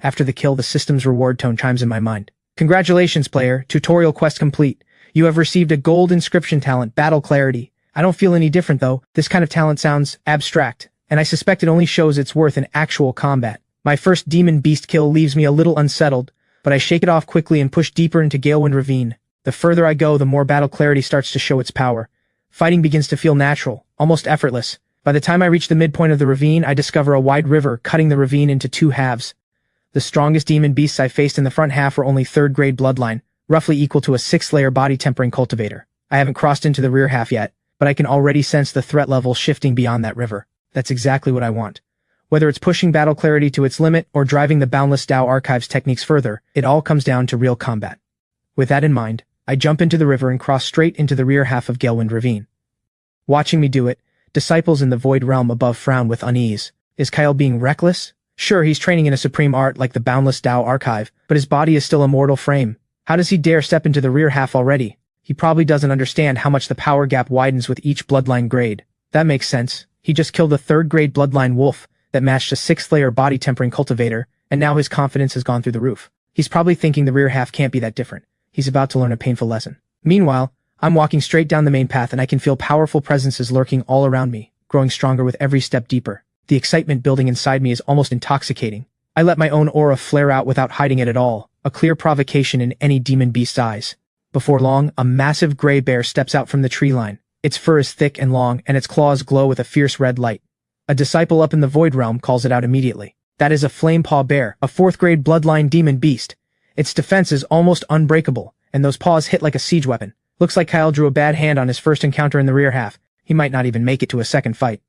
After the kill, the system's reward tone chimes in my mind. Congratulations, player. Tutorial quest complete. You have received a gold inscription talent, Battle Clarity. I don't feel any different though. This kind of talent sounds abstract, and I suspect it only shows its worth in actual combat. My first demon beast kill leaves me a little unsettled, but I shake it off quickly and push deeper into Galewind Ravine. The further I go, the more Battle Clarity starts to show its power. Fighting begins to feel natural, almost effortless. By the time I reach the midpoint of the ravine, I discover a wide river cutting the ravine into 2 halves. The strongest demon beasts I faced in the front half were only 3rd-grade bloodline, roughly equal to a 6th-layer body-tempering cultivator. I haven't crossed into the rear half yet, but I can already sense the threat level shifting beyond that river. That's exactly what I want. Whether it's pushing Battle Clarity to its limit or driving the Boundless Tao Archives techniques further, it all comes down to real combat. With that in mind, I jump into the river and cross straight into the rear half of Galewind Ravine. Watching me do it, disciples in the void realm above frown with unease. Is Kyle being reckless? Sure, he's training in a supreme art like the Boundless Tao Archive, but his body is still a mortal frame. How does he dare step into the rear half already? He probably doesn't understand how much the power gap widens with each bloodline grade. That makes sense. He just killed a 3rd-grade bloodline wolf that matched a 6th-layer body-tempering cultivator, and now his confidence has gone through the roof. He's probably thinking the rear half can't be that different. He's about to learn a painful lesson. Meanwhile, I'm walking straight down the main path and I can feel powerful presences lurking all around me, growing stronger with every step deeper. The excitement building inside me is almost intoxicating. I let my own aura flare out without hiding it at all, a clear provocation in any demon beast's eyes. Before long, a massive gray bear steps out from the tree line. Its fur is thick and long, and its claws glow with a fierce red light. A disciple up in the void realm calls it out immediately. That is a flame paw bear, a 4th-grade bloodline demon beast. Its defense is almost unbreakable, and those paws hit like a siege weapon. Looks like Kyle drew a bad hand on his first encounter in the rear half. He might not even make it to a second fight.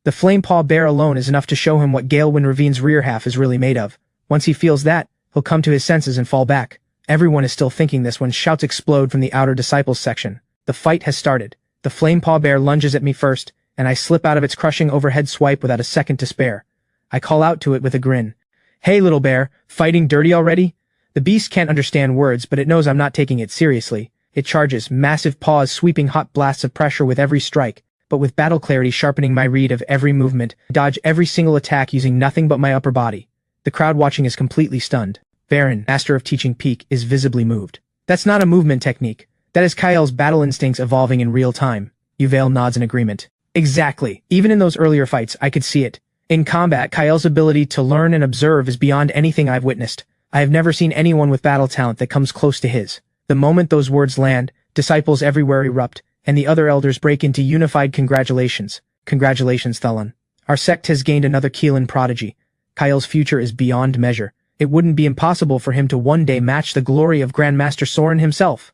The flame paw bear alone is enough to show him what Galewind Ravine's rear half is really made of. Once he feels that, he'll come to his senses and fall back. Everyone is still thinking this when shouts explode from the outer disciples section. The fight has started. The flame paw bear lunges at me first, and I slip out of its crushing overhead swipe without a second to spare. I call out to it with a grin. Hey little bear, fighting dirty already? The beast can't understand words, but it knows I'm not taking it seriously. It charges, massive paws sweeping hot blasts of pressure with every strike, but with Battle Clarity sharpening my read of every movement, I dodge every single attack using nothing but my upper body. The crowd watching is completely stunned. Varen, master of teaching peak, is visibly moved. That's not a movement technique. That is Kyle's battle instincts evolving in real time. Yuval nods in agreement. Exactly. Even in those earlier fights, I could see it. In combat, Kyle's ability to learn and observe is beyond anything I've witnessed. I have never seen anyone with battle talent that comes close to his. The moment those words land, disciples everywhere erupt, and the other elders break into unified congratulations. Congratulations, Thalan. Our sect has gained another Keelan prodigy. Kyle's future is beyond measure. It wouldn't be impossible for him to one day match the glory of Grandmaster Soren himself.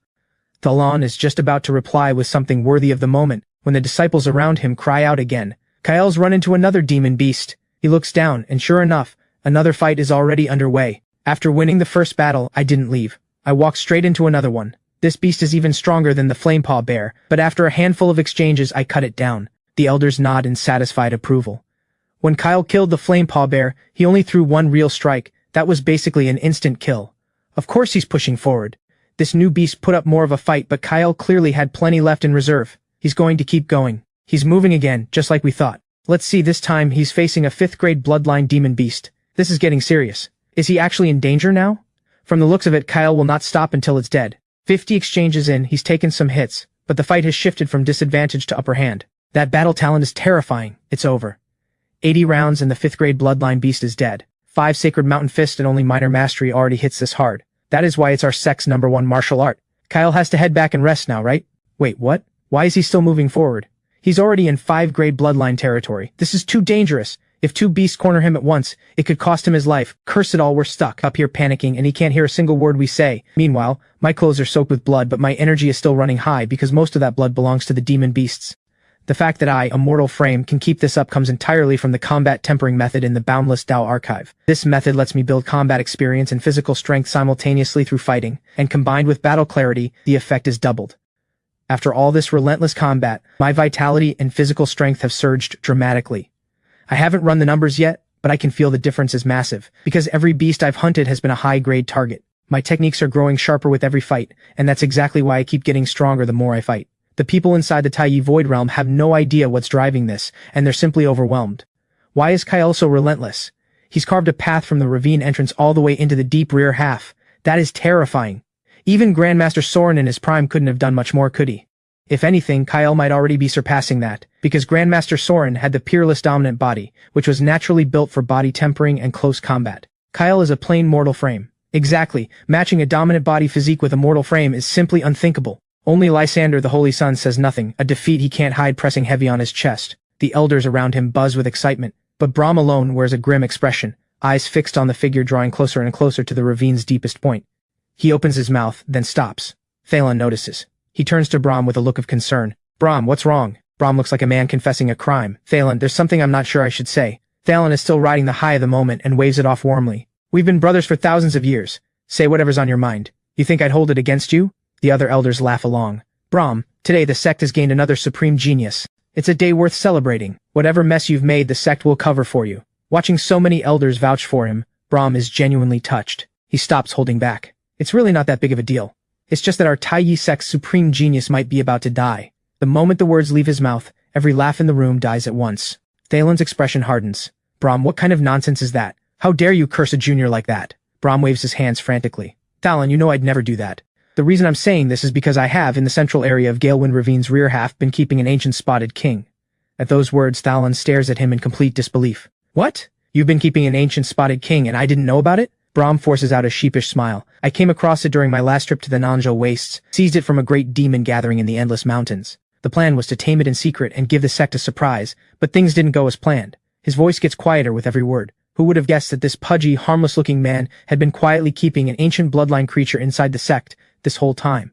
Thalan is just about to reply with something worthy of the moment, when the disciples around him cry out again. Kyle's run into another demon beast. He looks down, and sure enough, another fight is already underway. After winning the first battle, I didn't leave. I walked straight into another one. This beast is even stronger than the Flamepaw Bear, but after a handful of exchanges, I cut it down. The elders nod in satisfied approval. When Kyle killed the Flamepaw Bear, he only threw one real strike. That was basically an instant kill. Of course he's pushing forward. This new beast put up more of a fight, but Kyle clearly had plenty left in reserve. He's going to keep going. He's moving again, just like we thought. Let's see, this time he's facing a 5th grade bloodline demon beast. This is getting serious. Is he actually in danger now? From the looks of it, Kyle will not stop until it's dead. 50 exchanges in, he's taken some hits, but the fight has shifted from disadvantage to upper hand. That battle talent is terrifying. It's over. 80 rounds and the 5th grade bloodline beast is dead. 5 sacred mountain fist and only minor mastery already hits this hard. That is why it's our sect's #1 martial art. Kyle has to head back and rest now, right? Wait, what? Why is he still moving forward? He's already in 5 grade bloodline territory. This is too dangerous. If 2 beasts corner him at once, it could cost him his life. Curse it all, we're stuck up here panicking and he can't hear a single word we say. Meanwhile, my clothes are soaked with blood, but my energy is still running high because most of that blood belongs to the demon beasts. The fact that I, a mortal frame, can keep this up comes entirely from the combat tempering method in the Boundless Tao archive. This method lets me build combat experience and physical strength simultaneously through fighting, and combined with battle clarity, the effect is doubled. After all this relentless combat, my vitality and physical strength have surged dramatically. I haven't run the numbers yet, but I can feel the difference is massive, because every beast I've hunted has been a high-grade target. My techniques are growing sharper with every fight, and that's exactly why I keep getting stronger the more I fight. The people inside the Tai Void realm have no idea what's driving this, and they're simply overwhelmed. Why is Kyle so relentless? He's carved a path from the ravine entrance all the way into the deep rear half. That is terrifying. Even Grandmaster Soren in his prime couldn't have done much more, could he? If anything, Kyle might already be surpassing that, because Grandmaster Soren had the peerless dominant body, which was naturally built for body tempering and close combat. Kyle is a plain mortal frame. Exactly, matching a dominant body physique with a mortal frame is simply unthinkable. Only Lysander the Holy Sun says nothing, a defeat he can't hide pressing heavy on his chest. The elders around him buzz with excitement, but Brahm alone wears a grim expression, eyes fixed on the figure drawing closer and closer to the ravine's deepest point. He opens his mouth, then stops. Thalen notices. He turns to Brahm with a look of concern. Brahm, what's wrong? Brahm looks like a man confessing a crime. Thalen, there's something I'm not sure I should say. Thalen is still riding the high of the moment and waves it off warmly. We've been brothers for thousands of years. Say whatever's on your mind. You think I'd hold it against you? The other elders laugh along. Brahm, today the sect has gained another supreme genius. It's a day worth celebrating. Whatever mess you've made, the sect will cover for you. Watching so many elders vouch for him, Brahm is genuinely touched. He stops holding back. It's really not that big of a deal. It's just that our Tai Yi sect's supreme genius might be about to die. The moment the words leave his mouth, every laugh in the room dies at once. Thalen's expression hardens. Brahm, what kind of nonsense is that? How dare you curse a junior like that? Brahm waves his hands frantically. Thalen, you know I'd never do that. The reason I'm saying this is because I have, in the central area of Galewind Ravine's rear half, been keeping an ancient spotted king. At those words, Thalen stares at him in complete disbelief. What? You've been keeping an ancient spotted king and I didn't know about it? Brahm forces out a sheepish smile. I came across it during my last trip to the Nanzhou Wastes, seized it from a great demon gathering in the Endless Mountains. The plan was to tame it in secret and give the sect a surprise, but things didn't go as planned. His voice gets quieter with every word. Who would have guessed that this pudgy, harmless-looking man had been quietly keeping an ancient bloodline creature inside the sect this whole time?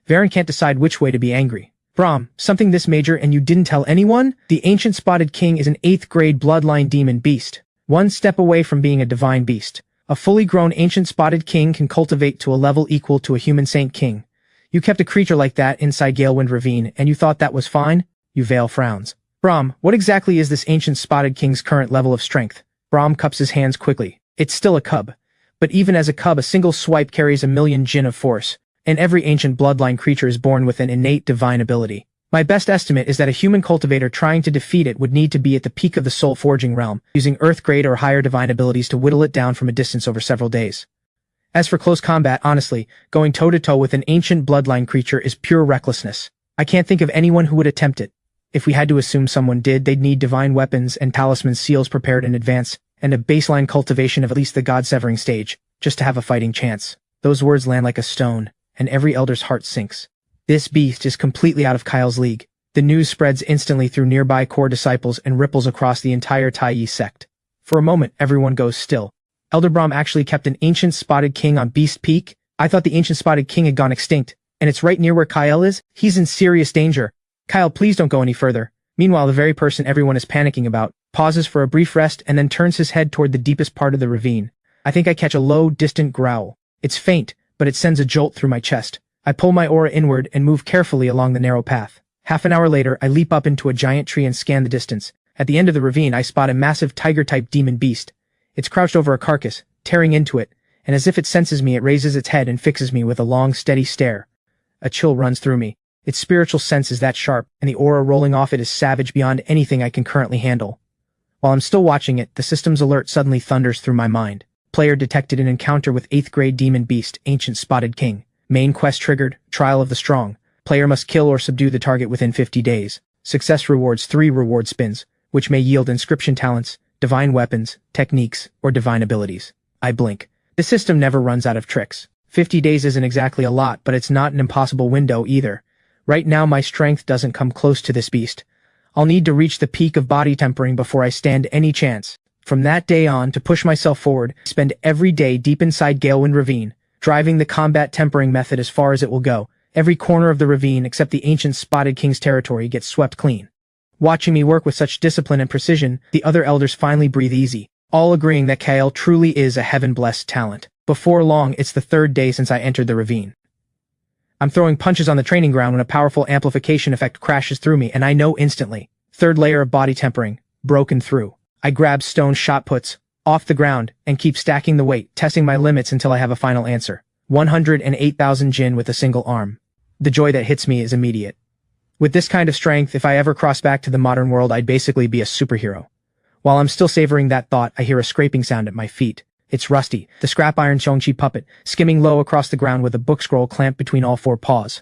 Varen can't decide which way to be angry. Brahm, something this major and you didn't tell anyone? The ancient spotted king is an 8th grade bloodline demon beast. One step away from being a divine beast. A fully grown ancient spotted king can cultivate to a level equal to a human saint king. You kept a creature like that inside Galewind Ravine and you thought that was fine? Yuvale frowns. Brahm, what exactly is this ancient spotted king's current level of strength? Brahm cups his hands quickly. It's still a cub. But even as a cub, a single swipe carries 1,000,000 jin of force, and every ancient bloodline creature is born with an innate divine ability. My best estimate is that a human cultivator trying to defeat it would need to be at the peak of the soul forging realm, using earth grade or higher divine abilities to whittle it down from a distance over several days. As for close combat, honestly, going toe-to-toe with an ancient bloodline creature is pure recklessness. I can't think of anyone who would attempt it. If we had to assume someone did, they'd need divine weapons and talisman seals prepared in advance, and a baseline cultivation of at least the god-severing stage, just to have a fighting chance. Those words land like a stone, and every elder's heart sinks. This beast is completely out of Kyle's league. The news spreads instantly through nearby core disciples and ripples across the entire Tai Yi sect. For a moment, everyone goes still. Elder Brahm actually kept an ancient spotted king on Beast Peak? I thought the ancient spotted king had gone extinct, and it's right near where Kyle is? He's in serious danger. Kyle, please don't go any further. Meanwhile, the very person everyone is panicking about pauses for a brief rest and then turns his head toward the deepest part of the ravine. I think I catch a low, distant growl. It's faint, but it sends a jolt through my chest. I pull my aura inward and move carefully along the narrow path. Half an hour later, I leap up into a giant tree and scan the distance. At the end of the ravine, I spot a massive tiger-type demon beast. It's crouched over a carcass, tearing into it, and as if it senses me, it raises its head and fixes me with a long, steady stare. A chill runs through me. Its spiritual sense is that sharp, and the aura rolling off it is savage beyond anything I can currently handle. While I'm still watching it, the system's alert suddenly thunders through my mind. Player detected an encounter with 8th grade demon beast, ancient spotted king. Main quest triggered, trial of the strong. Player must kill or subdue the target within 50 days. Success rewards 3 reward spins, which may yield inscription talents, divine weapons, techniques, or divine abilities. I blink. The system never runs out of tricks. 50 days isn't exactly a lot, but it's not an impossible window either. Right now my strength doesn't come close to this beast. I'll need to reach the peak of body tempering before I stand any chance. From that day on, to push myself forward, I spend every day deep inside Galewind Ravine, driving the combat tempering method as far as it will go. Every corner of the ravine except the ancient spotted king's territory gets swept clean. Watching me work with such discipline and precision, the other elders finally breathe easy, all agreeing that Kael truly is a heaven-blessed talent. Before long, it's the 3rd day since I entered the ravine. I'm throwing punches on the training ground when a powerful amplification effect crashes through me, and I know instantly. 3rd layer of body tempering, broken through. I grab stone shot puts off the ground and keep stacking the weight, testing my limits until I have a final answer. 108,000 Jin with a single arm. The joy that hits me is immediate. With this kind of strength, if I ever cross back to the modern world, I'd basically be a superhero. While I'm still savoring that thought, I hear a scraping sound at my feet. It's Rusty, the scrap iron Xiongqi puppet, skimming low across the ground with a book scroll clamped between all 4 paws.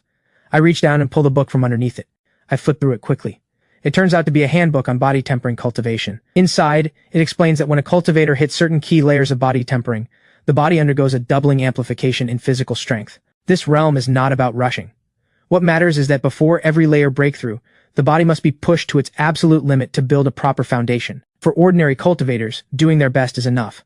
I reach down and pull the book from underneath it. I flip through it quickly. It turns out to be a handbook on body tempering cultivation. Inside, it explains that when a cultivator hits certain key layers of body tempering, the body undergoes a doubling amplification in physical strength. This realm is not about rushing. What matters is that before every layer breakthrough, the body must be pushed to its absolute limit to build a proper foundation. For ordinary cultivators, doing their best is enough.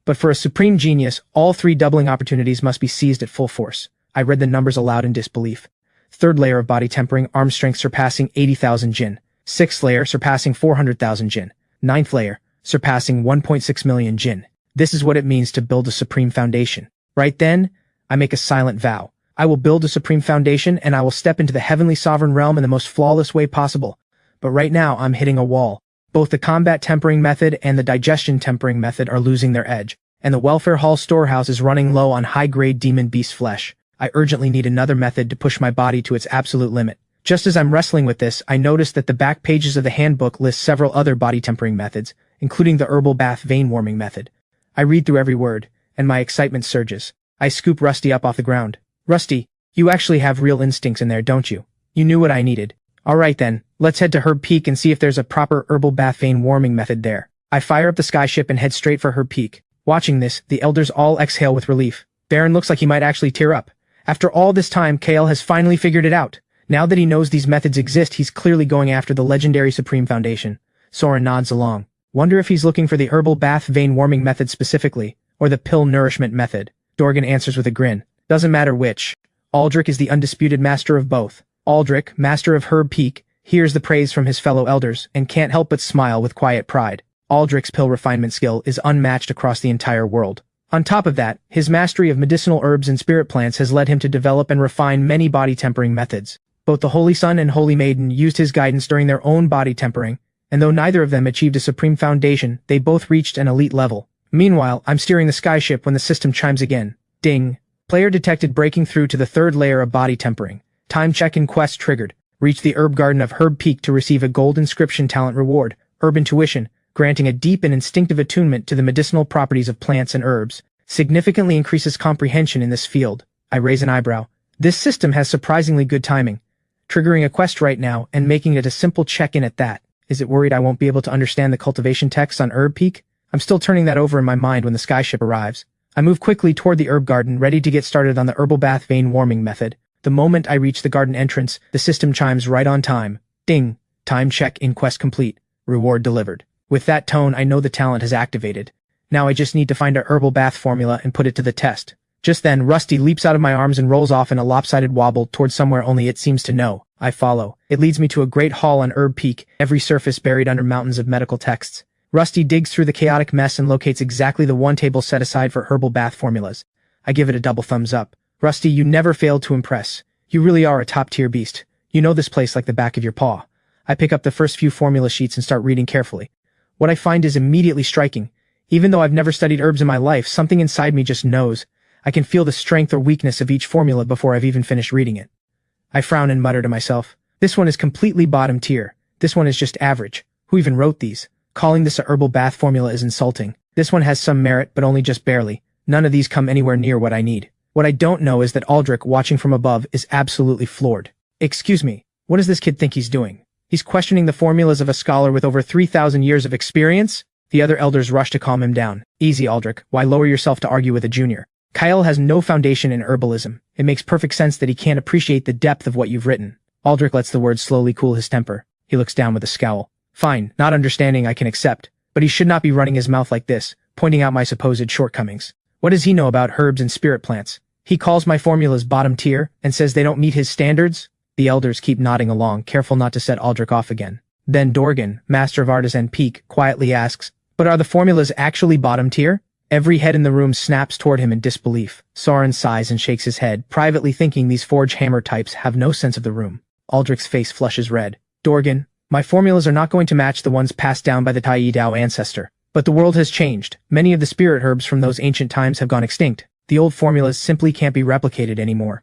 But for a supreme genius, all 3 doubling opportunities must be seized at full force. I read the numbers aloud in disbelief. 3rd layer of body tempering, arm strength surpassing 80,000 Jin. 6th layer surpassing 400,000 Jin. 9th layer surpassing 1.6 million Jin. This is what it means to build a supreme foundation. Right then, I make a silent vow. I will build a supreme foundation, and I will step into the heavenly sovereign realm in the most flawless way possible. But right now, I'm hitting a wall. Both the combat tempering method and the digestion tempering method are losing their edge, and the welfare hall storehouse is running low on high-grade demon beast flesh. I urgently need another method to push my body to its absolute limit. Just as I'm wrestling with this, I notice that the back pages of the handbook list several other body tempering methods, including the herbal bath vein warming method. I read through every word, and my excitement surges. I scoop Rusty up off the ground. Rusty, you actually have real instincts in there, don't you? You knew what I needed. Alright then, let's head to Herb Peak and see if there's a proper herbal bath vein warming method there. I fire up the skyship and head straight for Herb Peak. Watching this, the elders all exhale with relief. Baron looks like he might actually tear up. After all this time, Kael has finally figured it out. Now that he knows these methods exist, he's clearly going after the legendary Supreme Foundation. Sora nods along. Wonder if he's looking for the herbal bath vein warming method specifically, or the pill nourishment method. Dorgan answers with a grin. Doesn't matter which. Aldrich is the undisputed master of both. Aldrich, master of Herb Peak, hears the praise from his fellow elders and can't help but smile with quiet pride. Aldrich's pill refinement skill is unmatched across the entire world. On top of that, his mastery of medicinal herbs and spirit plants has led him to develop and refine many body tempering methods. Both the Holy Son and Holy Maiden used his guidance during their own body tempering, and though neither of them achieved a supreme foundation, they both reached an elite level. Meanwhile, I'm steering the skyship when the system chimes again. Ding. Player detected breaking through to the 3rd layer of body tempering. Time check and quest triggered. Reach the herb garden of Herb Peak to receive a gold inscription talent reward, Herb Intuition, granting a deep and instinctive attunement to the medicinal properties of plants and herbs. Significantly increases comprehension in this field. I raise an eyebrow. This system has surprisingly good timing. Triggering a quest right now and making it a simple check-in at that. Is it worried I won't be able to understand the cultivation text on Herb Peak? I'm still turning that over in my mind when the skyship arrives. I move quickly toward the herb garden, ready to get started on the herbal bath vein warming method. The moment I reach the garden entrance, the system chimes right on time. Ding. Time check in quest complete. Reward delivered. With that tone, I know the talent has activated. Now I just need to find a herbal bath formula and put it to the test. Just then, Rusty leaps out of my arms and rolls off in a lopsided wobble towards somewhere only it seems to know. I follow. It leads me to a great hall on Herb Peak, every surface buried under mountains of medical texts. Rusty digs through the chaotic mess and locates exactly the one table set aside for herbal bath formulas. I give it a double thumbs up. Rusty, you never failed to impress. You really are a top-tier beast. You know this place like the back of your paw. I pick up the first few formula sheets and start reading carefully. What I find is immediately striking. Even though I've never studied herbs in my life, something inside me just knows. I can feel the strength or weakness of each formula before I've even finished reading it. I frown and mutter to myself, this one is completely bottom tier. This one is just average. Who even wrote these? Calling this a herbal bath formula is insulting. This one has some merit, but only just barely. None of these come anywhere near what I need. What I don't know is that Aldrich, watching from above, is absolutely floored. Excuse me, what does this kid think he's doing? He's questioning the formulas of a scholar with over 3,000 years of experience? The other elders rush to calm him down. Easy, Aldrich. Why lower yourself to argue with a junior? Kyle has no foundation in herbalism. It makes perfect sense that he can't appreciate the depth of what you've written. Aldrich lets the words slowly cool his temper. He looks down with a scowl. Fine, not understanding I can accept. But he should not be running his mouth like this, pointing out my supposed shortcomings. What does he know about herbs and spirit plants? He calls my formulas bottom tier and says they don't meet his standards? The elders keep nodding along, careful not to set Aldrich off again. Then Dorgan, master of artisan Peak, quietly asks, but are the formulas actually bottom tier? Every head in the room snaps toward him in disbelief. Soren sighs and shakes his head, privately thinking these forge hammer types have no sense of the room. Aldrich's face flushes red. Dorgan, my formulas are not going to match the ones passed down by the Tai Dao ancestor. But the world has changed. Many of the spirit herbs from those ancient times have gone extinct. The old formulas simply can't be replicated anymore.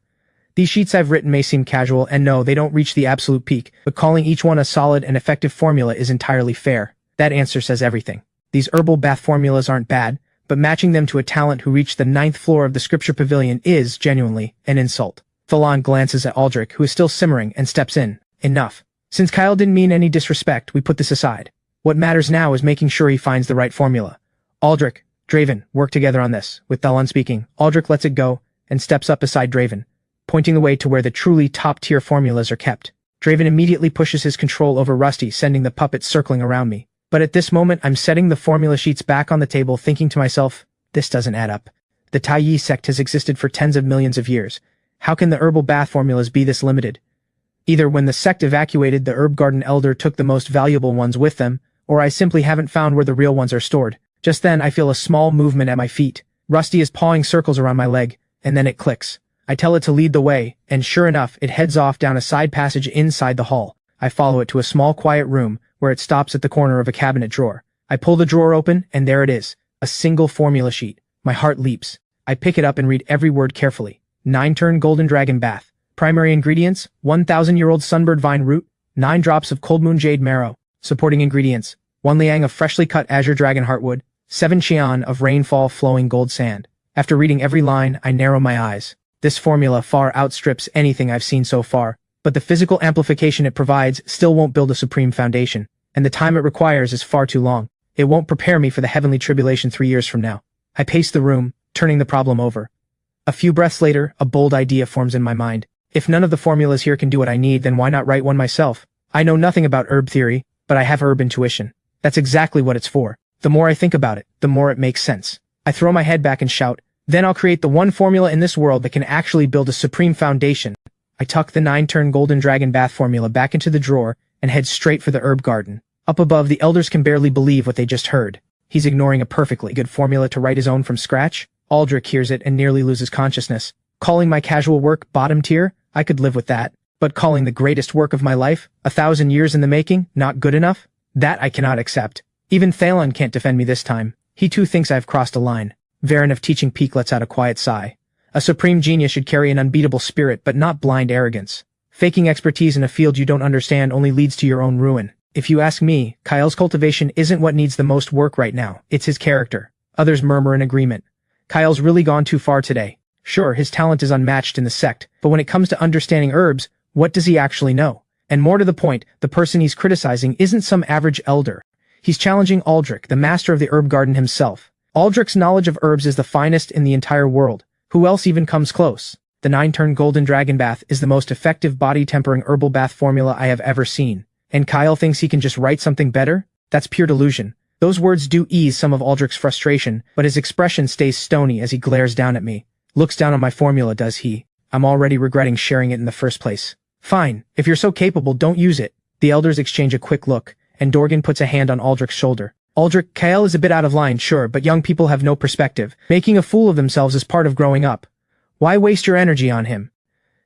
These sheets I've written may seem casual, and no, they don't reach the absolute peak, but calling each one a solid and effective formula is entirely fair. That answer says everything. These herbal bath formulas aren't bad, but matching them to a talent who reached the 9th floor of the Scripture Pavilion is, genuinely, an insult. Thalan glances at Aldrich, who is still simmering, and steps in. Enough. Since Kyle didn't mean any disrespect, we put this aside. What matters now is making sure he finds the right formula. Aldrich, Draven, work together on this. With Thalan speaking, Aldrich lets it go, and steps up beside Draven, pointing the way to where the truly top-tier formulas are kept. Draven immediately pushes his control over Rusty, sending the puppet circling around me. But at this moment, I'm setting the formula sheets back on the table, thinking to myself, this doesn't add up. The Tai Yi sect has existed for tens of millions of years. How can the herbal bath formulas be this limited? Either when the sect evacuated, the herb garden elder took the most valuable ones with them, or I simply haven't found where the real ones are stored. Just then, I feel a small movement at my feet. Rusty is pawing circles around my leg, and then it clicks. I tell it to lead the way, and sure enough, it heads off down a side passage inside the hall. I follow it to a small quiet room, where it stops at the corner of a cabinet drawer. I pull the drawer open, and there it is. A single formula sheet. My heart leaps. I pick it up and read every word carefully. 9-turn golden dragon bath. Primary ingredients, 1,000-year-old sunbird vine root, 9 drops of cold moon jade marrow. Supporting ingredients, 1 liang of freshly cut azure dragon heartwood, 7 qian of rainfall flowing gold sand. After reading every line, I narrow my eyes. This formula far outstrips anything I've seen so far, but the physical amplification it provides still won't build a supreme foundation, and the time it requires is far too long. It won't prepare me for the heavenly tribulation 3 years from now. I pace the room, turning the problem over. A few breaths later, a bold idea forms in my mind. If none of the formulas here can do what I need, then why not write one myself? I know nothing about herb theory, but I have herb intuition. That's exactly what it's for. The more I think about it, the more it makes sense. I throw my head back and shout, then I'll create the one formula in this world that can actually build a supreme foundation. I tuck the 9-turn golden dragon bath formula back into the drawer and head straight for the herb garden. Up above, the elders can barely believe what they just heard. He's ignoring a perfectly good formula to write his own from scratch. Aldrich hears it and nearly loses consciousness. Calling my casual work bottom tier, I could live with that. But calling the greatest work of my life, 1,000 years in the making, not good enough? That I cannot accept. Even Thalan can't defend me this time. He too thinks I've crossed a line. Varen of Teaching Peak lets out a quiet sigh. A supreme genius should carry an unbeatable spirit, but not blind arrogance. Faking expertise in a field you don't understand only leads to your own ruin. If you ask me, Kyle's cultivation isn't what needs the most work right now. It's his character. Others murmur in agreement. Kyle's really gone too far today. Sure, his talent is unmatched in the sect, but when it comes to understanding herbs, what does he actually know? And more to the point, the person he's criticizing isn't some average elder. He's challenging Aldrich, the master of the herb garden himself. Aldrich's knowledge of herbs is the finest in the entire world. Who else even comes close? The 9-turn golden dragon bath is the most effective body-tempering herbal bath formula I have ever seen. And Kyle thinks he can just write something better? That's pure delusion. Those words do ease some of Aldrich's frustration, but his expression stays stony as he glares down at me. Looks down on my formula, does he? I'm already regretting sharing it in the first place. Fine, if you're so capable, don't use it. The elders exchange a quick look, and Dorgan puts a hand on Aldrich's shoulder. Aldrich, Kyle is a bit out of line, sure, but young people have no perspective. Making a fool of themselves is part of growing up. Why waste your energy on him?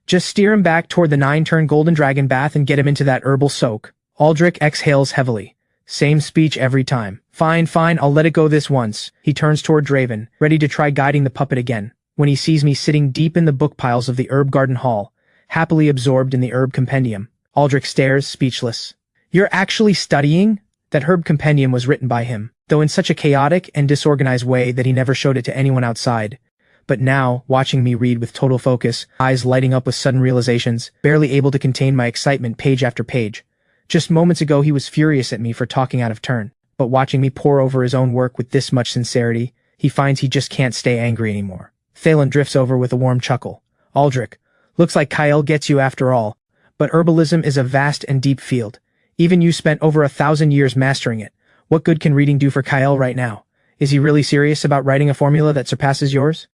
Just steer him back toward the 9-turn golden dragon bath and get him into that herbal soak. Aldrich exhales heavily. Same speech every time. Fine, I'll let it go this once. He turns toward Draven, ready to try guiding the puppet again, when he sees me sitting deep in the book piles of the herb garden hall, happily absorbed in the herb compendium. Aldrich stares, speechless. You're actually studying? That herb compendium was written by him, though in such a chaotic and disorganized way that he never showed it to anyone outside. But now, watching me read with total focus, eyes lighting up with sudden realizations, barely able to contain my excitement page after page. Just moments ago he was furious at me for talking out of turn, but watching me pore over his own work with this much sincerity, he finds he just can't stay angry anymore. Thalen drifts over with a warm chuckle. Aldrich, looks like Kyle gets you after all, but herbalism is a vast and deep field. Even you spent over 1,000 years mastering it. What good can reading do for Kyle right now? Is he really serious about writing a formula that surpasses yours?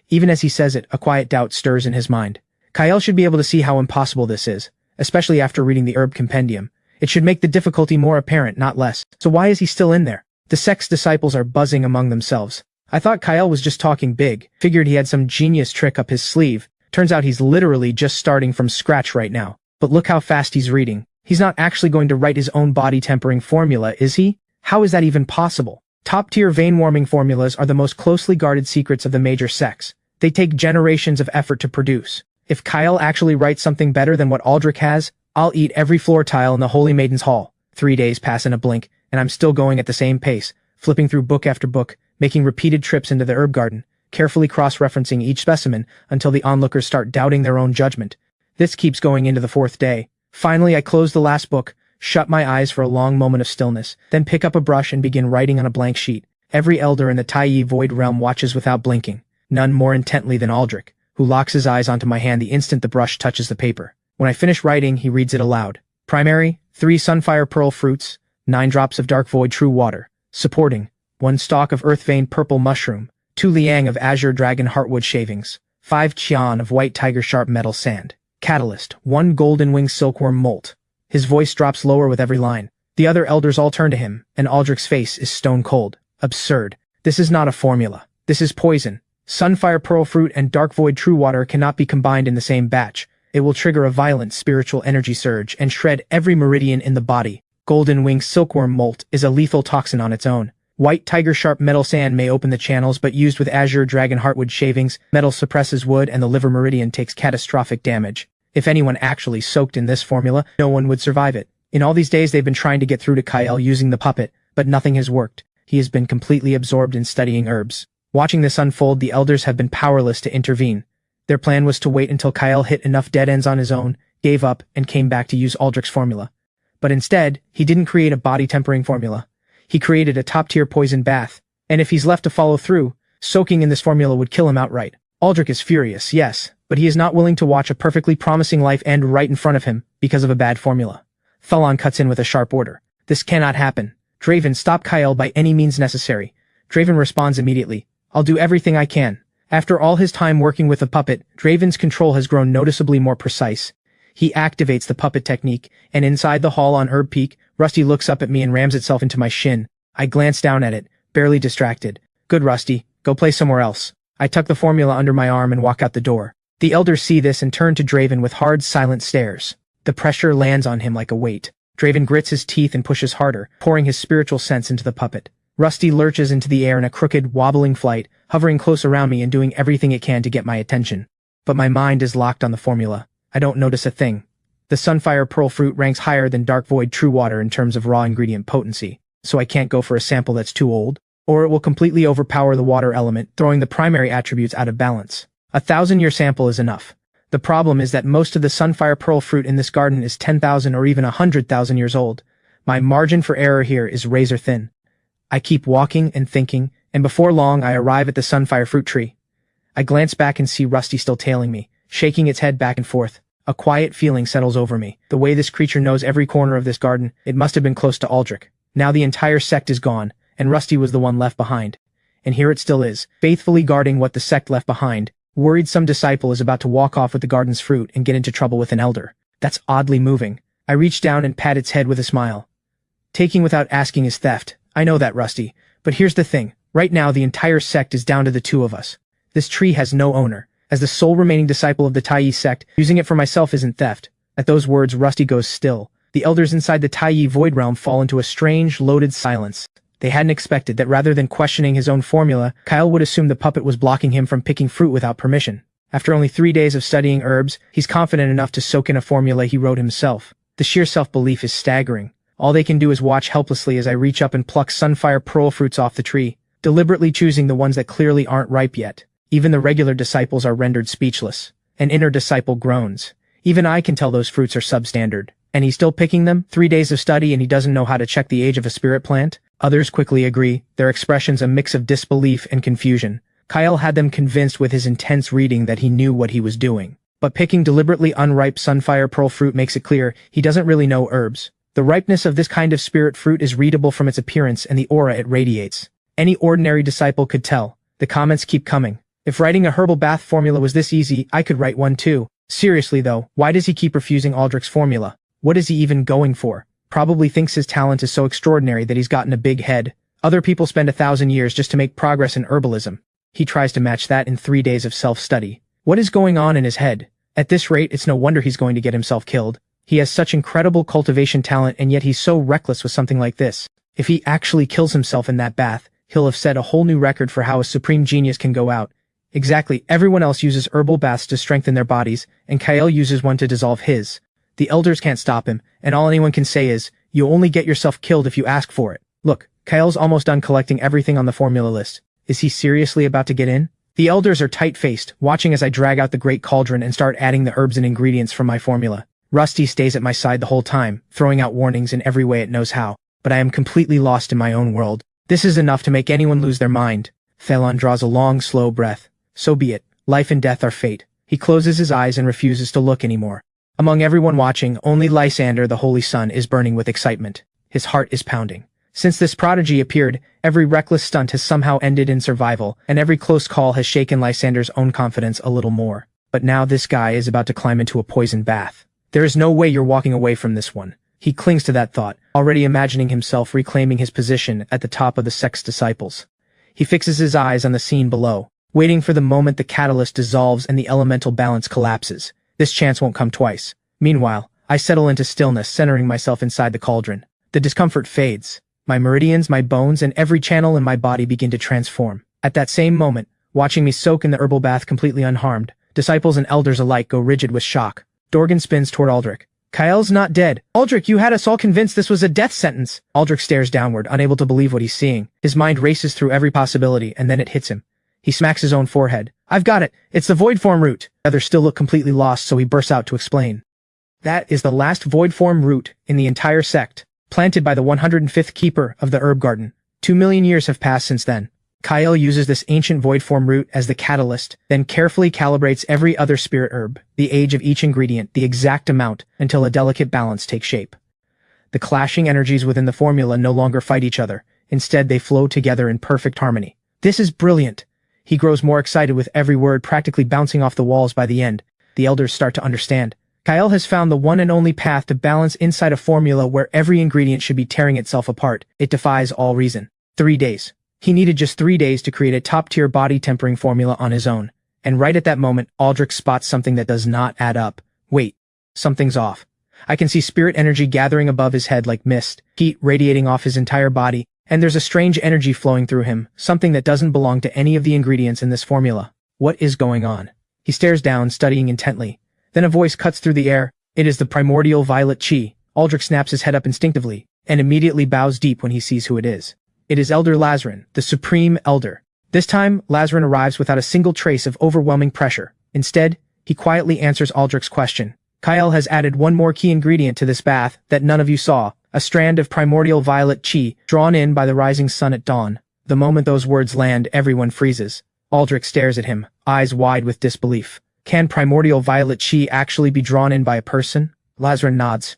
Even as he says it, a quiet doubt stirs in his mind. Kyle should be able to see how impossible this is, especially after reading the herb compendium. It should make the difficulty more apparent, not less. So why is he still in there? The sect's disciples are buzzing among themselves. I thought Kyle was just talking big, figured he had some genius trick up his sleeve. Turns out he's literally just starting from scratch right now. But look how fast he's reading. He's not actually going to write his own body-tempering formula, is he? How is that even possible? Top-tier vein-warming formulas are the most closely guarded secrets of the major sects. They take generations of effort to produce. If Kyle actually writes something better than what Aldrich has, I'll eat every floor tile in the Holy Maiden's Hall. 3 days pass in a blink, and I'm still going at the same pace, flipping through book after book, making repeated trips into the herb garden, carefully cross-referencing each specimen until the onlookers start doubting their own judgment. This keeps going into the 4th day. Finally, I close the last book, shut my eyes for a long moment of stillness, then pick up a brush and begin writing on a blank sheet. Every elder in the Taiyi Void realm watches without blinking, none more intently than Aldrich, who locks his eyes onto my hand the instant the brush touches the paper. When I finish writing, he reads it aloud. Primary, 3 Sunfire Pearl fruits, 9 drops of Dark Void True Water. Supporting, 1 stalk of Earth Vein Purple Mushroom, 2 Liang of Azure Dragon Heartwood Shavings, 5 Qian of White Tiger Sharp Metal Sand. Catalyst, 1 Golden Wing Silkworm Molt. His voice drops lower with every line. The other elders all turn to him, and Aldrich's face is stone cold. Absurd. This is not a formula. This is poison. Sunfire Pearl Fruit and Dark Void True Water cannot be combined in the same batch. It will trigger a violent spiritual energy surge and shred every meridian in the body. Golden Wing Silkworm Molt is a lethal toxin on its own. White Tiger Sharp Metal Sand may open the channels, but used with Azure Dragon Heartwood Shavings, metal suppresses wood and the liver meridian takes catastrophic damage. If anyone actually soaked in this formula, no one would survive it. In all these days they've been trying to get through to Kyle using the puppet, but nothing has worked. He has been completely absorbed in studying herbs. Watching this unfold, the elders have been powerless to intervene. Their plan was to wait until Kyle hit enough dead ends on his own, gave up, and came back to use Aldrich's formula. But instead, he didn't create a body-tempering formula. He created a top-tier poison bath, and if he's left to follow through, soaking in this formula would kill him outright. Aldrich is furious, yes, but he is not willing to watch a perfectly promising life end right in front of him because of a bad formula. Thalan cuts in with a sharp order. This cannot happen. Draven, stop Kyle by any means necessary. Draven responds immediately. I'll do everything I can. After all his time working with the puppet, Draven's control has grown noticeably more precise. He activates the puppet technique, and inside the hall on Herb Peak, Rusty looks up at me and rams itself into my shin. I glance down at it, barely distracted. Good, Rusty. Go play somewhere else. I tuck the formula under my arm and walk out the door. The elders see this and turn to Draven with hard, silent stares. The pressure lands on him like a weight. Draven grits his teeth and pushes harder, pouring his spiritual sense into the puppet. Rusty lurches into the air in a crooked, wobbling flight, hovering close around me and doing everything it can to get my attention. But my mind is locked on the formula. I don't notice a thing. The Sunfire Pearl Fruit ranks higher than Dark Void True Water in terms of raw ingredient potency, so I can't go for a sample that's too old, or it will completely overpower the water element, throwing the primary attributes out of balance. A 1,000-year sample is enough. The problem is that most of the Sunfire Pearl Fruit in this garden is 10,000 or even 100,000 years old. My margin for error here is razor thin. I keep walking and thinking, and before long I arrive at the Sunfire Fruit Tree. I glance back and see Rusty still tailing me, shaking its head back and forth. A quiet feeling settles over me. The way this creature knows every corner of this garden, it must have been close to Aldrich. Now the entire sect is gone, and Rusty was the one left behind. And here it still is, faithfully guarding what the sect left behind, worried some disciple is about to walk off with the garden's fruit and get into trouble with an elder. That's oddly moving. I reach down and pat its head with a smile. Taking without asking is theft. I know that, Rusty. But here's the thing. Right now the entire sect is down to the 2 of us. This tree has no owner. As the sole remaining disciple of the Taiyi sect, using it for myself isn't theft. At those words, Rusty goes still, The elders inside the Taiyi void realm fall into a strange, loaded silence. They hadn't expected that rather than questioning his own formula, Kyle would assume the puppet was blocking him from picking fruit without permission. After only 3 days of studying herbs, he's confident enough to soak in a formula he wrote himself. The sheer self-belief is staggering. All they can do is watch helplessly as I reach up and pluck sunfire pearl fruits off the tree, deliberately choosing the ones that clearly aren't ripe yet. Even the regular disciples are rendered speechless. An inner disciple groans. Even I can tell those fruits are substandard. And he's still picking them? 3 days of study and he doesn't know how to check the age of a spirit plant? Others quickly agree, their expressions a mix of disbelief and confusion. Kyle had them convinced with his intense reading that he knew what he was doing. But picking deliberately unripe sunfire pearl fruit makes it clear he doesn't really know herbs. The ripeness of this kind of spirit fruit is readable from its appearance and the aura it radiates. Any ordinary disciple could tell. The comments keep coming. If writing a herbal bath formula was this easy, I could write one too. Seriously though, why does he keep refusing Aldrich's formula? What is he even going for? Probably thinks his talent is so extraordinary that he's gotten a big head. Other people spend 1,000 years just to make progress in herbalism. He tries to match that in 3 days of self-study. What is going on in his head? At this rate, it's no wonder he's going to get himself killed. He has such incredible cultivation talent and yet he's so reckless with something like this. If he actually kills himself in that bath, he'll have set a whole new record for how a supreme genius can go out. Exactly, everyone else uses herbal baths to strengthen their bodies, and Kyle uses one to dissolve his. The elders can't stop him, and all anyone can say is, you only get yourself killed if you ask for it. Look, Kyle's almost done collecting everything on the formula list. Is he seriously about to get in? The elders are tight-faced, watching as I drag out the great cauldron and start adding the herbs and ingredients from my formula. Rusty stays at my side the whole time, throwing out warnings in every way it knows how, but I am completely lost in my own world. This is enough to make anyone lose their mind. Phelan draws a long, slow breath. So be it. Life and death are fate. He closes his eyes and refuses to look anymore. Among everyone watching, only Lysander, the Holy Sun, is burning with excitement. His heart is pounding. Since this prodigy appeared, every reckless stunt has somehow ended in survival, and every close call has shaken Lysander's own confidence a little more. But now this guy is about to climb into a poison bath. There is no way you're walking away from this one. He clings to that thought, already imagining himself reclaiming his position at the top of the sect's disciples. He fixes his eyes on the scene below, waiting for the moment the catalyst dissolves and the elemental balance collapses. This chance won't come twice. Meanwhile, I settle into stillness, centering myself inside the cauldron. The discomfort fades. My meridians, my bones, and every channel in my body begin to transform. At that same moment, watching me soak in the herbal bath completely unharmed, disciples and elders alike go rigid with shock. Dorgan spins toward Aldrich. Kyle's not dead. Aldrich, you had us all convinced this was a death sentence. Aldrich stares downward, unable to believe what he's seeing. His mind races through every possibility, and then it hits him. He smacks his own forehead. I've got it. It's the void form root. The others still look completely lost, so he bursts out to explain. That is the last void form root in the entire sect, planted by the 105th keeper of the herb garden. 2 million years have passed since then. Kyle uses this ancient void form root as the catalyst, then carefully calibrates every other spirit herb, the age of each ingredient, the exact amount, until a delicate balance takes shape. The clashing energies within the formula no longer fight each other. Instead, they flow together in perfect harmony. This is brilliant. He grows more excited with every word, practically bouncing off the walls by the end. The elders start to understand. Kyle has found the one and only path to balance inside a formula where every ingredient should be tearing itself apart. It defies all reason. 3 days. He needed just 3 days to create a top-tier body tempering formula on his own. And right at that moment, Aldrich spots something that does not add up. Wait. Something's off. I can see spirit energy gathering above his head like mist, heat radiating off his entire body, and there's a strange energy flowing through him, something that doesn't belong to any of the ingredients in this formula. What is going on? He stares down, studying intently. Then a voice cuts through the air. It is the primordial violet chi. Aldrich snaps his head up instinctively, and immediately bows deep when he sees who it is. It is Elder Lazarin, the Supreme Elder. This time, Lazarin arrives without a single trace of overwhelming pressure. Instead, he quietly answers Aldrich's question. Kyle has added one more key ingredient to this bath that none of you saw, a strand of primordial violet chi, drawn in by the rising sun at dawn. The moment those words land, everyone freezes. Aldrich stares at him, eyes wide with disbelief. Can primordial violet chi actually be drawn in by a person? Lazarin nods.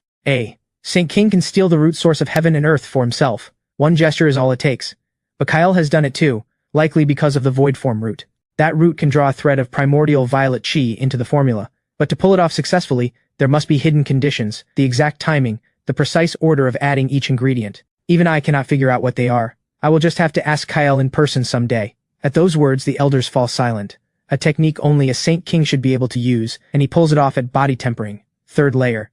Saint King can steal the root source of heaven and earth for himself. One gesture is all it takes. But Kyle has done it too, likely because of the void form root. That root can draw a thread of primordial violet chi into the formula. But to pull it off successfully, there must be hidden conditions, the exact timing, the precise order of adding each ingredient. Even I cannot figure out what they are. I will just have to ask Kyle in person someday. At those words, the elders fall silent. A technique only a Saint King should be able to use, and he pulls it off at body tempering. 3rd layer.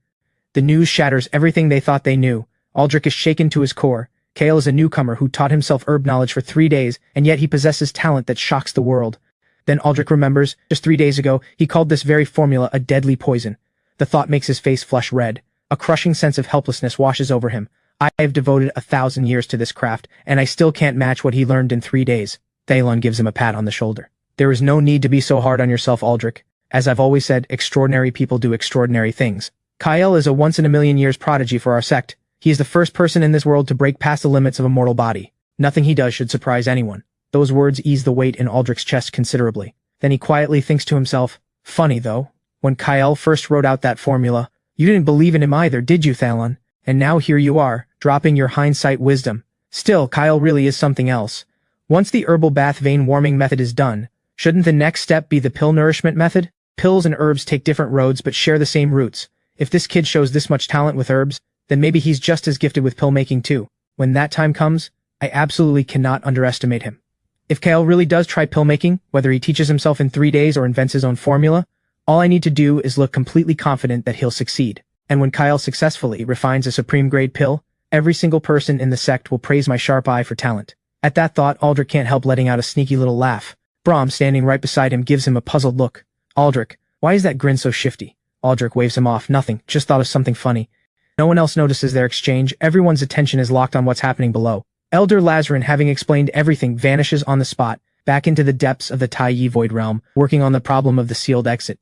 The news shatters everything they thought they knew. Aldrich is shaken to his core. Kale is a newcomer who taught himself herb knowledge for 3 days, and yet he possesses talent that shocks the world. Then Aldrich remembers, just 3 days ago, he called this very formula a deadly poison. The thought makes his face flush red. A crushing sense of helplessness washes over him. I have devoted 1,000 years to this craft, and I still can't match what he learned in 3 days. Thalon gives him a pat on the shoulder. There is no need to be so hard on yourself, Aldrich. As I've always said, extraordinary people do extraordinary things. Kyle is a once-in-a-million-years prodigy for our sect. He is the first person in this world to break past the limits of a mortal body. Nothing he does should surprise anyone. Those words ease the weight in Aldrich's chest considerably. Then he quietly thinks to himself, funny though, when Kyle first wrote out that formula, you didn't believe in him either, did you, Thalon? And now here you are, dropping your hindsight wisdom. Still, Kyle really is something else. Once the herbal bath vein warming method is done, shouldn't the next step be the pill nourishment method? Pills and herbs take different roads but share the same roots. If this kid shows this much talent with herbs, then maybe he's just as gifted with pill making too. When that time comes, I absolutely cannot underestimate him. If Kyle really does try pill making, whether he teaches himself in 3 days or invents his own formula, all I need to do is look completely confident that he'll succeed. And when Kyle successfully refines a supreme grade pill, every single person in the sect will praise my sharp eye for talent. At that thought, Aldrich can't help letting out a sneaky little laugh. Brahm, standing right beside him, gives him a puzzled look. Aldrich, why is that grin so shifty? Aldrich waves him off. Nothing, just thought of something funny. No one else notices their exchange. Everyone's attention is locked on what's happening below. Elder Lazarin, having explained everything, vanishes on the spot, back into the depths of the Tai Void realm, working on the problem of the sealed exit.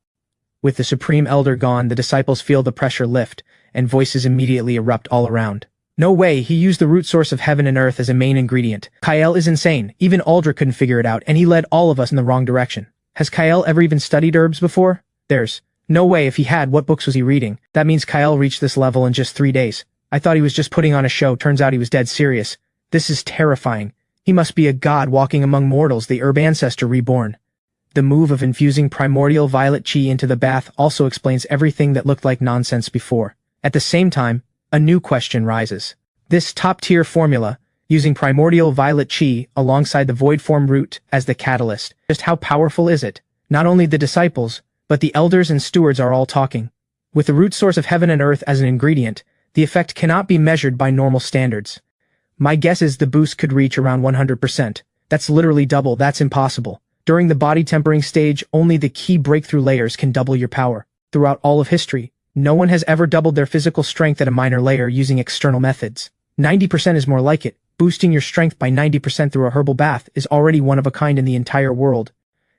With the Supreme Elder gone, the disciples feel the pressure lift, and voices immediately erupt all around. No way, he used the root source of heaven and earth as a main ingredient. Kyle is insane. Even Aldrich couldn't figure it out, and he led all of us in the wrong direction. Has Kyle ever even studied herbs before? There's no way. If he had, what books was he reading? That means Kyle reached this level in just 3 days. I thought he was just putting on a show, turns out he was dead serious. This is terrifying. He must be a god walking among mortals, the herb ancestor reborn. The move of infusing primordial violet chi into the bath also explains everything that looked like nonsense before. At the same time, a new question rises. This top-tier formula, using primordial violet chi alongside the void form root as the catalyst, just how powerful is it? Not only the disciples, but the elders and stewards are all talking. With the root source of heaven and earth as an ingredient, the effect cannot be measured by normal standards. My guess is the boost could reach around 100%. That's literally double. That's impossible. During the body tempering stage, only the key breakthrough layers can double your power. Throughout all of history, no one has ever doubled their physical strength at a minor layer using external methods. 90% is more like it. Boosting your strength by 90% through a herbal bath is already one of a kind in the entire world.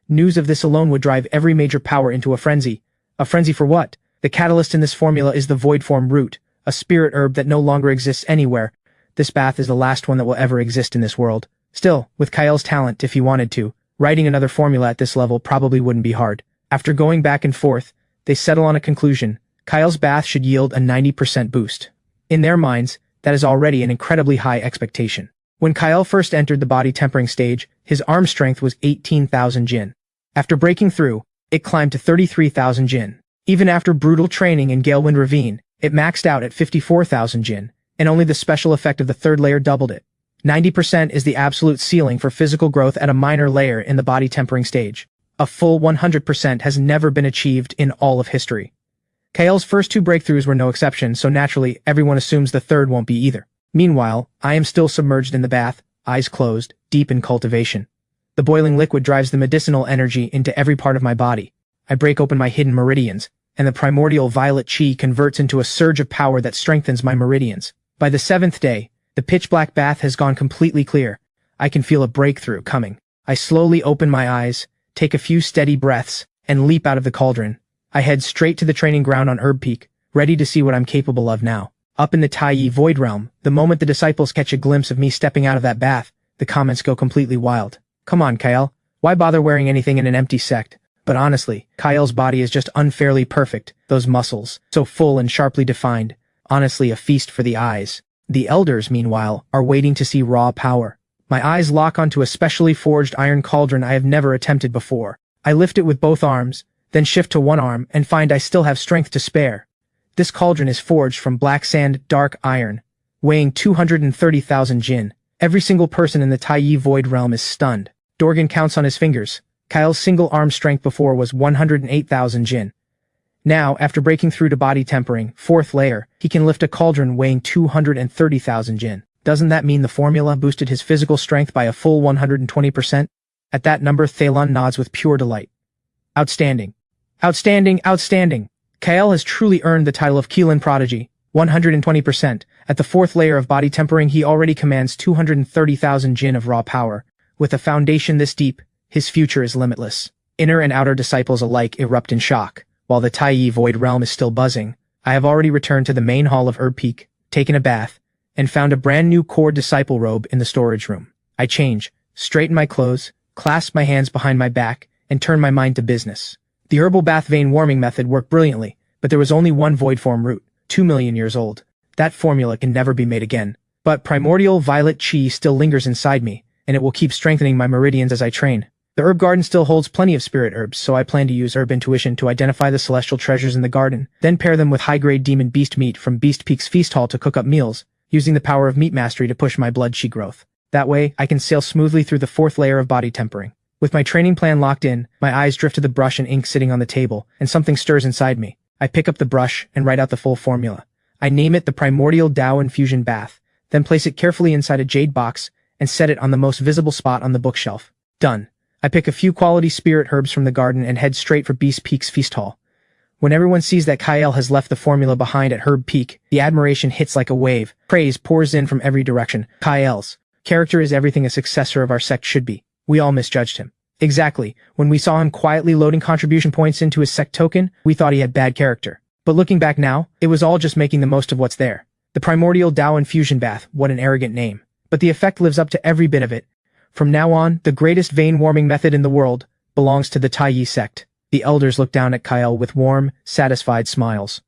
News of this alone would drive every major power into a frenzy. A frenzy for what? The catalyst in this formula is the void form root, a spirit herb that no longer exists anywhere. This bath is the last one that will ever exist in this world. Still, with Kyle's talent, if he wanted to, writing another formula at this level probably wouldn't be hard. After going back and forth, they settle on a conclusion. Kyle's bath should yield a 90% boost. In their minds, that is already an incredibly high expectation. When Kyle first entered the body tempering stage, his arm strength was 18,000 jin. After breaking through, it climbed to 33,000 jin. Even after brutal training in Galewind Ravine, it maxed out at 54,000 jin, and only the special effect of the third layer doubled it. 90% is the absolute ceiling for physical growth at a minor layer in the body tempering stage. A full 100% has never been achieved in all of history. Kyle's first 2 breakthroughs were no exception, so naturally, everyone assumes the third won't be either. Meanwhile, I am still submerged in the bath, eyes closed, deep in cultivation. The boiling liquid drives the medicinal energy into every part of my body. I break open my hidden meridians, and the primordial violet chi converts into a surge of power that strengthens my meridians. By the 7th day, the pitch-black bath has gone completely clear. I can feel a breakthrough coming. I slowly open my eyes, take a few steady breaths, and leap out of the cauldron. I head straight to the training ground on Herb Peak, ready to see what I'm capable of now. Up in the Tai Void realm, the moment the disciples catch a glimpse of me stepping out of that bath, the comments go completely wild. Come on, Kyle. Why bother wearing anything in an empty sect? But honestly, Kyle's body is just unfairly perfect. Those muscles, so full and sharply defined. Honestly, a feast for the eyes. The elders, meanwhile, are waiting to see raw power. My eyes lock onto a specially forged iron cauldron I have never attempted before. I lift it with both arms, then shift to one arm and find I still have strength to spare. This cauldron is forged from black sand, dark iron, weighing 230,000 jin. Every single person in the Tai Void realm is stunned. Dorgan counts on his fingers. Kyle's single arm strength before was 108,000 jin. Now, after breaking through to body tempering, 4th layer, he can lift a cauldron weighing 230,000 jin. Doesn't that mean the formula boosted his physical strength by a full 120%? At that number, Thalon nods with pure delight. Outstanding. Outstanding, outstanding. Kael has truly earned the title of Keelan Prodigy. 120%. At the 4th layer of body tempering, he already commands 230,000 jin of raw power. With a foundation this deep, his future is limitless. Inner and outer disciples alike erupt in shock. While the Taiyi Void Realm is still buzzing, I have already returned to the main hall of Herb Peak, taken a bath, and found a brand new core disciple robe in the storage room. I change, straighten my clothes, clasp my hands behind my back, and turn my mind to business. The herbal bath vein warming method worked brilliantly, but there was only one void form root, 2 million years old. That formula can never be made again. But primordial violet chi still lingers inside me, and it will keep strengthening my meridians as I train. The herb garden still holds plenty of spirit herbs, so I plan to use herb intuition to identify the celestial treasures in the garden, then pair them with high-grade demon beast meat from Beast Peak's feast hall to cook up meals, using the power of meat mastery to push my blood chi growth. That way, I can sail smoothly through the 4th layer of body tempering. With my training plan locked in, my eyes drift to the brush and ink sitting on the table, and something stirs inside me. I pick up the brush and write out the full formula. I name it the Primordial Tao Infusion Bath, then place it carefully inside a jade box and set it on the most visible spot on the bookshelf. Done. I pick a few quality spirit herbs from the garden and head straight for Beast Peak's feast hall. When everyone sees that Kael has left the formula behind at Herb Peak, the admiration hits like a wave. Praise pours in from every direction. Kael's character is everything a successor of our sect should be. We all misjudged him. Exactly. When we saw him quietly loading contribution points into his sect token, we thought he had bad character. But looking back now, it was all just making the most of what's there. The Primordial Tao Infusion Bath, what an arrogant name. But the effect lives up to every bit of it. From now on, the greatest vein warming method in the world belongs to the Taiyi sect. The elders look down at Kael with warm, satisfied smiles.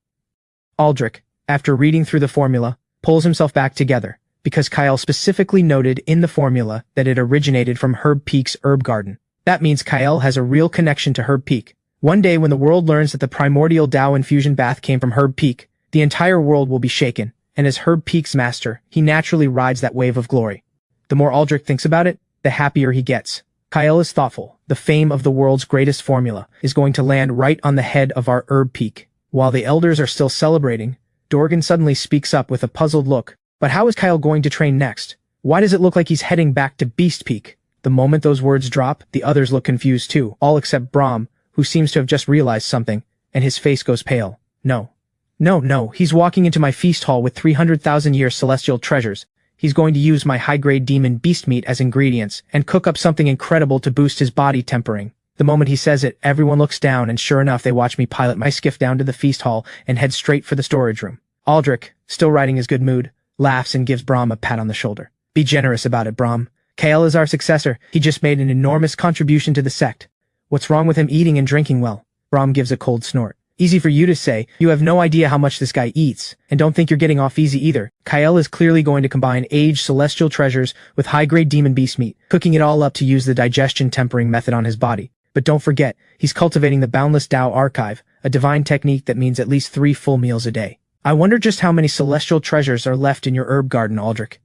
Aldrich, after reading through the formula, pulls himself back together, because Kael specifically noted in the formula that it originated from Herb Peak's herb garden. That means Kael has a real connection to Herb Peak. One day when the world learns that the Primordial Tao Infusion Bath came from Herb Peak, the entire world will be shaken, and as Herb Peak's master, he naturally rides that wave of glory. The more Aldrich thinks about it, the happier he gets. Kael is thoughtful. The fame of the world's greatest formula is going to land right on the head of our Herb Peak. While the elders are still celebrating, Dorgan suddenly speaks up with a puzzled look. But how is Kael going to train next? Why does it look like he's heading back to Beast Peak? The moment those words drop, the others look confused too, all except Brahm, who seems to have just realized something, and his face goes pale. No, he's walking into my feast hall with 300,000-year celestial treasures. He's going to use my high-grade demon beast meat as ingredients and cook up something incredible to boost his body tempering. The moment he says it, everyone looks down, and sure enough, they watch me pilot my skiff down to the feast hall and head straight for the storage room. Aldrich, still riding his good mood, laughs and gives Brahm a pat on the shoulder. Be generous about it, Brahm. Kael is our successor. He just made an enormous contribution to the sect. What's wrong with him eating and drinking well? Brahm gives a cold snort. Easy for you to say. You have no idea how much this guy eats, and don't think you're getting off easy either. Kael is clearly going to combine aged celestial treasures with high-grade demon beast meat, cooking it all up to use the digestion tempering method on his body. But don't forget, he's cultivating the Boundless Tao Archive, a divine technique that means at least 3 full meals a day. I wonder just how many celestial treasures are left in your herb garden, Aldrich.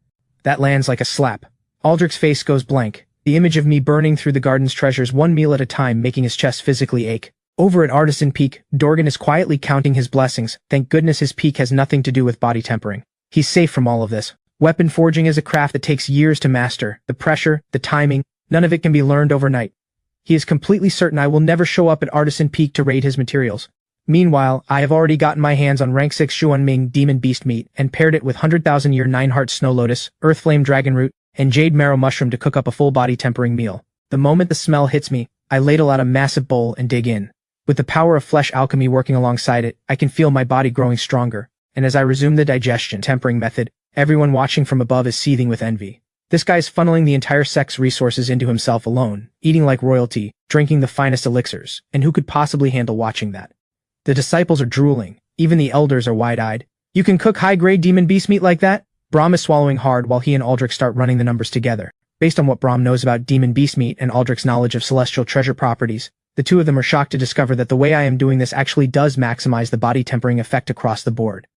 That lands like a slap. Aldrich's face goes blank, the image of me burning through the garden's treasures 1 meal at a time making his chest physically ache. Over at Artisan Peak, Dorgan is quietly counting his blessings. Thank goodness his peak has nothing to do with body tempering. He's safe from all of this. Weapon forging is a craft that takes years to master. The pressure, the timing, none of it can be learned overnight. He is completely certain I will never show up at Artisan Peak to raid his materials. Meanwhile, I have already gotten my hands on rank 6 Xuanming demon beast meat and paired it with 100,000-year 9-heart snow lotus, earth flame dragon root, and jade marrow mushroom to cook up a full body tempering meal. The moment the smell hits me, I ladle out a massive bowl and dig in. With the power of flesh alchemy working alongside it, I can feel my body growing stronger, and as I resume the digestion tempering method, everyone watching from above is seething with envy. This guy's funneling the entire sect's resources into himself alone, eating like royalty, drinking the finest elixirs, and who could possibly handle watching that? The disciples are drooling, even the elders are wide-eyed. You can cook high-grade demon beast meat like that? Brahm is swallowing hard while he and Aldrich start running the numbers together. Based on what Brahm knows about demon beast meat and Aldrich's knowledge of celestial treasure properties, the two of them are shocked to discover that the way I am doing this actually does maximize the body tempering effect across the board.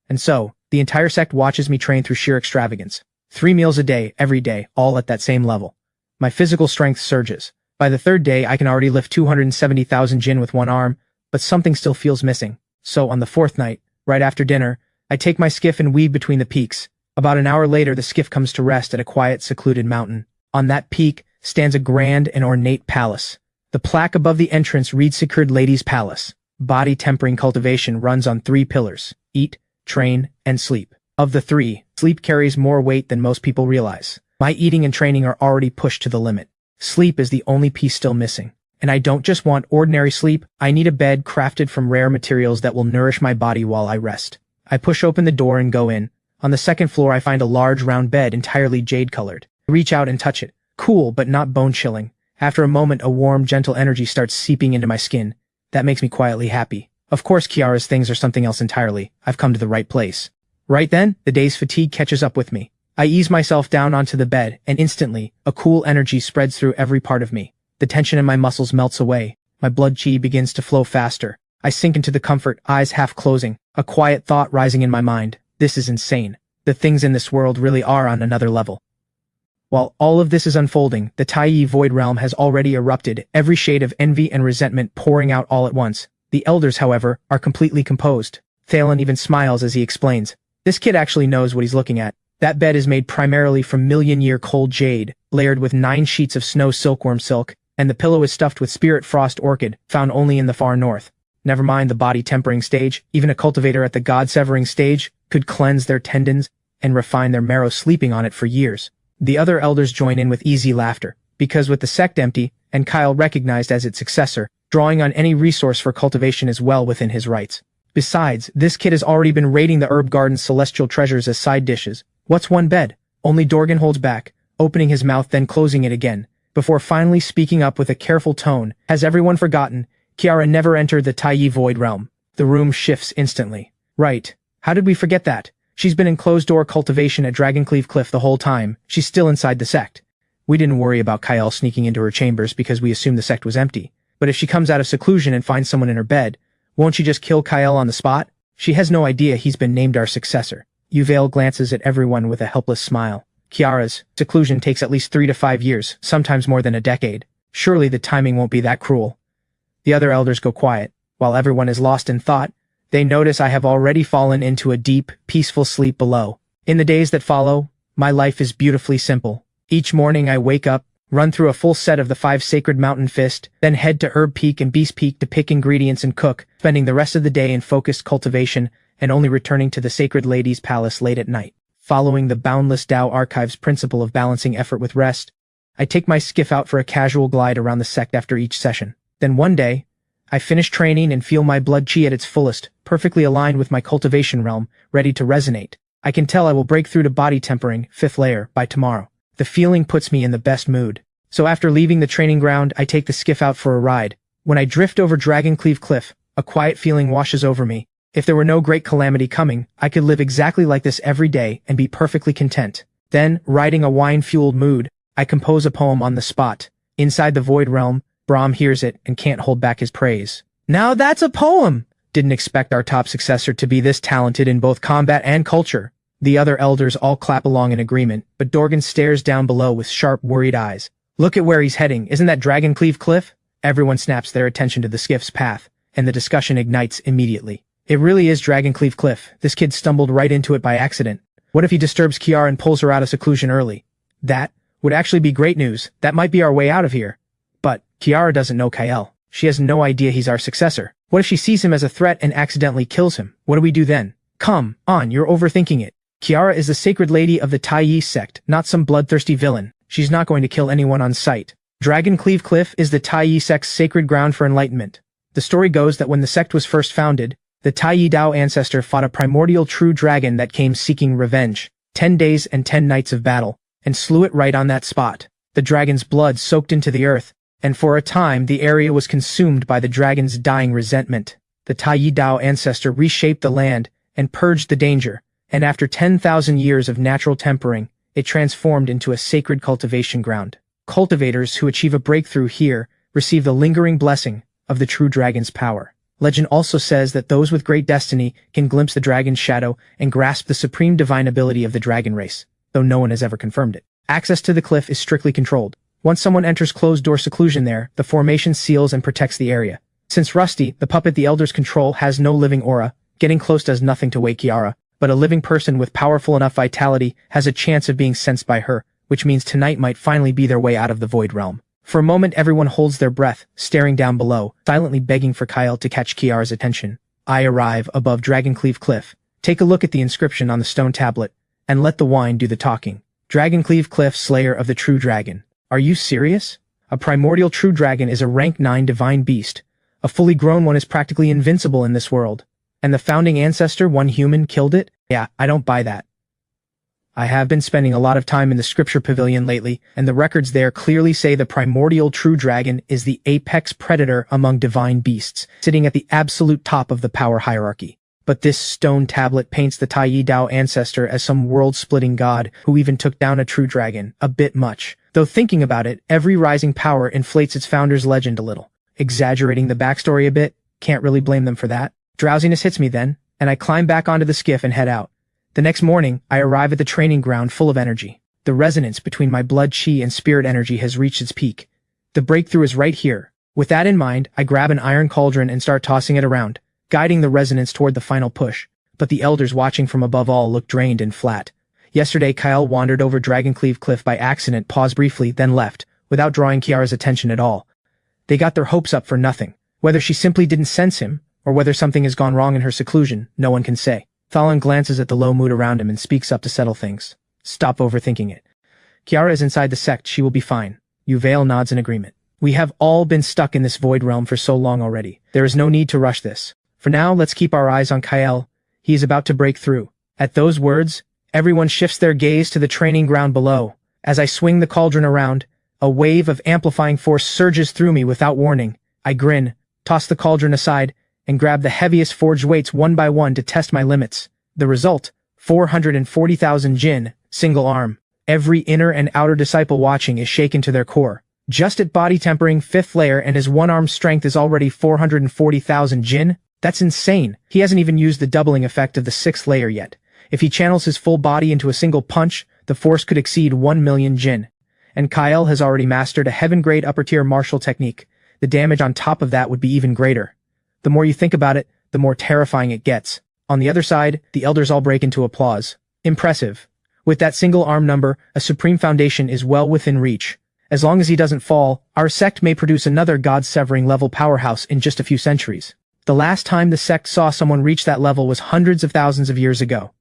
And so, the entire sect watches me train through sheer extravagance. 3 meals a day, every day, all at that same level. My physical strength surges. By the 3rd day, I can already lift 270,000 jin with one arm, but something still feels missing. So on the fourth night, right after dinner, I take my skiff and weave between the peaks. About an hour later, the skiff comes to rest at a quiet, secluded mountain. On that peak stands a grand and ornate palace. The plaque above the entrance reads Secured Ladies' Palace. Body tempering cultivation runs on 3 pillars: eat, train, and sleep. Of the 3, sleep carries more weight than most people realize. My eating and training are already pushed to the limit. Sleep is the only piece still missing. And I don't just want ordinary sleep, I need a bed crafted from rare materials that will nourish my body while I rest. I push open the door and go in. On the second floor I find a large round bed entirely jade-colored. I reach out and touch it. Cool, but not bone-chilling. After a moment, a warm, gentle energy starts seeping into my skin. That makes me quietly happy. Of course, Kiara's things are something else entirely. I've come to the right place. Right then, the day's fatigue catches up with me. I ease myself down onto the bed, and instantly, a cool energy spreads through every part of me. The tension in my muscles melts away. My blood chi begins to flow faster. I sink into the comfort, eyes half closing, a quiet thought rising in my mind. This is insane. The things in this world really are on another level. While all of this is unfolding, the Taiyi Void Realm has already erupted, every shade of envy and resentment pouring out all at once. The elders, however, are completely composed. Thalen even smiles as he explains. This kid actually knows what he's looking at. That bed is made primarily from million-year cold jade, layered with 9 sheets of snow silkworm silk, and the pillow is stuffed with spirit frost orchid, found only in the far north. Never mind the body tempering stage, even a cultivator at the god-severing stage could cleanse their tendons and refine their marrow sleeping on it for years. The other elders join in with easy laughter, because with the sect empty, and Kyle recognized as its successor, drawing on any resource for cultivation is well within his rights. Besides, this kid has already been raiding the herb garden's celestial treasures as side dishes. What's one bed? Only Dorgan holds back, opening his mouth then closing it again, before finally speaking up with a careful tone. Has everyone forgotten? Kiara never entered the Taiyi Void Realm. The room shifts instantly. Right. How did we forget that? She's been in closed-door cultivation at Dragoncleave Cliff the whole time. She's still inside the sect. We didn't worry about Kyle sneaking into her chambers because we assumed the sect was empty. But if she comes out of seclusion and finds someone in her bed, won't she just kill Kyle on the spot? She has no idea he's been named our successor. Yuvail glances at everyone with a helpless smile. Kiara's seclusion takes at least 3 to 5 years, sometimes more than a decade. Surely the timing won't be that cruel. The other elders go quiet. While everyone is lost in thought, they notice I have already fallen into a deep, peaceful sleep below. In the days that follow, my life is beautifully simple. Each morning I wake up, run through a full set of the 5 sacred mountain fist, then head to Herb Peak and Beast Peak to pick ingredients and cook, spending the rest of the day in focused cultivation, and only returning to the Sacred Lady's Palace late at night. Following the Boundless Tao Archive's principle of balancing effort with rest, I take my skiff out for a casual glide around the sect after each session. Then one day, I finish training and feel my blood chi at its fullest, perfectly aligned with my cultivation realm, ready to resonate. I can tell I will break through to body tempering, 5th layer, by tomorrow. The feeling puts me in the best mood. So after leaving the training ground, I take the skiff out for a ride. When I drift over Dragoncleave Cliff, a quiet feeling washes over me. If there were no great calamity coming, I could live exactly like this every day and be perfectly content. Then, riding a wine-fueled mood, I compose a poem on the spot. Inside the Void Realm, Brahm hears it and can't hold back his praise. Now that's a poem! Didn't expect our top successor to be this talented in both combat and culture. The other elders all clap along in agreement, but Dorgan stares down below with sharp, worried eyes. Look at where he's heading, isn't that Dragoncleave Cliff? Everyone snaps their attention to the skiff's path, and the discussion ignites immediately. It really is Dragoncleave Cliff. This kid stumbled right into it by accident. What if he disturbs Kiara and pulls her out of seclusion early? That would actually be great news. That might be our way out of here. But Kiara doesn't know Kyle. She has no idea he's our successor. What if she sees him as a threat and accidentally kills him? What do we do then? Come on, you're overthinking it. Kiara is the sacred lady of the Taiyi sect, not some bloodthirsty villain. She's not going to kill anyone on sight. Dragoncleave Cliff is the Taiyi sect's sacred ground for enlightenment. The story goes that when the sect was first founded, the Taiyi Dao ancestor fought a primordial true dragon that came seeking revenge. 10 days and 10 nights of battle, and slew it right on that spot. The dragon's blood soaked into the earth, and for a time the area was consumed by the dragon's dying resentment. The Taiyi Dao ancestor reshaped the land and purged the danger, and after 10,000 years of natural tempering, it transformed into a sacred cultivation ground. Cultivators who achieve a breakthrough here receive the lingering blessing of the true dragon's power. Legend also says that those with great destiny can glimpse the dragon's shadow and grasp the supreme divine ability of the dragon race, though no one has ever confirmed it. Access to the cliff is strictly controlled. Once someone enters closed-door seclusion there, the formation seals and protects the area. Since Rusty, the puppet the elders control, has no living aura, getting close does nothing to wake Kiara, but a living person with powerful enough vitality has a chance of being sensed by her, which means tonight might finally be their way out of the void realm. For a moment everyone holds their breath, staring down below, silently begging for Kyle to catch Kiara's attention. I arrive above Dragoncleave Cliff. Take a look at the inscription on the stone tablet, and let the wine do the talking. Dragoncleave Cliff, Slayer of the True Dragon. Are you serious? A primordial true dragon is a rank 9 divine beast. A fully grown one is practically invincible in this world. And the founding ancestor, one human, killed it? Yeah, I don't buy that. I have been spending a lot of time in the Scripture Pavilion lately, and the records there clearly say the primordial true dragon is the apex predator among divine beasts, sitting at the absolute top of the power hierarchy. But this stone tablet paints the Tai Dao ancestor as some world-splitting god who even took down a true dragon, a bit much. Though thinking about it, every rising power inflates its founder's legend a little. Exaggerating the backstory a bit, can't really blame them for that. Drowsiness hits me then, and I climb back onto the skiff and head out. The next morning, I arrive at the training ground full of energy. The resonance between my blood chi and spirit energy has reached its peak. The breakthrough is right here. With that in mind, I grab an iron cauldron and start tossing it around, guiding the resonance toward the final push. But the elders watching from above all look drained and flat. Yesterday, Kyle wandered over Dragoncleave Cliff by accident, paused briefly, then left, without drawing Kiara's attention at all. They got their hopes up for nothing. Whether she simply didn't sense him, or whether something has gone wrong in her seclusion, no one can say. Thalan glances at the low mood around him and speaks up to settle things. Stop overthinking it. Kiara is inside the sect, she will be fine. Yuvail nods in agreement. We have all been stuck in this void realm for so long already. There is no need to rush this. For now, let's keep our eyes on Kyle. He is about to break through. At those words, everyone shifts their gaze to the training ground below. As I swing the cauldron around, a wave of amplifying force surges through me without warning. I grin, toss the cauldron aside, and grab the heaviest forged weights one by one to test my limits. The result, 440,000 jin, single arm. Every inner and outer disciple watching is shaken to their core. Just at body tempering 5th layer and his one-arm strength is already 440,000 jin? That's insane. He hasn't even used the doubling effect of the 6th layer yet. If he channels his full body into a single punch, the force could exceed 1 million jin. And Kyle has already mastered a heaven-grade upper-tier martial technique. The damage on top of that would be even greater. The more you think about it, the more terrifying it gets. On the other side, the elders all break into applause. Impressive. With that single arm number, a supreme foundation is well within reach. As long as he doesn't fall, our sect may produce another god-severing level powerhouse in just a few centuries. The last time the sect saw someone reach that level was hundreds of thousands of years ago.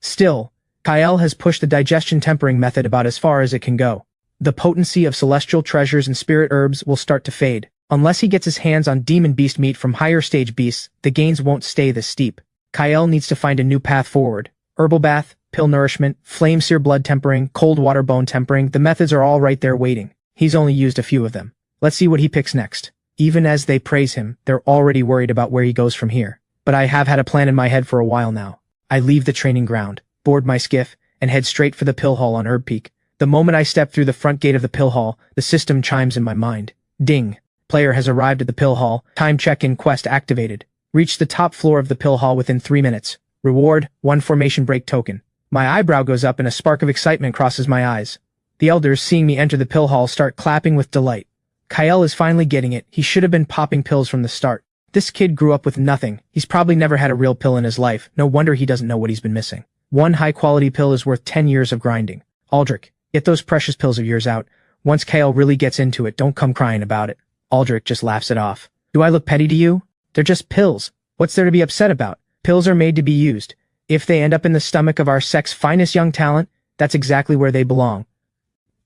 Still, Kyle has pushed the digestion tempering method about as far as it can go. The potency of celestial treasures and spirit herbs will start to fade. Unless he gets his hands on demon beast meat from higher stage beasts, the gains won't stay this steep. Kyle needs to find a new path forward. Herbal bath, pill nourishment, flame sear blood tempering, cold water bone tempering, the methods are all right there waiting. He's only used a few of them. Let's see what he picks next. Even as they praise him, they're already worried about where he goes from here. But I have had a plan in my head for a while now. I leave the training ground, board my skiff, and head straight for the pill hall on Herb Peak. The moment I step through the front gate of the pill hall, the system chimes in my mind. Ding. Player has arrived at the pill hall. Time check-in quest activated. Reach the top floor of the pill hall within 3 minutes. Reward, 1 formation break token. My eyebrow goes up and a spark of excitement crosses my eyes. The elders, seeing me enter the pill hall, start clapping with delight. Kyle is finally getting it. He should have been popping pills from the start. This kid grew up with nothing. He's probably never had a real pill in his life. No wonder he doesn't know what he's been missing. 1 high-quality pill is worth 10 years of grinding. Aldrich, get those precious pills of yours out. Once Kyle really gets into it, don't come crying about it. Aldrich just laughs it off. Do I look petty to you? They're just pills. What's there to be upset about? Pills are made to be used. If they end up in the stomach of our sect's finest young talent, that's exactly where they belong.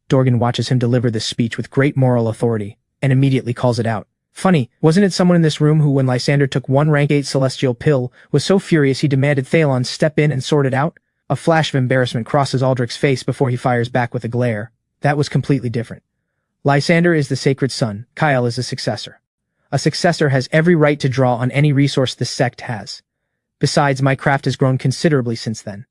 Dorgan watches him deliver this speech with great moral authority, and immediately calls it out. Funny, wasn't it someone in this room who, when Lysander took 1 rank 8 celestial pill, was so furious he demanded Thalon step in and sort it out? A flash of embarrassment crosses Aldrich's face before he fires back with a glare. That was completely different. Lysander is the sacred son, Kyle is the successor. A successor has every right to draw on any resource this sect has. Besides, my craft has grown considerably since then.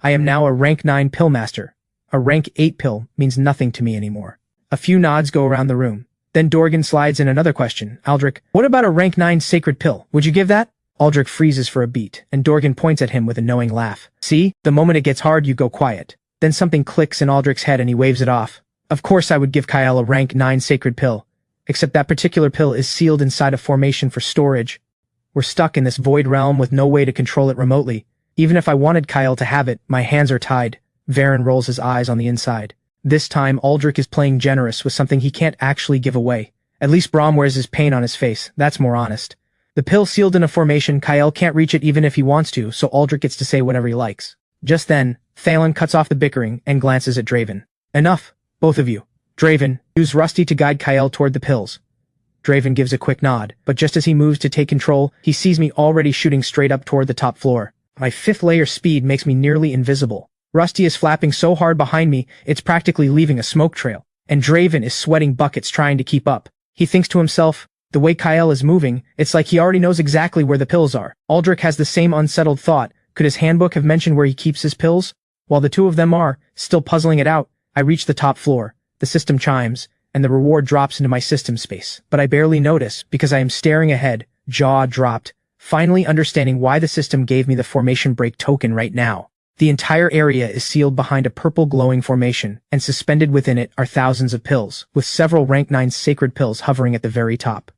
I am now a rank 9 pill master. A rank 8 pill means nothing to me anymore. A few nods go around the room. Then Dorgan slides in another question. Aldrich, what about a rank 9 sacred pill? Would you give that? Aldrich freezes for a beat, and Dorgan points at him with a knowing laugh. See, the moment it gets hard, you go quiet. Then something clicks in Aldrich's head and he waves it off. Of course I would give Kyle a rank 9 sacred pill. except that particular pill is sealed inside a formation for storage. We're stuck in this void realm with no way to control it remotely. Even if I wanted Kyle to have it, my hands are tied. Varen rolls his eyes on the inside. This time, Aldrich is playing generous with something he can't actually give away. At least Brahm wears his pain on his face. That's more honest. The pill sealed in a formation, Kyle can't reach it even if he wants to, so Aldrich gets to say whatever he likes. Just then, Thalen cuts off the bickering and glances at Draven. Enough, both of you. Draven, use Rusty to guide Kyle toward the pills. Draven gives a quick nod, but just as he moves to take control, he sees me already shooting straight up toward the top floor. My 5th layer speed makes me nearly invisible. Rusty is flapping so hard behind me, it's practically leaving a smoke trail, and Draven is sweating buckets trying to keep up. He thinks to himself, the way Kyle is moving, it's like he already knows exactly where the pills are. Aldrich has the same unsettled thought. Could his handbook have mentioned where he keeps his pills? While the two of them are, still puzzling it out, I reach the top floor. The system chimes, and the reward drops into my system space. But I barely notice, because I am staring ahead, jaw dropped, finally understanding why the system gave me the formation break token right now. The entire area is sealed behind a purple glowing formation, and suspended within it are thousands of pills, with several rank 9 sacred pills hovering at the very top.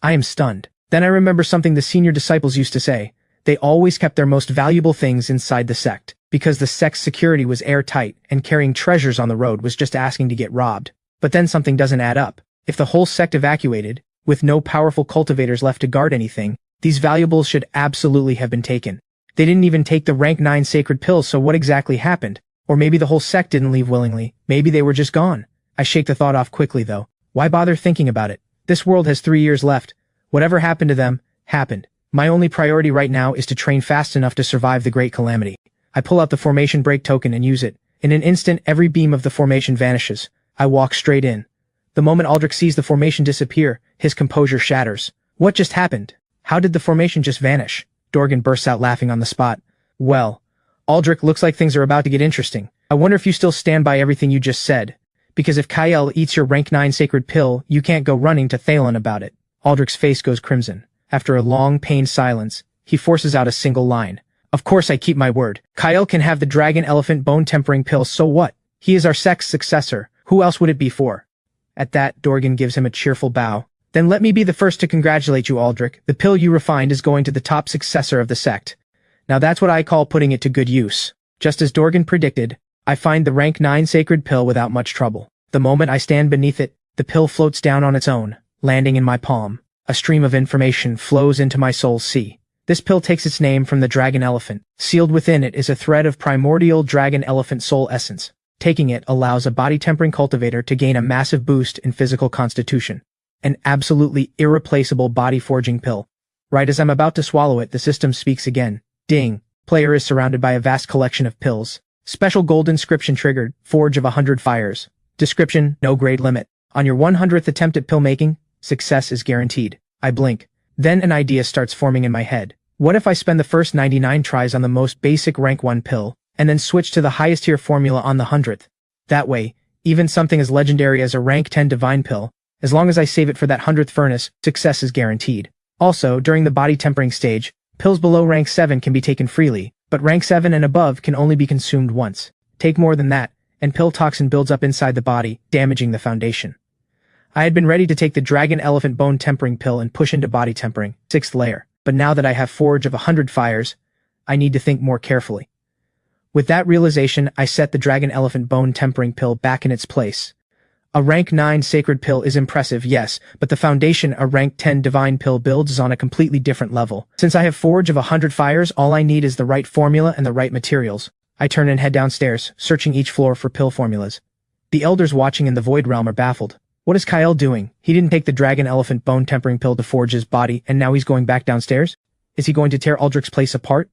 I am stunned. Then I remember something the senior disciples used to say. They always kept their most valuable things inside the sect, because the sect's security was airtight, and carrying treasures on the road was just asking to get robbed. But then something doesn't add up. If the whole sect evacuated, with no powerful cultivators left to guard anything, these valuables should absolutely have been taken. They didn't even take the rank 9 sacred pills, so what exactly happened? Or maybe the whole sect didn't leave willingly. Maybe they were just gone. I shake the thought off quickly though. Why bother thinking about it? This world has 3 years left. Whatever happened to them, happened. My only priority right now is to train fast enough to survive the great calamity. I pull out the formation break token and use it. In an instant, every beam of the formation vanishes. I walk straight in. The moment Aldrich sees the formation disappear, his composure shatters. What just happened? How did the formation just vanish? Dorgan bursts out laughing on the spot. Well, Aldrich, looks like things are about to get interesting. I wonder if you still stand by everything you just said. Because if Kyle eats your rank 9 sacred pill, you can't go running to Thalen about it. Aldrich's face goes crimson. After a long, pained silence, he forces out a single line. Of course I keep my word. Kyle can have the dragon elephant bone tempering pill, so what? He is our sect's successor. Who else would it be for? At that, Dorgan gives him a cheerful bow. Then let me be the first to congratulate you, Aldrich. The pill you refined is going to the top successor of the sect. Now that's what I call putting it to good use. Just as Dorgan predicted, I find the rank 9 sacred pill without much trouble. The moment I stand beneath it, the pill floats down on its own, landing in my palm. A stream of information flows into my soul's sea. This pill takes its name from the dragon elephant. Sealed within it is a thread of primordial dragon elephant soul essence. Taking it allows a body-tempering cultivator to gain a massive boost in physical constitution. An absolutely irreplaceable body-forging pill. Right as I'm about to swallow it, the system speaks again. Ding. Player is surrounded by a vast collection of pills. Special gold inscription triggered. Forge of 100 fires. Description, no grade limit. On your 100th attempt at pill making, success is guaranteed. I blink. Then an idea starts forming in my head. What if I spend the first 99 tries on the most basic rank 1 pill, and then switch to the highest tier formula on the 100th? That way, even something as legendary as a rank 10 divine pill, as long as I save it for that 100th furnace, success is guaranteed. Also, during the body tempering stage, pills below rank 7 can be taken freely, but rank 7 and above can only be consumed once. Take more than that, and pill toxin builds up inside the body, damaging the foundation. I had been ready to take the dragon elephant bone tempering pill and push into body tempering, 6th layer, but now that I have Forge of 100 fires, I need to think more carefully. With that realization, I set the dragon elephant bone tempering pill back in its place. A rank 9 sacred pill is impressive, yes, but the foundation a rank 10 divine pill builds is on a completely different level. Since I have Forge of 100 fires, all I need is the right formula and the right materials. I turn and head downstairs, searching each floor for pill formulas. The elders watching in the void realm are baffled. What is Kyle doing? He didn't take the dragon elephant bone tempering pill to forge his body, and now he's going back downstairs? Is he going to tear Aldrich's place apart?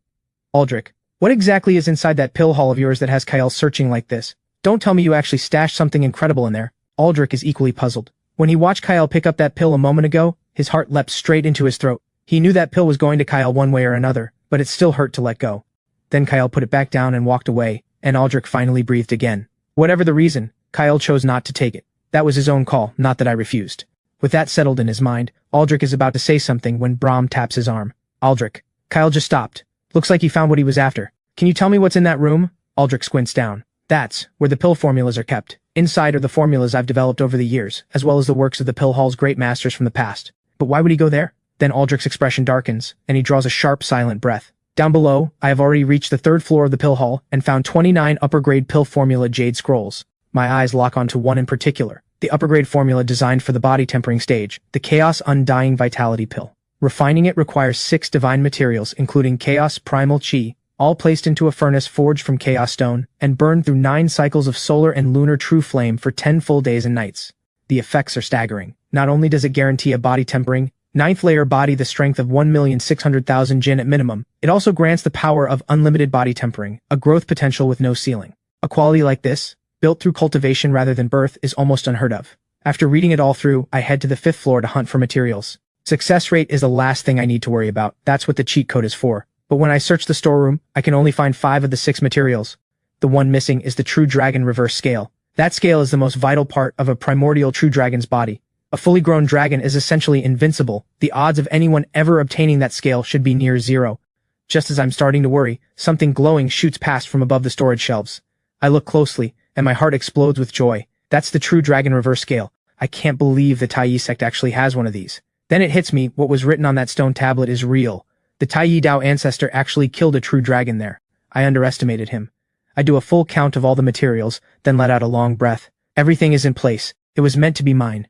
Aldrich, what exactly is inside that pill haul of yours that has Kyle searching like this? Don't tell me you actually stashed something incredible in there. Aldrich is equally puzzled. When he watched Kyle pick up that pill a moment ago, his heart leapt straight into his throat. He knew that pill was going to Kyle one way or another, but it still hurt to let go. Then Kyle put it back down and walked away, and Aldrich finally breathed again. Whatever the reason, Kyle chose not to take it. That was his own call, not that I refused. With that settled in his mind, Aldrich is about to say something when Brahm taps his arm. Aldrich. Kyle just stopped. Looks like he found what he was after. Can you tell me what's in that room? Aldrich squints down. That's where the pill formulas are kept. Inside are the formulas I've developed over the years, as well as the works of the pill hall's great masters from the past. But why would he go there? Then Aldrich's expression darkens, and he draws a sharp, silent breath. Down below, I have already reached the 3rd floor of the pill hall and found 29 upper-grade pill formula jade scrolls. My eyes lock onto one in particular, the upper-grade formula designed for the body tempering stage, the Chaos Undying Vitality Pill. Refining it requires 6 divine materials, including Chaos Primal Chi, all placed into a furnace forged from Chaos Stone, and burned through 9 cycles of solar and lunar true flame for 10 full days and nights. The effects are staggering. Not only does it guarantee a body tempering, 9th layer body the strength of 1,600,000 Jin at minimum, it also grants the power of unlimited body tempering, a growth potential with no ceiling. A quality like this, built through cultivation rather than birth, is almost unheard of. After reading it all through, I head to the 5th floor to hunt for materials. Success rate is the last thing I need to worry about. That's what the cheat code is for. But when I search the storeroom, I can only find 5 of the 6 materials. The one missing is the True Dragon Reverse Scale. That scale is the most vital part of a primordial true dragon's body. A fully grown dragon is essentially invincible. The odds of anyone ever obtaining that scale should be near 0. Just as I'm starting to worry, something glowing shoots past from above the storage shelves. I look closely, and my heart explodes with joy. That's the True Dragon Reverse Scale. I can't believe the Taiyi sect actually has one of these. Then it hits me, what was written on that stone tablet is real. The Taiyi Dao ancestor actually killed a true dragon there. I underestimated him. I do a full count of all the materials, then let out a long breath. Everything is in place. It was meant to be mine.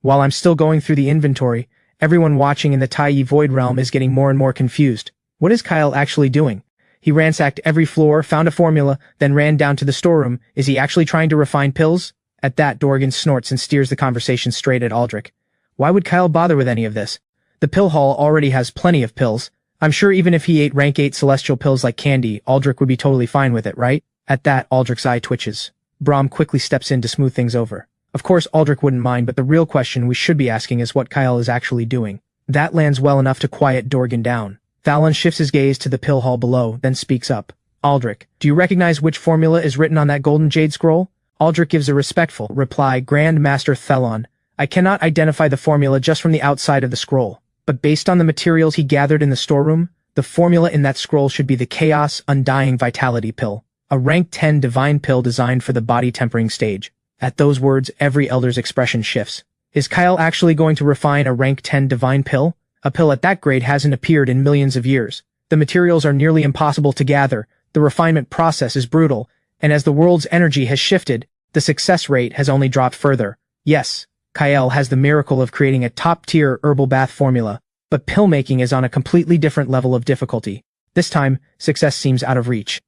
While I'm still going through the inventory, everyone watching in the Taiyi Void Realm is getting more and more confused. What is Kyle actually doing? He ransacked every floor, found a formula, then ran down to the storeroom. Is he actually trying to refine pills? At that, Dorgan snorts and steers the conversation straight at Aldrich. Why would Kyle bother with any of this? The pill hall already has plenty of pills. I'm sure even if he ate rank 8 celestial pills like candy, Aldrich would be totally fine with it, right? At that, Aldrich's eye twitches. Brahm quickly steps in to smooth things over. Of course, Aldrich wouldn't mind, but the real question we should be asking is what Kyle is actually doing. That lands well enough to quiet Dorgan down. Thalon shifts his gaze to the pill hall below, then speaks up. Aldrich, do you recognize which formula is written on that golden jade scroll? Aldrich gives a respectful reply. Grand Master Thalon, I cannot identify the formula just from the outside of the scroll, but based on the materials he gathered in the storeroom, the formula in that scroll should be the Chaos Undying Vitality Pill, a rank 10 divine pill designed for the body tempering stage. At those words, every elder's expression shifts. Is Kyle actually going to refine a rank 10 divine pill? A pill at that grade hasn't appeared in millions of years. The materials are nearly impossible to gather, the refinement process is brutal, and as the world's energy has shifted, the success rate has only dropped further. Yes, Kyle has the miracle of creating a top-tier herbal bath formula, but pill making is on a completely different level of difficulty. This time, success seems out of reach.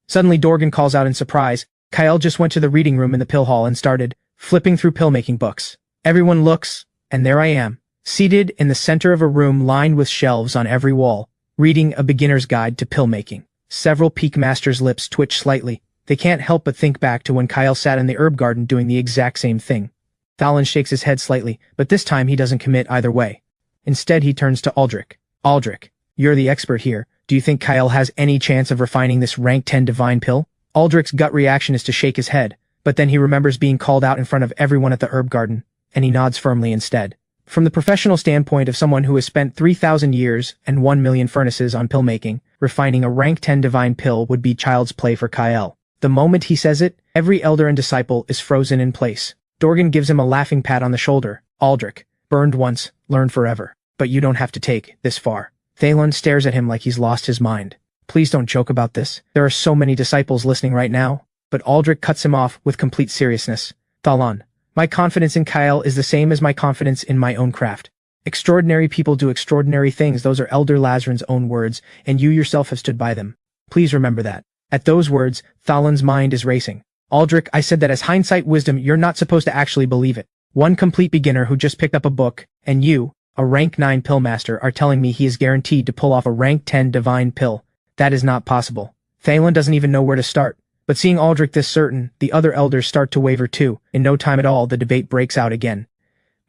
Suddenly Dorgan calls out in surprise. Kyle just went to the reading room in the pill hall and started flipping through pill-making books. Everyone looks, and there I am, seated in the center of a room lined with shelves on every wall, reading A Beginner's Guide to Pill-Making. Several Peak Masters' lips twitch slightly. They can't help but think back to when Kyle sat in the herb garden doing the exact same thing. Thalon shakes his head slightly, but this time he doesn't commit either way. Instead, he turns to Aldrich. Aldrich, you're the expert here. Do you think Kyle has any chance of refining this rank 10 divine pill? Aldrich's gut reaction is to shake his head, but then he remembers being called out in front of everyone at the herb garden, and he nods firmly instead. From the professional standpoint of someone who has spent 3,000 years and 1 million furnaces on pill making, refining a rank 10 divine pill would be child's play for Kyle. The moment he says it, every elder and disciple is frozen in place. Dorgan gives him a laughing pat on the shoulder. Aldrich, burned once, learned forever. But you don't have to take this far. Thalon stares at him like he's lost his mind. Please don't joke about this. There are so many disciples listening right now. But Aldrich cuts him off with complete seriousness. Thalon, my confidence in Kyle is the same as my confidence in my own craft. Extraordinary people do extraordinary things. Those are Elder Lazarin's own words, and you yourself have stood by them. Please remember that. At those words, Thalon's mind is racing. Aldrich, I said that as hindsight wisdom, you're not supposed to actually believe it. One complete beginner who just picked up a book, and you, a rank 9 pill master, are telling me he is guaranteed to pull off a rank 10 divine pill. That is not possible. Thalon doesn't even know where to start. But seeing Aldrich this certain, the other elders start to waver too. In no time at all, the debate breaks out again.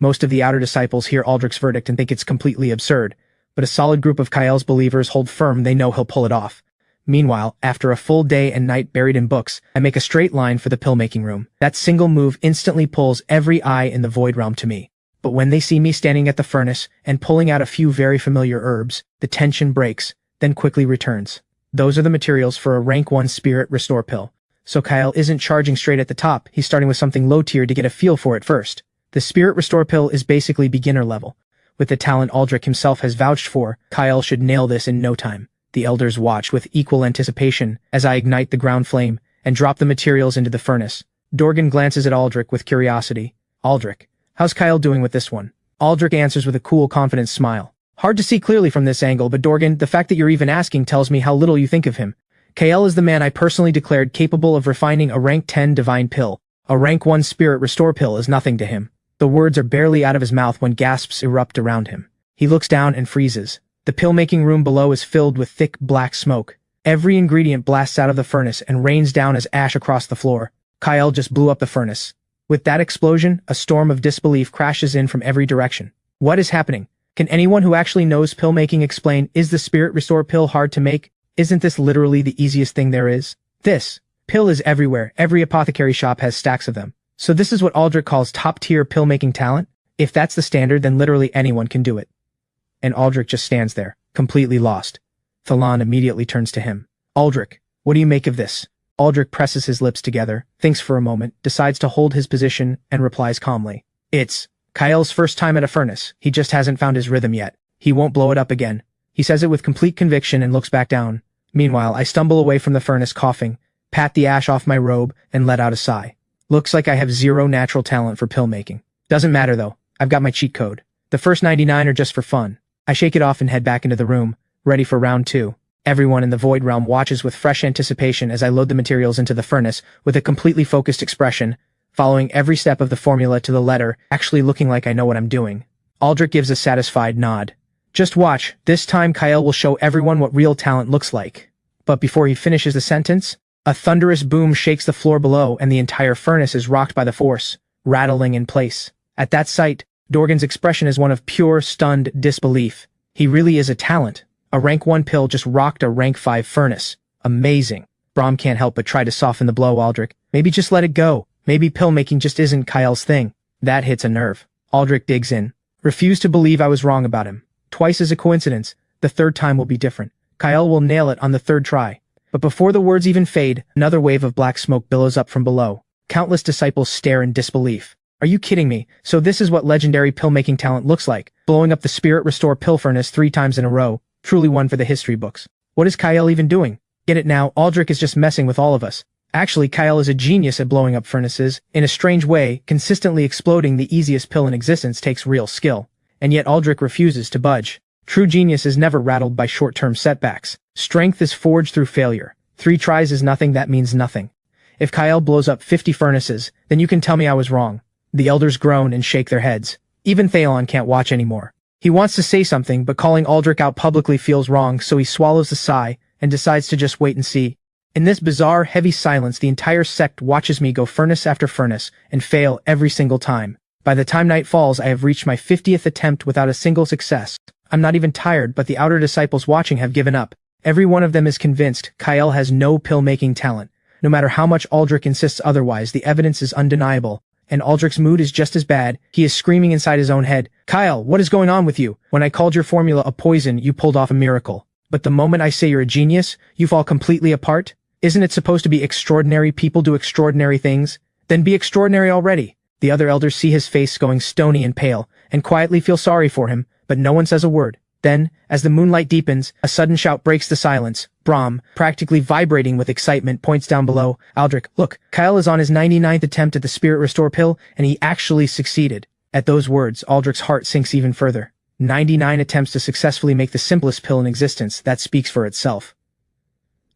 Most of the outer disciples hear Aldrich's verdict and think it's completely absurd, but a solid group of Kyle's believers hold firm they know he'll pull it off. Meanwhile, after a full day and night buried in books, I make a straight line for the pill-making room. That single move instantly pulls every eye in the Void Realm to me. But when they see me standing at the furnace and pulling out a few very familiar herbs, the tension breaks, then quickly returns. Those are the materials for a rank 1 spirit restore pill. So Kyle isn't charging straight at the top, he's starting with something low tier to get a feel for it first. The Spirit Restore pill is basically beginner level. With the talent Aldrich himself has vouched for, Kyle should nail this in no time. The elders watch with equal anticipation as I ignite the ground flame and drop the materials into the furnace. Dorgan glances at Aldrich with curiosity. Aldrich, how's Kyle doing with this one? Aldrich answers with a cool, confident smile. Hard to see clearly from this angle, but Dorgan, the fact that you're even asking tells me how little you think of him. Kyle is the man I personally declared capable of refining a rank 10 divine pill. A rank 1 Spirit Restore pill is nothing to him. The words are barely out of his mouth when gasps erupt around him. He looks down and freezes. The pill-making room below is filled with thick, black smoke. Every ingredient blasts out of the furnace and rains down as ash across the floor. Kyle just blew up the furnace. With that explosion, a storm of disbelief crashes in from every direction. What is happening? Can anyone who actually knows pill-making explain, is the Spirit Restore pill hard to make? Isn't this literally the easiest thing there is? This pill is everywhere. Every apothecary shop has stacks of them. So this is what Aldrich calls top-tier pill-making talent? If that's the standard, then literally anyone can do it. And Aldrich just stands there, completely lost. Thalan immediately turns to him. Aldrich, what do you make of this? Aldrich presses his lips together, thinks for a moment, decides to hold his position, and replies calmly. It's Kyle's first time at a furnace. He just hasn't found his rhythm yet. He won't blow it up again. He says it with complete conviction and looks back down. Meanwhile, I stumble away from the furnace coughing, pat the ash off my robe, and let out a sigh. Looks like I have zero natural talent for pill making. Doesn't matter though, I've got my cheat code. The first 99 are just for fun. I shake it off and head back into the room, ready for round 2. Everyone in the Void Realm watches with fresh anticipation as I load the materials into the furnace with a completely focused expression, following every step of the formula to the letter, actually looking like I know what I'm doing. Aldrich gives a satisfied nod. Just watch, this time Kyle will show everyone what real talent looks like. But before he finishes the sentence, a thunderous boom shakes the floor below and the entire furnace is rocked by the force, rattling in place. At that sight, Dorgan's expression is one of pure, stunned disbelief. He really is a talent. A rank 1 pill just rocked a rank 5 furnace. Amazing. Brahm can't help but try to soften the blow, Aldrich. Maybe just let it go. Maybe pill making just isn't Kyle's thing. That hits a nerve. Aldrich digs in. Refuse to believe I was wrong about him. Twice is a coincidence. The third time will be different. Kyle will nail it on the third try. But before the words even fade, another wave of black smoke billows up from below. Countless disciples stare in disbelief. Are you kidding me? So this is what legendary pill-making talent looks like, blowing up the Spirit Restore pill furnace 3 times in a row. Truly one for the history books. What is Kyle even doing? Get it now, Aldrich is just messing with all of us. Actually, Kyle is a genius at blowing up furnaces. In a strange way, consistently exploding the easiest pill in existence takes real skill. And yet Aldrich refuses to budge. True genius is never rattled by short-term setbacks. Strength is forged through failure. 3 tries is nothing, that means nothing. If Kyle blows up 50 furnaces, then you can tell me I was wrong. The elders groan and shake their heads. Even Thalon can't watch anymore. He wants to say something, but calling Aldrich out publicly feels wrong, so he swallows a sigh and decides to just wait and see. In this bizarre, heavy silence, the entire sect watches me go furnace after furnace and fail every single time. By the time night falls, I have reached my 50th attempt without a single success. I'm not even tired, but the outer disciples watching have given up. Every one of them is convinced Kyle has no pill-making talent. No matter how much Aldrich insists otherwise, the evidence is undeniable. And Aldrich's mood is just as bad. He is screaming inside his own head. Kyle, what is going on with you? When I called your formula a poison, you pulled off a miracle. But the moment I say you're a genius, you fall completely apart? Isn't it supposed to be extraordinary people do extraordinary things? Then be extraordinary already. The other elders see his face going stony and pale, and quietly feel sorry for him, but no one says a word. Then, as the moonlight deepens, a sudden shout breaks the silence. Brahm, practically vibrating with excitement, points down below. Aldrich, look, Kyle is on his 99th attempt at the Spirit Restore pill, and he actually succeeded. At those words, Aldrich's heart sinks even further. 99 attempts to successfully make the simplest pill in existence, that speaks for itself.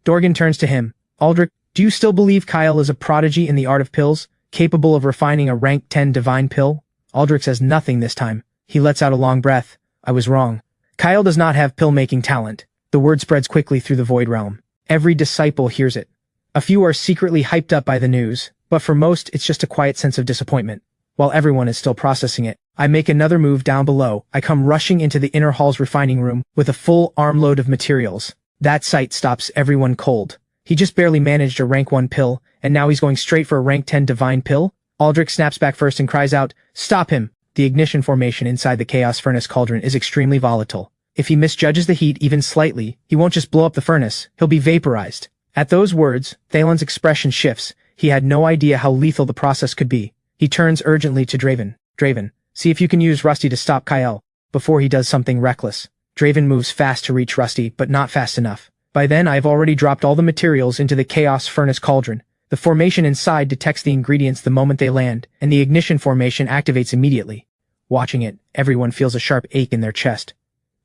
Dorgan turns to him. Aldrich, do you still believe Kyle is a prodigy in the art of pills, capable of refining a rank 10 divine pill? Aldrich says nothing this time. He lets out a long breath. I was wrong. Kyle does not have pill-making talent. The word spreads quickly through the Void Realm. Every disciple hears it. A few are secretly hyped up by the news, but for most it's just a quiet sense of disappointment. While everyone is still processing it, I make another move down below. I come rushing into the inner hall's refining room with a full armload of materials. That sight stops everyone cold. He just barely managed a rank 1 pill, and now he's going straight for a rank 10 divine pill? Aldrich snaps back first and cries out, "Stop him!" The ignition formation inside the Chaos Furnace cauldron is extremely volatile. If he misjudges the heat even slightly, he won't just blow up the furnace, he'll be vaporized. At those words, Thalen's expression shifts. He had no idea how lethal the process could be. He turns urgently to Draven. Draven, see if you can use Rusty to stop Kyle before he does something reckless. Draven moves fast to reach Rusty, but not fast enough. By then I've already dropped all the materials into the Chaos Furnace Cauldron. The formation inside detects the ingredients the moment they land, and the ignition formation activates immediately. Watching it, everyone feels a sharp ache in their chest.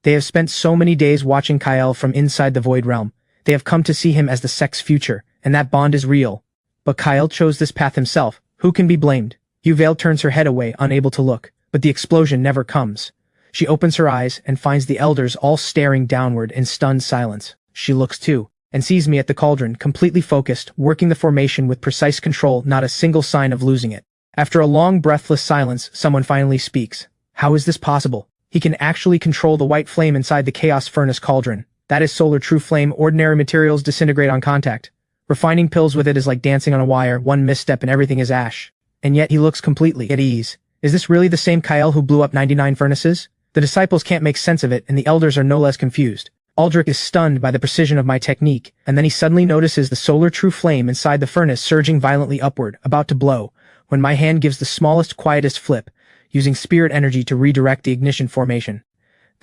They have spent so many days watching Kyle from inside the Void Realm. They have come to see him as the sect's future, and that bond is real. But Kyle chose this path himself. Who can be blamed? Yuval turns her head away, unable to look, but the explosion never comes. She opens her eyes and finds the elders all staring downward in stunned silence. She looks too, and sees me at the cauldron, completely focused, working the formation with precise control, not a single sign of losing it. After a long breathless silence, someone finally speaks. How is this possible? He can actually control the white flame inside the Chaos Furnace Cauldron. That is solar true flame. Ordinary materials disintegrate on contact. Refining pills with it is like dancing on a wire, one misstep and everything is ash. And yet he looks completely at ease. Is this really the same Kyle who blew up 99 furnaces? The disciples can't make sense of it, and the elders are no less confused. Aldrich is stunned by the precision of my technique, and then he suddenly notices the solar true flame inside the furnace surging violently upward, about to blow, when my hand gives the smallest, quietest flip, using spirit energy to redirect the ignition formation.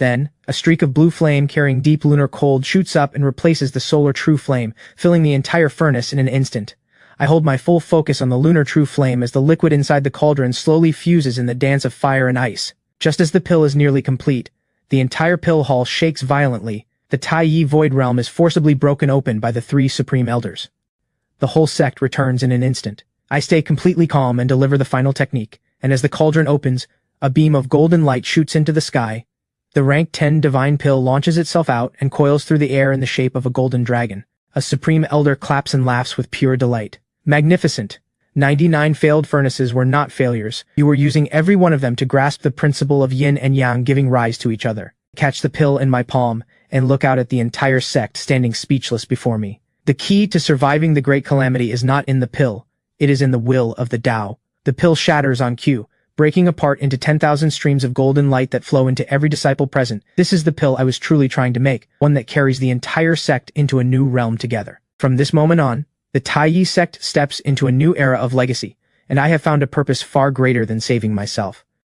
Then, a streak of blue flame carrying deep lunar cold shoots up and replaces the solar true flame, filling the entire furnace in an instant. I hold my full focus on the lunar true flame as the liquid inside the cauldron slowly fuses in the dance of fire and ice. Just as the pill is nearly complete, the entire pill hall shakes violently. The Taiyi Void Realm is forcibly broken open by the three Supreme Elders. The whole sect returns in an instant. I stay completely calm and deliver the final technique, and as the cauldron opens, a beam of golden light shoots into the sky. The rank 10 divine pill launches itself out and coils through the air in the shape of a golden dragon. A Supreme Elder claps and laughs with pure delight. Magnificent! 99 failed furnaces were not failures. You were using every one of them to grasp the principle of yin and yang giving rise to each other. Catch the pill in my palm, and look out at the entire sect standing speechless before me. The key to surviving the great calamity is not in the pill. It is in the will of the Tao. The pill shatters on cue, breaking apart into 10,000 streams of golden light that flow into every disciple present. This is the pill I was truly trying to make, one that carries the entire sect into a new realm together. From this moment on, the Taiyi sect steps into a new era of legacy, and I have found a purpose far greater than saving myself.